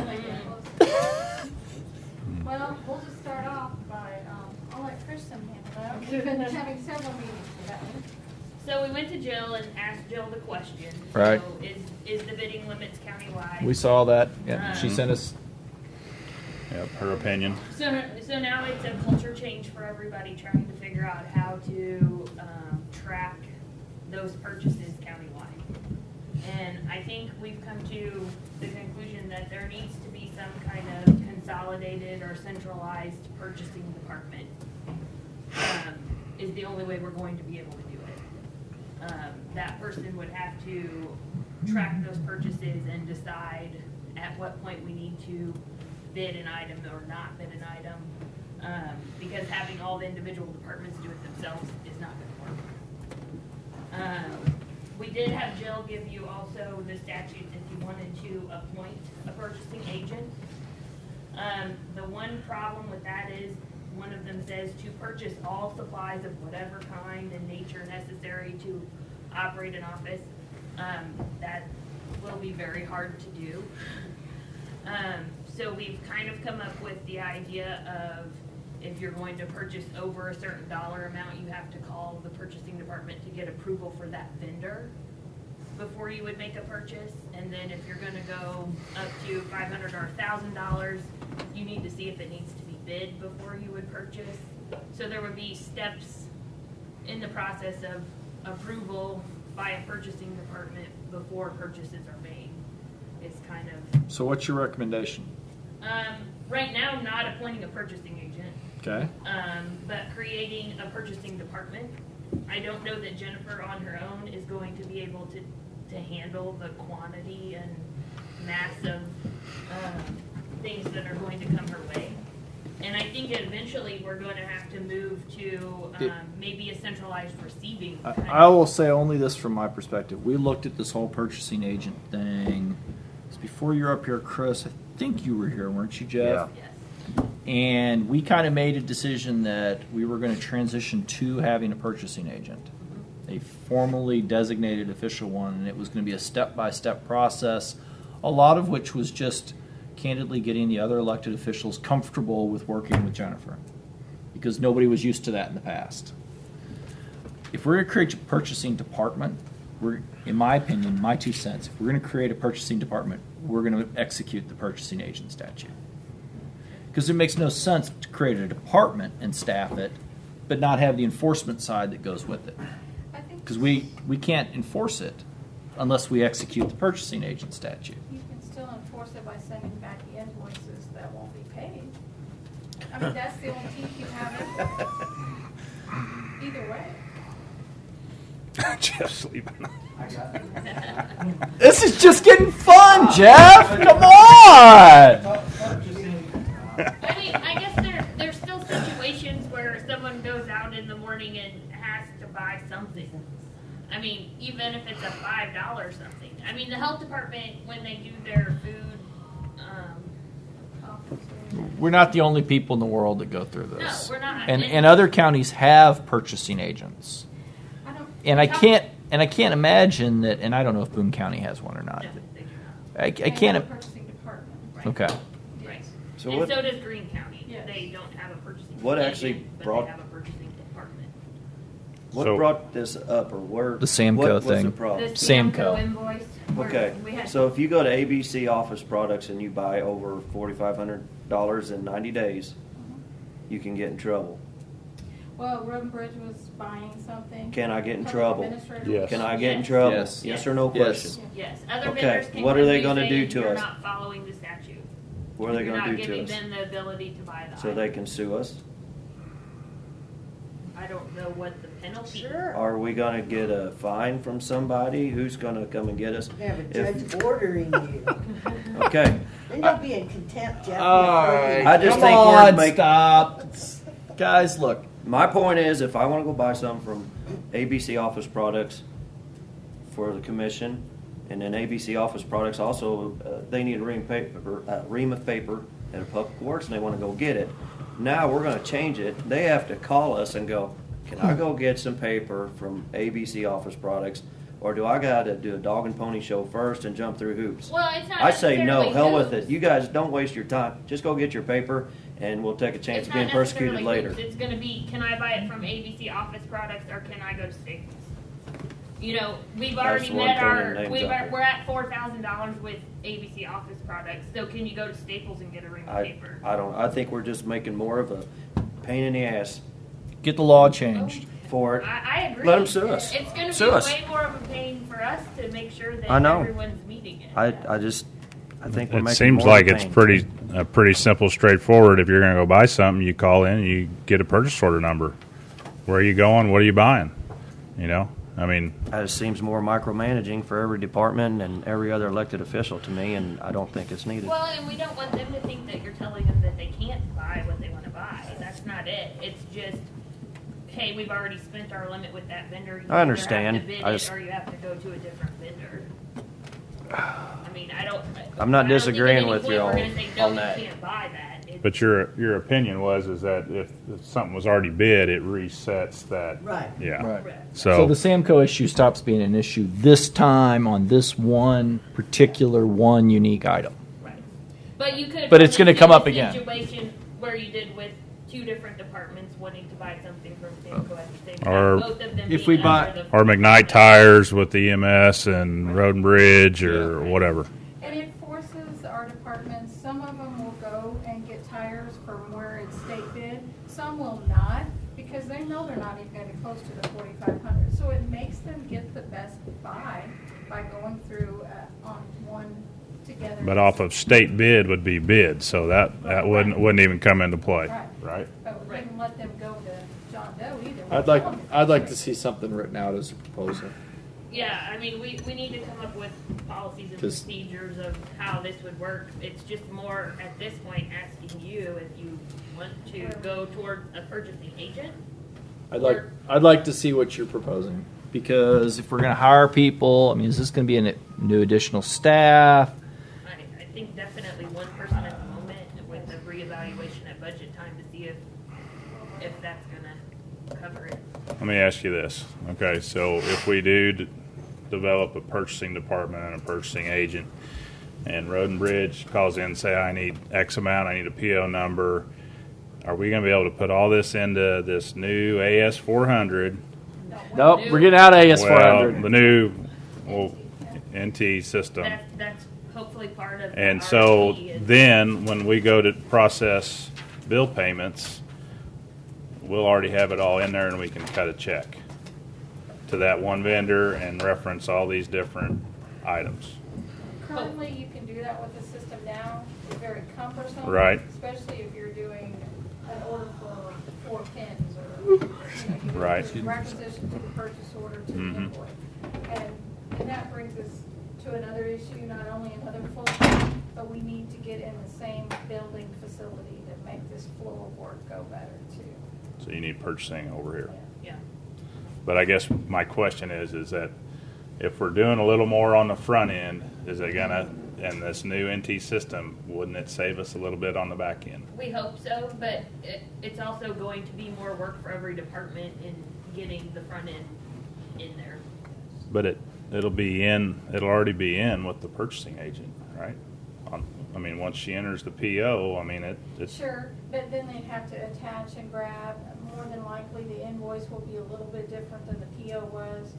Well, we'll just start off by, I'll let Kristen handle that. We've been having several meetings for that one. So we went to Jill and asked Jill the question. Right. So is the bidding limits countywide? We saw that. Yeah, she sent us. Yep, her opinion. So now it's a culture change for everybody trying to figure out how to track those purchases countywide. And I think we've come to the conclusion that there needs to be some kind of consolidated or centralized purchasing department. Is the only way we're going to be able to do it. That person would have to track those purchases and decide at what point we need to bid an item or not bid an item, because having all the individual departments do it themselves is not going to work. We did have Jill give you also the statutes if you wanted to appoint a purchasing agent. The one problem with that is one of them says to purchase all supplies of whatever kind and nature necessary to operate an office. That will be very hard to do. So we've kind of come up with the idea of if you're going to purchase over a certain dollar amount, you have to call the purchasing department to get approval for that vendor before you would make a purchase. And then if you're gonna go up to $500 or $1,000, you need to see if it needs to be bid before you would purchase. So there would be steps in the process of approval by a purchasing department before purchases are made. It's kind of, So, what's your recommendation? right now, not appointing a purchasing agent. Okay. But creating a purchasing department. I don't know that Jennifer on her own is going to be able to handle the quantity and mass of things that are going to come her way. And I think eventually we're going to have to move to maybe a centralized receiving. I will say only this from my perspective. We looked at this whole purchasing agent thing. It's before you're up here, Chris. I think you were here, weren't you, Jeff? Yes. And we kind of made a decision that we were going to transition to having a purchasing agent, a formally designated official one, and it was going to be a step-by-step process, a lot of which was just candidly getting the other elected officials comfortable with working with Jennifer, because nobody was used to that in the past. If we're going to create a purchasing department, in my opinion, my 2 cents, if we're going to create a purchasing department, we're going to execute the purchasing agent statute. Because it makes no sense to create a department and staff it, but not have the enforcement side that goes with it. Because we can't enforce it unless we execute the purchasing agent statute. You can still enforce it by sending back invoices that won't be paid. I mean, that's the only teeth you have in it. Either way. Jeff's sleeping. This is just getting fun, Jeff. Come on. I mean, I guess there's still situations where someone goes out in the morning and has to buy something. I mean, even if it's a $5 something. I mean, the health department, when they do their food, We're not the only people in the world that go through this. No, we're not. And other counties have purchasing agents. And I can't imagine that. And I don't know if Boone County has one or not. I can't. Purchasing department. Okay. Right. So and what- so does Greene County. They don't have a purchasing What agent, actually but brought- they have a purchasing department. What So- brought this up, or where? The Samco what was thing. the problem? The Samco invoice. where Okay, we had- so if you go to ABC Office Products and you buy over $4,500 in 90 days, you can get in trouble. Well, Road and Bridge was buying something. Can I get in Public trouble? administrator- Yes. Can I get in Yes. trouble? Yes. Yes or no Yes. question? Yes, other Okay, vendors can what come are they to gonna say do to you're us? not following the statute. What are they You're gonna not do to giving us? them the ability to buy the So item. they can sue us? I don't know what the penalty. Sure. Are we gonna get a fine from somebody? Who's gonna come and get us? You have a If- judge ordering you. Okay, Then you'll be in contempt, Jeff. All right. I just Come think we're on, making- stop. Guys, look. my point is, if I wanna go buy something from ABC Office Products for the commission, and then ABC Office Products also, they need a ream of paper at a Public Works, and they wanna go get it. Now, we're gonna change it. They have to call us and go, can I go get some paper from ABC Office Products? Or do I gotta do a dog and pony show first and jump through hoops? Well, it's not I say no, necessarily hell with hoops. it. You guys don't waste your time. Just go get your paper and we'll take a chance It's of being not persecuted necessarily later. hoops. It's going to be, can I buy it from ABC Office Products or can I go to Staples? You know, we've already one met throwing our, names out there. we're at $4,000 with ABC Office Products. So can you go to Staples and get a ream of paper? I think we're just making more of a pain in the ass Get the law changed. for it. I agree. Let them sue us. It's going to Sue be us. way more of a pain for us to make sure that I know. everyone's meeting it. I think we're It making seems more like of a it's pain. pretty simple, straightforward. If you're going to go buy something, you call in, you get a purchase order number. Where are you going? What are you buying? You know, I mean, It seems more micromanaging for every department and every other elected official to me, and I don't think it's needed. Well, and we don't want them to think that you're telling them that they can't buy what they want to buy. That's not it. It's just, hey, we've already spent our limit with that vendor. You I understand. either have to bid I it just- or you have to go to a different vendor. I mean, I don't. I'm not I don't think disagreeing at any with point you we're all gonna say, no, on that. You can't buy that. It's- but your opinion is that if something was already bid, it resets that. Right. Yeah. Right. So, the Samco issue stops being an issue this time on this one particular one unique item. But you could. But it's run gonna into come a up again. Situation where you did with two different departments wanting to buy something from Samco at the same time. Or both of them if being we buy- under the or McKnight Tires with the EMS and Road and Bridge or whatever. And it forces our departments, some of them will go and get tires from where it's state bid, some will not, because they know they're not even gonna be close to the 4,500. So it makes them get the best buy by going through on one together. But off of state bid would be bid, so that wouldn't even come into play, right? But we wouldn't let them go to John Doe either. I'd like to see something written out as a proposal. Yeah, I mean, we need to come up with policies and 'Cause- procedures of how this would work. It's just more, at this point, asking you if you want to go toward a purchasing agent. I'd like to see what you're proposing, because if we're going to hire people, I mean, is this going to be a new additional staff? I think definitely one person at the moment with a reevaluation at budget time to see if that's gonna cover it. Let me ask you this. Okay, so if we do develop a purchasing department and a purchasing agent, and Road and Bridge calls in and say, I need X amount, I need a PO number, are we going to be able to put all this into this new AS400? Nope, we're getting out of AS400. Well, the new NT system. That's hopefully part of. And the so RFP is- then, when we go to process bill payments, we'll already have it all in there and we can cut a check to that one vendor and reference all these different items. Currently, you can do that with the system now. It's very cumbersome. Right. Especially if you're doing an order for 4 pins or, you Right. do requisition to the purchase order to the Mhm. invoice. And that brings us to another issue, not only another full, but we need to get in the same building facility to make this flow of work go better too. So you need purchasing over here. Yeah. But I guess my question is that if we're doing a little more on the front end, is it gonna, in this new NT system, wouldn't it save us a little bit on the back end? We hope so, but it's also going to be more work for every department in getting the front end in there. But it'll already be in with the purchasing agent, right? I mean, once she enters the PO, I mean, it's. Sure, but then they'd have to attach and grab. More than likely, the invoice will be a little bit different than the PO was,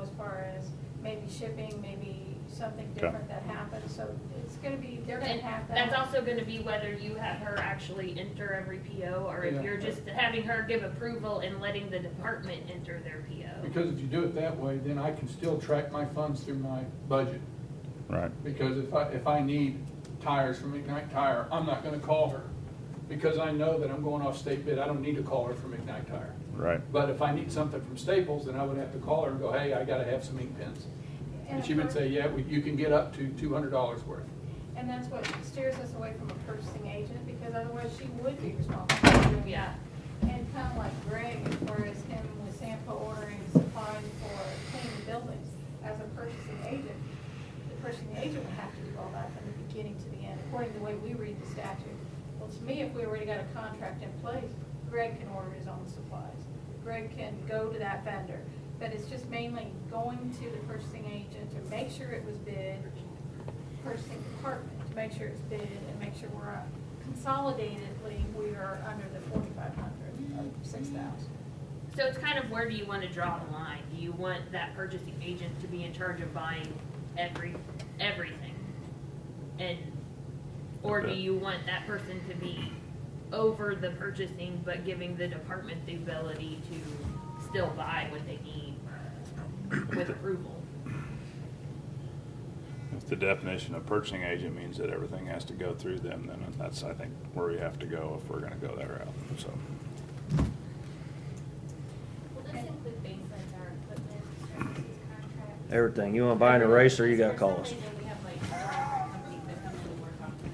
as far as maybe shipping, maybe something different that happened. So it's gonna be, they're gonna And have that. that's also going to be whether you have her actually enter every PO or if Yeah. you're just having her give approval and letting the department enter their PO. Because if you do it that way, then I can still track my funds through my budget. Right. Because if I need tires from Ignite Tire, I'm not gonna call her. Because I know that I'm going off state bid, I don't need to call her from Ignite Tire. Right. But if I need something from Staples, then I would have to call her and go, hey, I gotta have some ink pens. And she would say, yeah, you can get up to $200 worth. And that's what steers us away from a purchasing agent, because otherwise she would be responsible for doing that. And kind of like Greg, as far as him with Sampo ordering supplies for cleaning buildings, as a purchasing agent, the purchasing agent would have to do all that from the beginning to the end, according to the way we read the statute. Well, to me, if we already got a contract in place, Greg can order his own supplies. Greg can go to that vendor. But it's just mainly going to the purchasing agent to make sure it was bid, purchasing department to make sure it's bid, and make sure we're consolidatedly, we are under the 4,500 or 6,000. So it's kind of where do you want to draw the line? Do you want that purchasing agent to be in charge of buying everything? Or do you want that person to be over the purchasing but giving the department the ability to still buy what they need with approval? If the definition of purchasing agent means that everything has to go through them, then that's, I think, where we have to go if we're gonna go that route, so. Will this include things like our equipment, services, contracts? Everything. You want to buy an eraser, you got to call us.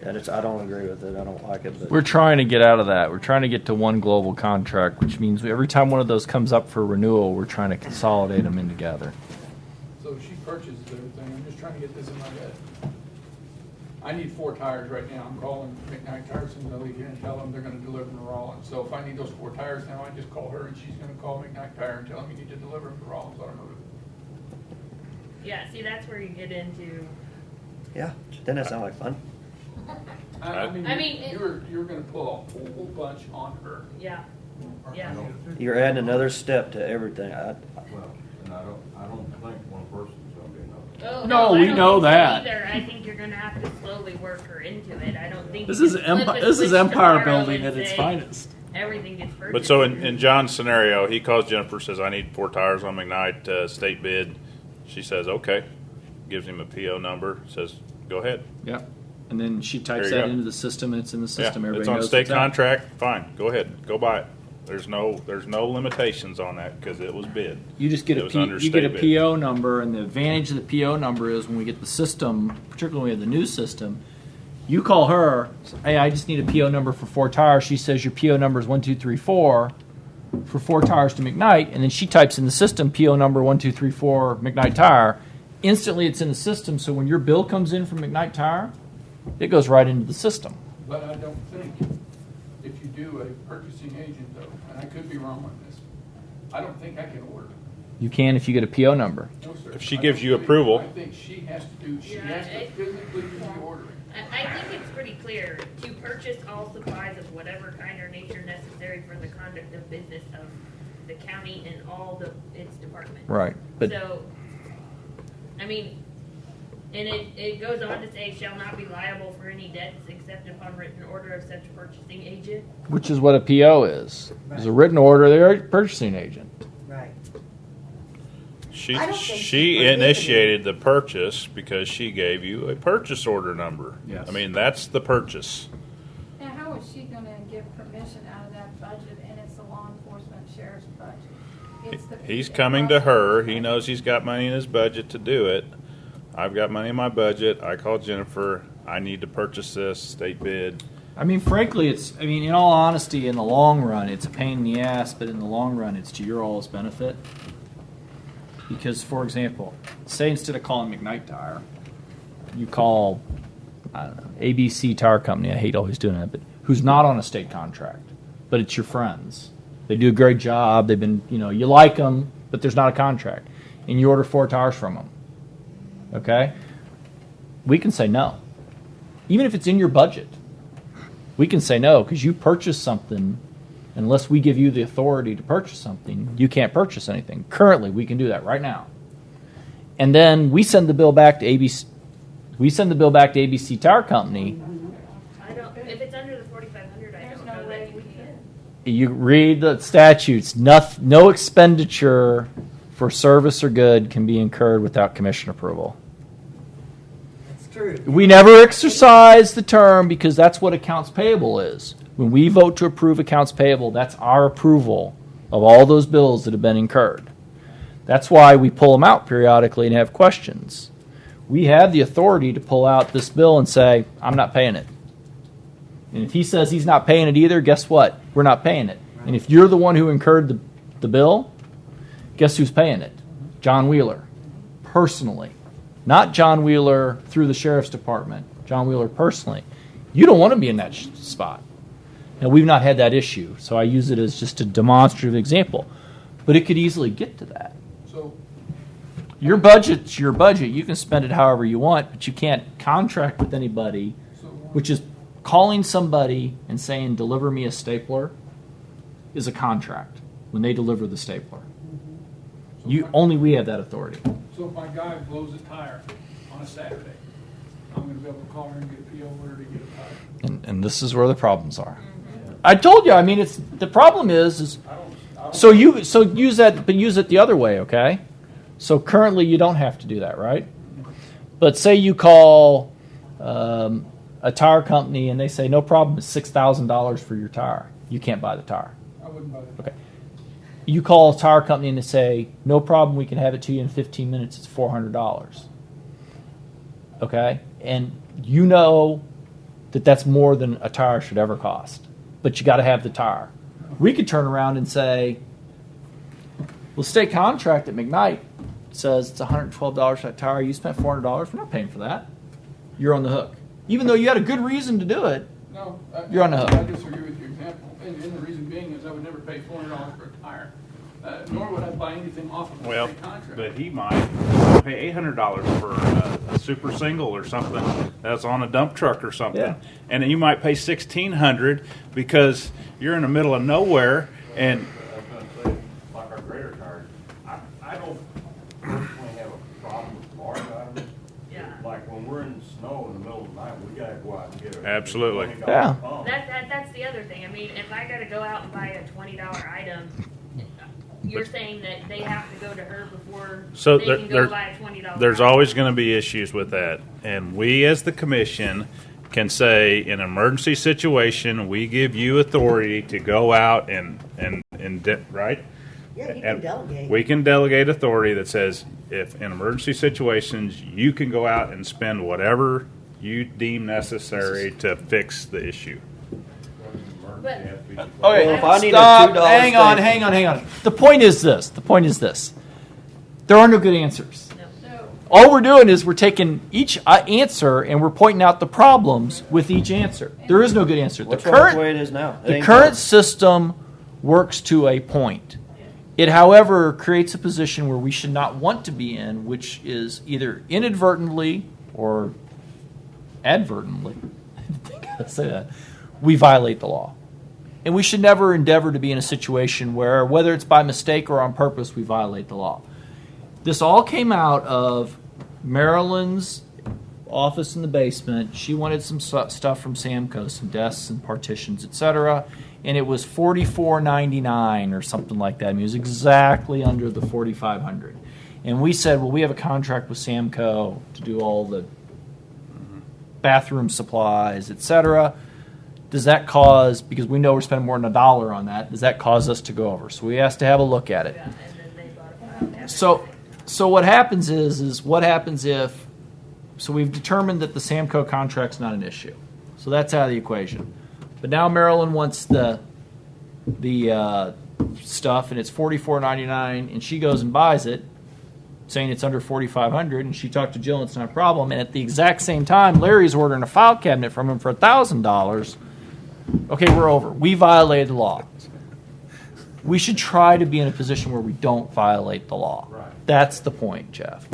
I don't agree with it. I don't like it. But We're trying to get out of that. We're trying to get to one global contract, which means every time one of those comes up for renewal, we're trying to consolidate them in together. So she purchases everything, I'm just trying to get this in my head. I need 4 tires right now, I'm calling McKnight Tires and they'll leave here and tell them they're gonna deliver them to Rollins. So if I need those 4 tires now, I just call her and she's gonna call McKnight Tire and tell them you need to deliver them to Rollins Automotive. Yeah, see, that's where you get into. yeah, doesn't that sound like fun? I mean, I mean, you're gonna pull a whole bunch on her. Yeah. Yeah. You're adding another step to everything. Well, and I don't think one person's gonna be enough. Oh, No, I we don't know think so that. Either. I think you're going to have to slowly work her into it. I don't think This you is can flip a this is switch empire tomorrow building and at its say finest. Everything gets purchased. But so in John's scenario, he calls Jennifer, says, I need 4 tires on McKnight, state bid. She says, okay. Gives him a PO number, says, go ahead. Yeah. And then she types There you that go. into the system, and it's in the system. Yeah, Everybody it's on knows state it's out. contract, fine, go ahead, go buy it. There's no limitations on that because it was bid. You just get It a was under you get a state bid. PO number, and the advantage of the PO number is when we get the system, particularly when we have the new system, you call her, hey, I just need a PO number for 4 tires. She says your PO number is 1234 for 4 tires to McKnight, and then she types in the system PO number 1234 McKnight Tire. Instantly, it's in the system. So when your bill comes in from McKnight Tire, it goes right into the system. But I don't think if you do a purchasing agent though, and I could be wrong on this, I don't think I can order. You can if you get a PO number. No, sir. If she I gives don't you think- approval. I think she has to Yeah, physically do the ordering. I think it's pretty clear to purchase all supplies of whatever kind or nature necessary for the conduct of business of the county and all its departments. Right, but- So, I mean, And it goes on to say, shall not be liable for any debts except upon written order of such purchasing agent. Which is what a PO is. It's a written order, they're a purchasing agent. Right. She I don't think she prohibited. initiated the purchase because she gave you a purchase order number. Yes. I mean, that's the purchase. Now, how is she gonna give permission out of that budget, and it's the law enforcement sheriff's budget? It's the- He's coming to her. He knows he's got money in his budget to do it. I've got money in my budget. I called Jennifer. I need to purchase this state bid. I mean, frankly, in all honesty, in the long run, it's a pain in the ass, but in the long run, it's to your all's benefit. Because, for example, say instead of calling McKnight Tire, you call, I don't know, ABC Tire Company. I hate always doing that, but who's not on a state contract, but it's your friends. They do a great job. They've been, you like them, but there's not a contract. And you order 4 tires from them. Okay? We can say no. Even if it's in your budget, we can say no because you purchased something. Unless we give you the authority to purchase something, you can't purchase anything. Currently, we can do that right now. And then we send the bill back to ABC. We send the bill back to ABC Tire Company. If it's under the 4,500, I don't know that you can. You read the statutes. No expenditure for service or good can be incurred without commission approval. That's true. We never exercise the term because that's what accounts payable is. When we vote to approve accounts payable, that's our approval of all those bills that have been incurred. That's why we pull them out periodically and have questions. We have the authority to pull out this bill and say, I'm not paying it. And if he says he's not paying it either, guess what? We're not paying it. And if you're the one who incurred the bill, guess who's paying it? John Wheeler, personally. Not John Wheeler through the sheriff's department. John Wheeler personally. You don't want to be in that spot. Now, we've not had that issue, so I use it as just a demonstrative example. But it could easily get to that. So, Your budget's your budget. You can spend it however you want, but you can't contract with anybody, which is calling somebody and saying, deliver me a stapler, is a contract when they deliver the stapler. Only we have that authority. so if my guy blows a tire on a Saturday, I'm going to be able to call her and get a PO order to get a tire. And this is where the problems are. I told you. I mean, it's the problem is so use that, but use it the other way, okay? So currently you don't have to do that, right? But say you call a tire company and they say no problem, it's $6,000 for your tire. You can't buy the tire. I wouldn't buy that. Okay. You call a tire company and they say no problem, we can have it to you in 15 minutes. It's $400. Okay, and you know that that's more than a tire should ever cost. But you got to have the tire. We could turn around and say, well, state contract at McKnight says it's $112 for that tire. You spent $400. We're not paying for that. You're on the hook. Even though you had a good reason to do it, No, you're on the hook. I disagree with your example. And the reason being is I would never pay $400 for a tire. Nor would I buy anything off of a Well, state contract. but he might pay $800 for a super single or something that's on a dump truck or something, Yeah. and then you might pay $1,600 because you're in the middle of nowhere. And I was going to say, like our grader tires, I don't personally have a problem with large items. Yeah. Like when we're in the snow in the middle of the night, we gotta go out and get a Absolutely. $20 Yeah. pump. That's the other thing. I mean, if I got to go out and buy a $20 item, you're saying that they have to go to her before So they can go buy a $20 there's item. always going to be issues with that, and we as the commission can say, in an emergency situation, we give you authority to go out and right. Yeah, you can And delegate. We can delegate authority that says, if in emergency situations, you can go out and spend whatever you deem necessary to fix the issue. But Okay, Well, if I need a stop. $2 Hang on, steak- hang on. The point is this. There are no good answers. All we're doing is we're taking each answer and we're pointing out the problems with each answer. There is no good answer. What's wrong with the way it is now? It The ain't current good. system works to a point. It, however, creates a position where we should not want to be in, which is either inadvertently or advertently, I think I say that, we violate the law. And we should never endeavor to be in a situation where, whether it's by mistake or on purpose, we violate the law. This all came out of Maryland's office in the basement. She wanted some stuff from Samco, some desks and partitions, etc. And it was $44.99 or something like that. I mean, it was exactly under the $4,500. And we said, well, we have a contract with Samco to do all the bathroom supplies, etc. Does that cause, because we know we're spending more than $1 on that, does that cause us to go over? So we asked to have a look at it. So what happens is what happens if, so we've determined that the Samco contract's not an issue. So that's out of the equation. But now Marilyn wants the stuff, and it's $44.99, and she goes and buys it, saying it's under $4,500, and she talked to Jill, and it's not a problem. And at the exact same time, Larry's ordering a file cabinet from him for $1,000. Okay, we're over. We violated the law. We should try to be in a position where we don't violate the law. Right. That's the point, Jeff.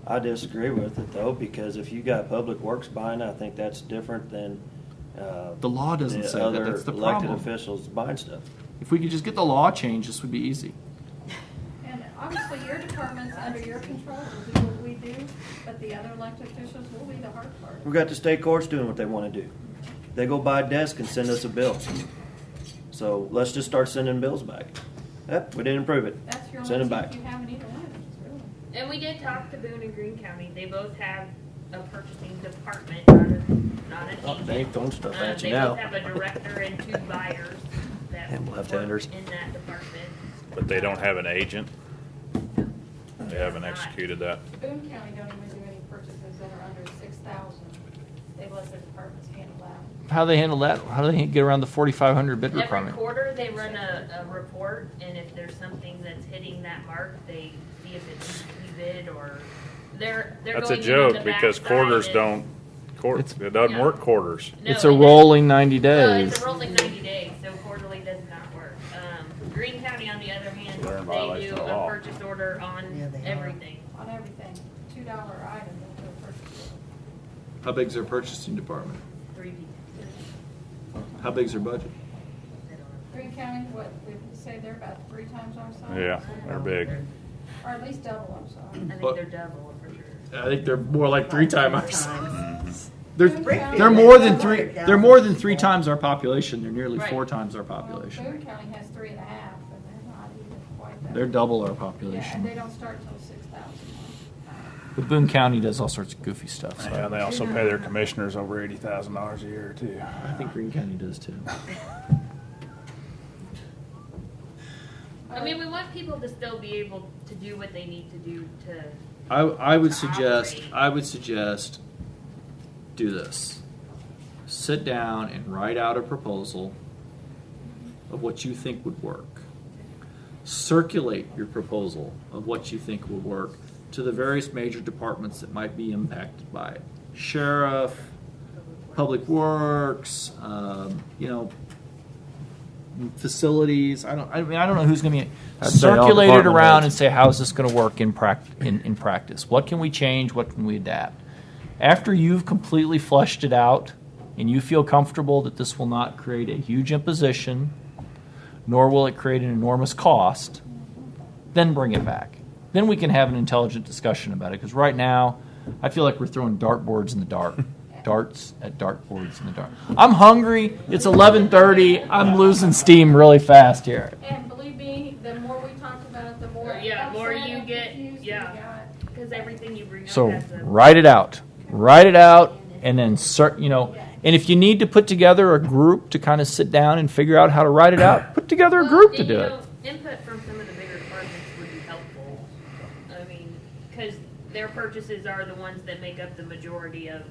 I disagree with it though, because if you got Public Works buying, I think that's different than The law doesn't say that. other That's the elected problem. officials buying stuff. If we could just get the law changed, this would be easy. And obviously, your department's under your control, we'll do what we do, but the other elected officials will be the hard part. We got the state courts doing what they want to do. They go buy a desk and send us a bill. So let's just start sending bills back. Yep, we didn't approve it. That's your Send only them teeth back. you have in either one, really. And we did talk to Boone and Greene County. They both have a purchasing department, not an Oh, agent. they ain't throwing stuff at you They now. both have a director and 2 buyers that And work left-handers. in that department. But they don't have an agent? They haven't executed that? Boone County don't even do any purchases that are under 6,000. They let their departments handle that. How do they handle that? How do they get around the $4,500 bid Every requirement? quarter, they run a report, and if there's something that's hitting that mark, they see if it needs to be bid, or they're That's a going in on joke the because backside quarters and- don't, it doesn't Yeah. work quarters. No, It's a it doesn't. rolling 90 Well, days. it's a rolling 90 days, so quarterly does not work. Greene County, on the other hand, They're in they violation do of a law. purchase order on everything. On everything, $2 item, they'll do a purchase order. How big's their purchasing department? 3 people. How big's their budget? Greene County, what, we say they're about 3 times our size? Yeah, they're big. Or at least double, I'm sorry. I think But- they're double for sure. I think they're more like 3 times our size. They're They're more than 3. They're more than 3 times our population. They're nearly Right. 4 times our Well, population. Boone County has 3.5, and they're not even quite that. They're double our Yeah, and population. they don't start till 6,000. But Boone County does all sorts of goofy stuff. So Yeah, they also pay their commissioners over $80,000 a year too. I think Greene County does too. I mean, we want people to still be able to do what they need to do to. I would to suggest operate. Do this. Sit down and write out a proposal of what you think would work. Circulate your proposal of what you think would work to the various major departments that might be impacted by it. Sheriff, Public Works, facilities. I don't know who's going to be. I'd say all Circulate it department around heads. and say, how's this going to work in practice? What can we change? What can we adapt? After you've completely fleshed it out and you feel comfortable that this will not create a huge imposition, nor will it create an enormous cost, then bring it back. Then we can have an intelligent discussion about it. Because right now, I feel like we're throwing dartboards in the dark. Darts at dartboards in the dark. I'm hungry. It's 11:30. I'm losing steam really fast here. And believe me, the more we talk about it, the more. More upset you and get, confused we yeah, got. because everything you bring up So has a. write it out, and then And if you need to put together a group to kind of sit down and figure out how to write it out, put together a group to do it. Input from some of the bigger departments would be helpful. I mean, because their purchases are the ones that make up the majority of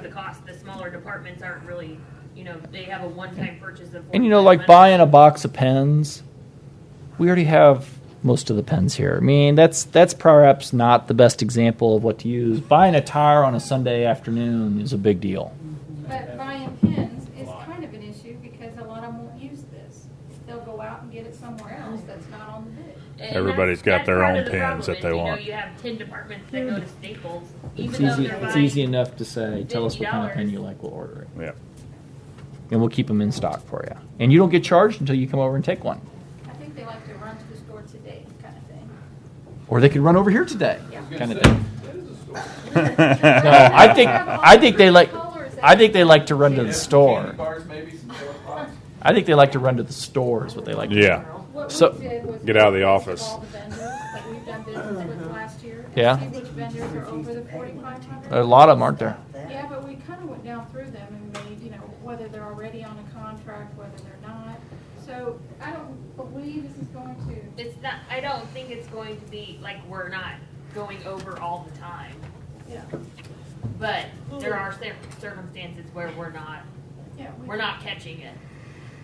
the cost. The smaller departments aren't really, they have a one-time purchase of. And like buying a box of pens, we already have most of the pens here. I mean, that's perhaps not the best example of what to use. Buying a tire on a Sunday afternoon is a big deal. But buying pens is kind of an issue because a lot of them won't use this. They'll go out and get it somewhere else that's not on the bid. And Everybody's got their part own of the pens problem that they is, want. You have 10 departments that go to Staples, It's even though easy. they're It's buying. easy enough to say, tell us what kind of pen $50. you like. We'll order it. Yeah. And we'll keep them in stock for you. And you don't get charged until you come over and take one. I think they like to run to the store today, kind of thing. Or they could run over here today, Yeah. kind of thing. That is a No, I think they like to run to the store. Candy bars, maybe some soda I think they like to run to the store is what they like to Yeah. do. What So- we did was Get out of the we office. listed all the vendors that we've done business with last year. and Yeah. See which vendors are over the 4,500. A lot of them, aren't there? Yeah, but we kind of went down through them and made, whether they're already on a contract, whether they're not. So I don't believe this is going to. It's not, I don't think it's going to be like we're not going over all the time. Yeah. But there are circumstances where we're not catching it.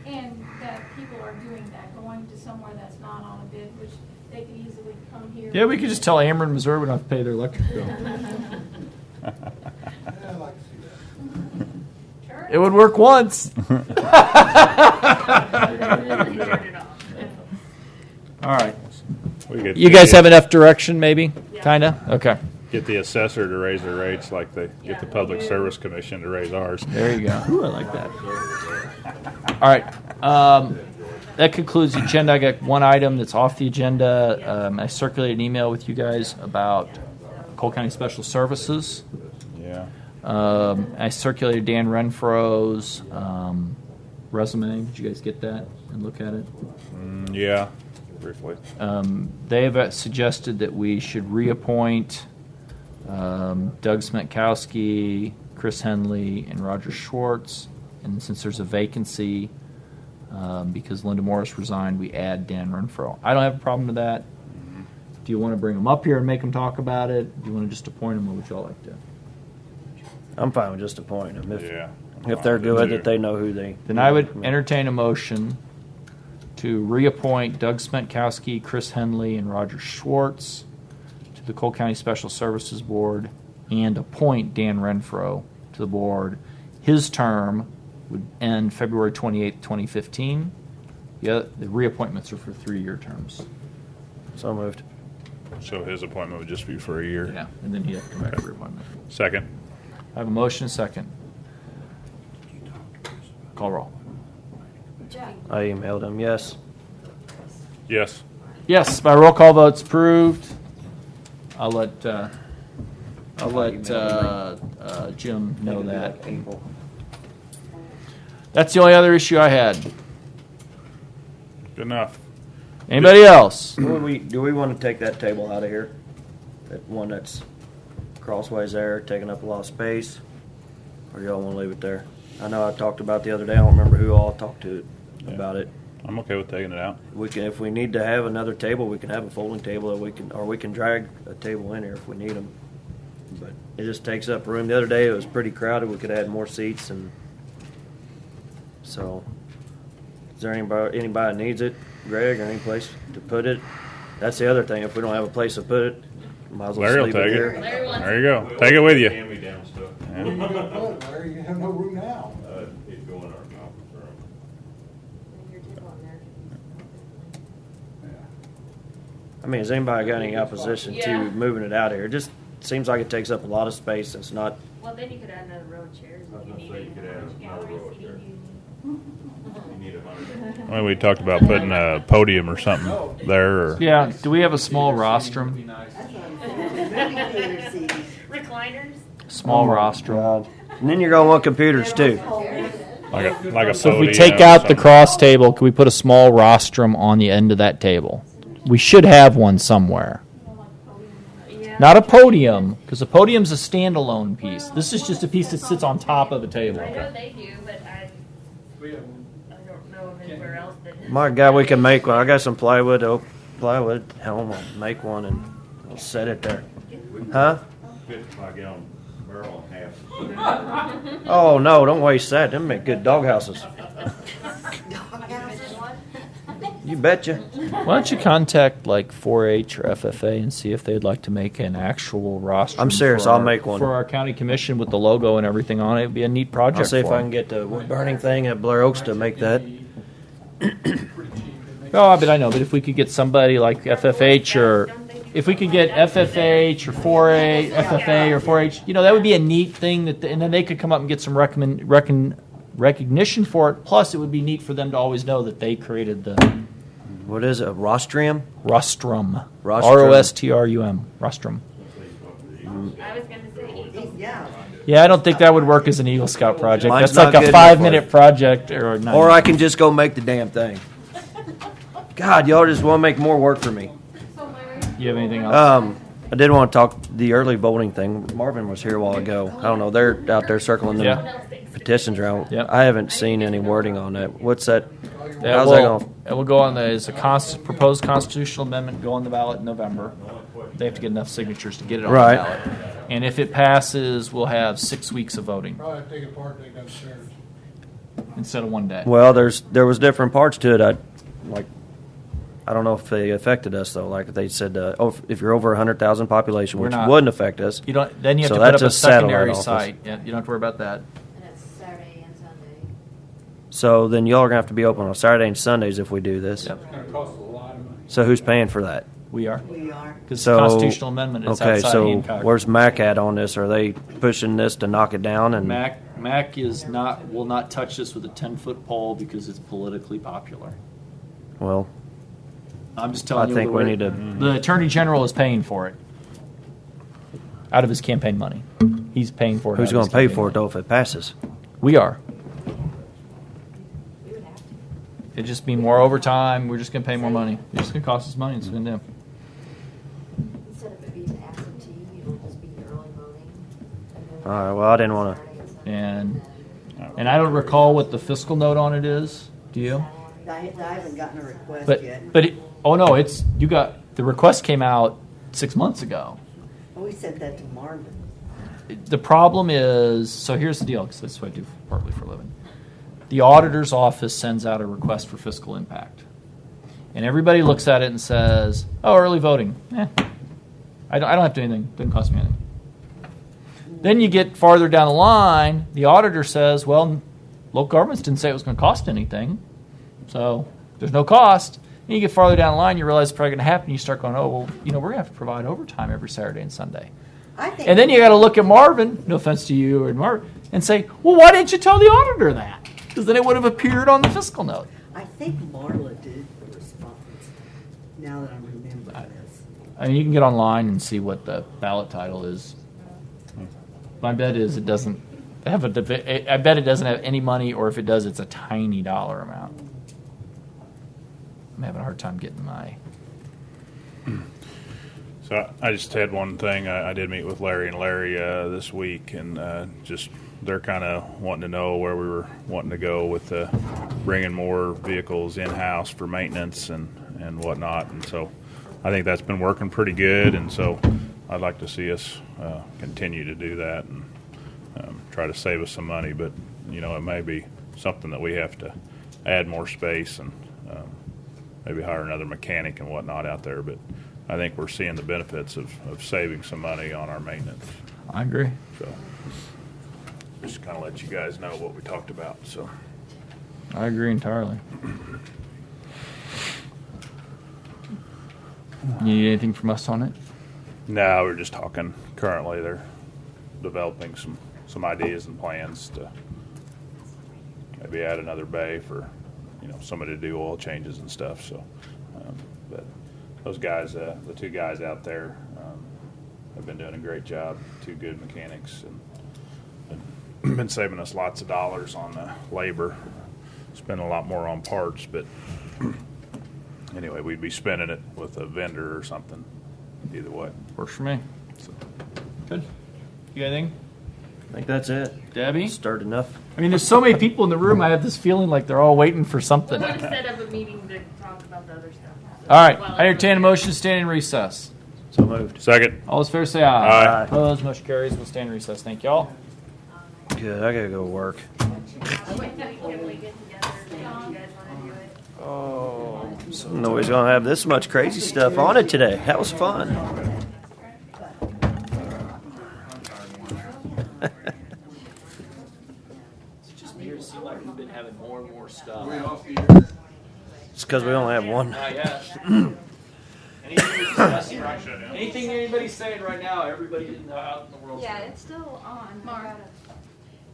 And that people are doing that, going to somewhere that's not on a bid, which they could easily come here. Yeah, we could just tell Ameren, Missouri, we don't have to pay their electric bill. Yeah, I'd like to see that. It would work once. All right. We could You guys have enough direction, maybe? Kinda? Okay. Get the assessor to raise their rates like they get the Public Service Commission to raise ours. There you go. Ooh, I like that. All right. That concludes the agenda. I got one item that's off the agenda. I circulated an email with you guys about Cole County Special Services. Yeah. I circulated Dan Renfro's resume. Did you guys get that and look at it? Yeah, briefly. They've suggested that we should reappoint Doug Smetkowski, Chris Henley, and Roger Schwartz. And since there's a vacancy, because Linda Morris resigned, we add Dan Renfro. I don't have a problem with that. Do you want to bring them up here and make them talk about it? Do you want to just appoint them, or would y'all like to? I'm fine with just appointing them. If I'm they're fine good with with it it, they know who they. Then I would entertain a motion to reappoint Doug Smetkowski, Chris Henley, and Roger Schwartz to the Cole County Special Services Board and appoint Dan Renfro to the board. His term would end February 28th, 2015. The reappointments are for 3-year terms. So moved. So his appointment would just be for a year. Yeah, and then he'd have to come back for reappointment. Second. I have a motion and a second. Call roll. I emailed him. Yes. Yes. Yes, by roll call votes approved. I'll let Jim know that. That's the only other issue I had. Good enough. Anybody else? Do we want to take that table out of here? That one that's crossways there, taking up a lot of space? Or y'all want to leave it there? I know I talked about the other day. I don't remember who all talked to about it. I'm okay with taking it out. We can, if we need to have another table, we can have a folding table, or we can drag a table in here if we need them. But it just takes up room. The other day it was pretty crowded. We could add more seats, and so is there anybody that needs it, Greg, or any place to put it? That's the other thing. If we don't have a place to put it, might as well Larry will just leave take it it. here. There you go. Take it with you. Hand-me-down stuff. Where are you gonna put it, Larry? You have no room now. It'd go in our conference room. I mean, has anybody got any opposition Yeah. to moving it out of here? It just seems like it takes up a lot of space. It's not. Well, then you could add another row of chairs if you need You it. could add another row of chairs. You need 100. Well, we talked about putting a podium or something there. Or Yeah. Do we have a small rostrum? Recliners? Small Oh my rostrum. God. And then you're gonna want computers too. like a podium. So if we take out the cross table, can we put a small rostrum on the end of that table? We should have one somewhere. Not a podium, because a podium's a standalone piece. This is just a piece that sits on top of a table. I know they do, but I don't know of anywhere else that. My God, we can make one. I got some plywood, oak plywood. Hell, I'll make one and we'll set it there. Huh? 55-gallon barrel and half. Oh no, don't waste that. Them make good dog houses. You betcha. Why don't you contact like 4-H or FFA and see if they'd like to make an actual rostrum? I'm serious, for I'll our- make one. for our county commission with the logo and everything on it. It'd be a neat project. I'll see if for I 'em. can get the wood burning thing at Blair Oaks to make that. Oh, but I know. But if we could get somebody like FFH, or if we could get FFH or 4A, FFA or 4H, that would be a neat thing. And then they could come up and get some recognition for it. Plus, it would be neat for them to always know that they created the What is it? A rostrum? rostrum. Rostrum. ROSTRUM. Rostrum. I was gonna say Eagle. Yeah. Yeah, I don't think that would work as an Eagle Scout project. Mine's That's like not a good 5-minute enough for it. project or not. Or I can just go make the damn thing. God, y'all just want to make more work for me. You have anything else? I did want to talk the early voting thing. Marvin was here a while ago. I don't know. They're out there circling the Yeah. petitions around. Yep. I haven't seen any wording on that. What's that? That How's will, that going? it will go on the is a proposed constitutional amendment go on the ballot in November. They have to get enough signatures to get it on Right. the ballot. And if it passes, we'll have 6 weeks of voting Probably take it apart and take downstairs. instead of 1 day. Well, there was different parts to it. I don't know if they affected us though. Like they said, if you're over 100,000 population, We're which not. wouldn't affect us. You don't. Then you have So to put that's up a satellite secondary office. site. Yeah, you don't have to worry about that. And it's Saturday and Sunday. So then y'all are gonna have to be open on Saturday and Sundays if we do this. Yep. It's gonna cost a lot of money. So who's paying for that? We are. We are. Because So constitutional amendment is okay, outside so Hancock. where's Mac at on this? Are they pushing this to knock it down? And Mac will not touch this with a 10-foot pole because it's politically popular. well, I'm just telling I you. think we the- need to. The Attorney General is paying for it out of his campaign money. He's paying for it. Who's out going of to pay his campaign for it money. though if it passes? We are. It'd just be more overtime. We're just going to pay more money. It's just going to cost us money. It's going to do. Instead of it being absentee, it'll just be early voting. All right. Well, I didn't want to. And I don't recall what the fiscal note on it is. Do you? I haven't gotten a request But yet. oh no, it's you got the request came out 6 months ago. We sent that to Marvin. The problem is, so here's the deal, because that's what I do partly for a living. The auditor's office sends out a request for fiscal impact. And everybody looks at it and says, oh, early voting. I don't have to do anything. Doesn't cost me anything. Then you get farther down the line, the auditor says, well, local governments didn't say it was going to cost anything. So there's no cost. And you get farther down the line, you realize it's probably going to happen. You start going, oh, well, we're going to have to provide overtime every Saturday and Sunday. I think. And then you got to look at Marvin, no offense to you or Marvin, and say, well, why didn't you tell the auditor that? Because then it would have appeared on the fiscal note. I think Marla did the response. Now that I remember this. I mean, you can get online and see what the ballot title is. My bet is it doesn't have I bet it doesn't have any money, or if it does, it's a tiny dollar amount. I'm having a hard time getting my. So I just had one thing. I did meet with Larry and Larry this week, and just they're kind of wanting to know where we were wanting to go with bringing more vehicles in-house for maintenance and whatnot. And so I think that's been working pretty good, and so I'd like to see us continue to do that and try to save us some money. But, you know, it may be something that we have to add more space and maybe hire another mechanic and whatnot out there. But I think we're seeing the benefits of saving some money on our maintenance. I agree. So just kind of let you guys know what we talked about. So I agree entirely. You need anything from us on it? no, we're just talking. Currently, they're developing some ideas and plans to maybe add another bay for, you know, somebody to do oil changes and stuff. So, but those guys, the two guys out there, have been doing a great job. Two good mechanics and been saving us lots of dollars on labor. Spending a lot more on parts, but anyway, we'd be spending it with a vendor or something. Either way, works for me. So. Good. You got anything? I think that's it. Debbie? Stirred enough. I mean, there's so many people in the room. I have this feeling like they're all waiting for something. We'll set up a meeting to talk about the other stuff. All right. Well, I entertain a motion to stand in recess. So moved. Second. All those fair say aye. Aye. Opposed, motion carries. We'll stand in recess. Thank y'all. Good. I gotta go work. Can we get together? Do you guys want to do it? Oh, so nobody's gonna have this much crazy stuff on it today. That was fun. It's just weird to see like we've been having more and more stuff. It's because we only have one. Not yet. Anything you're discussing right now? Anything anybody's saying right now? Everybody out in the world. Yeah, it's still on. Mark,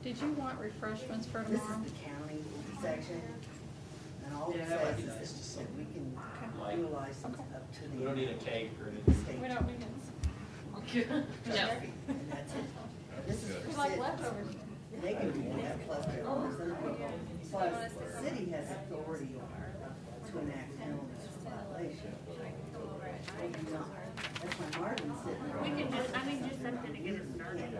did you want refreshments for This tomorrow? is the county section, and all it Yeah, that might says be nice to is see. that we can Like- do a license up to the. We don't need a cake or anything. We don't need it. And that's it. This is for Like city. leftovers. They can do that plus their own other people. Plus, the city has authority to enact penalties for violation. We do not. That's why Marvin's sitting there. We can just, I mean, just something to get us started.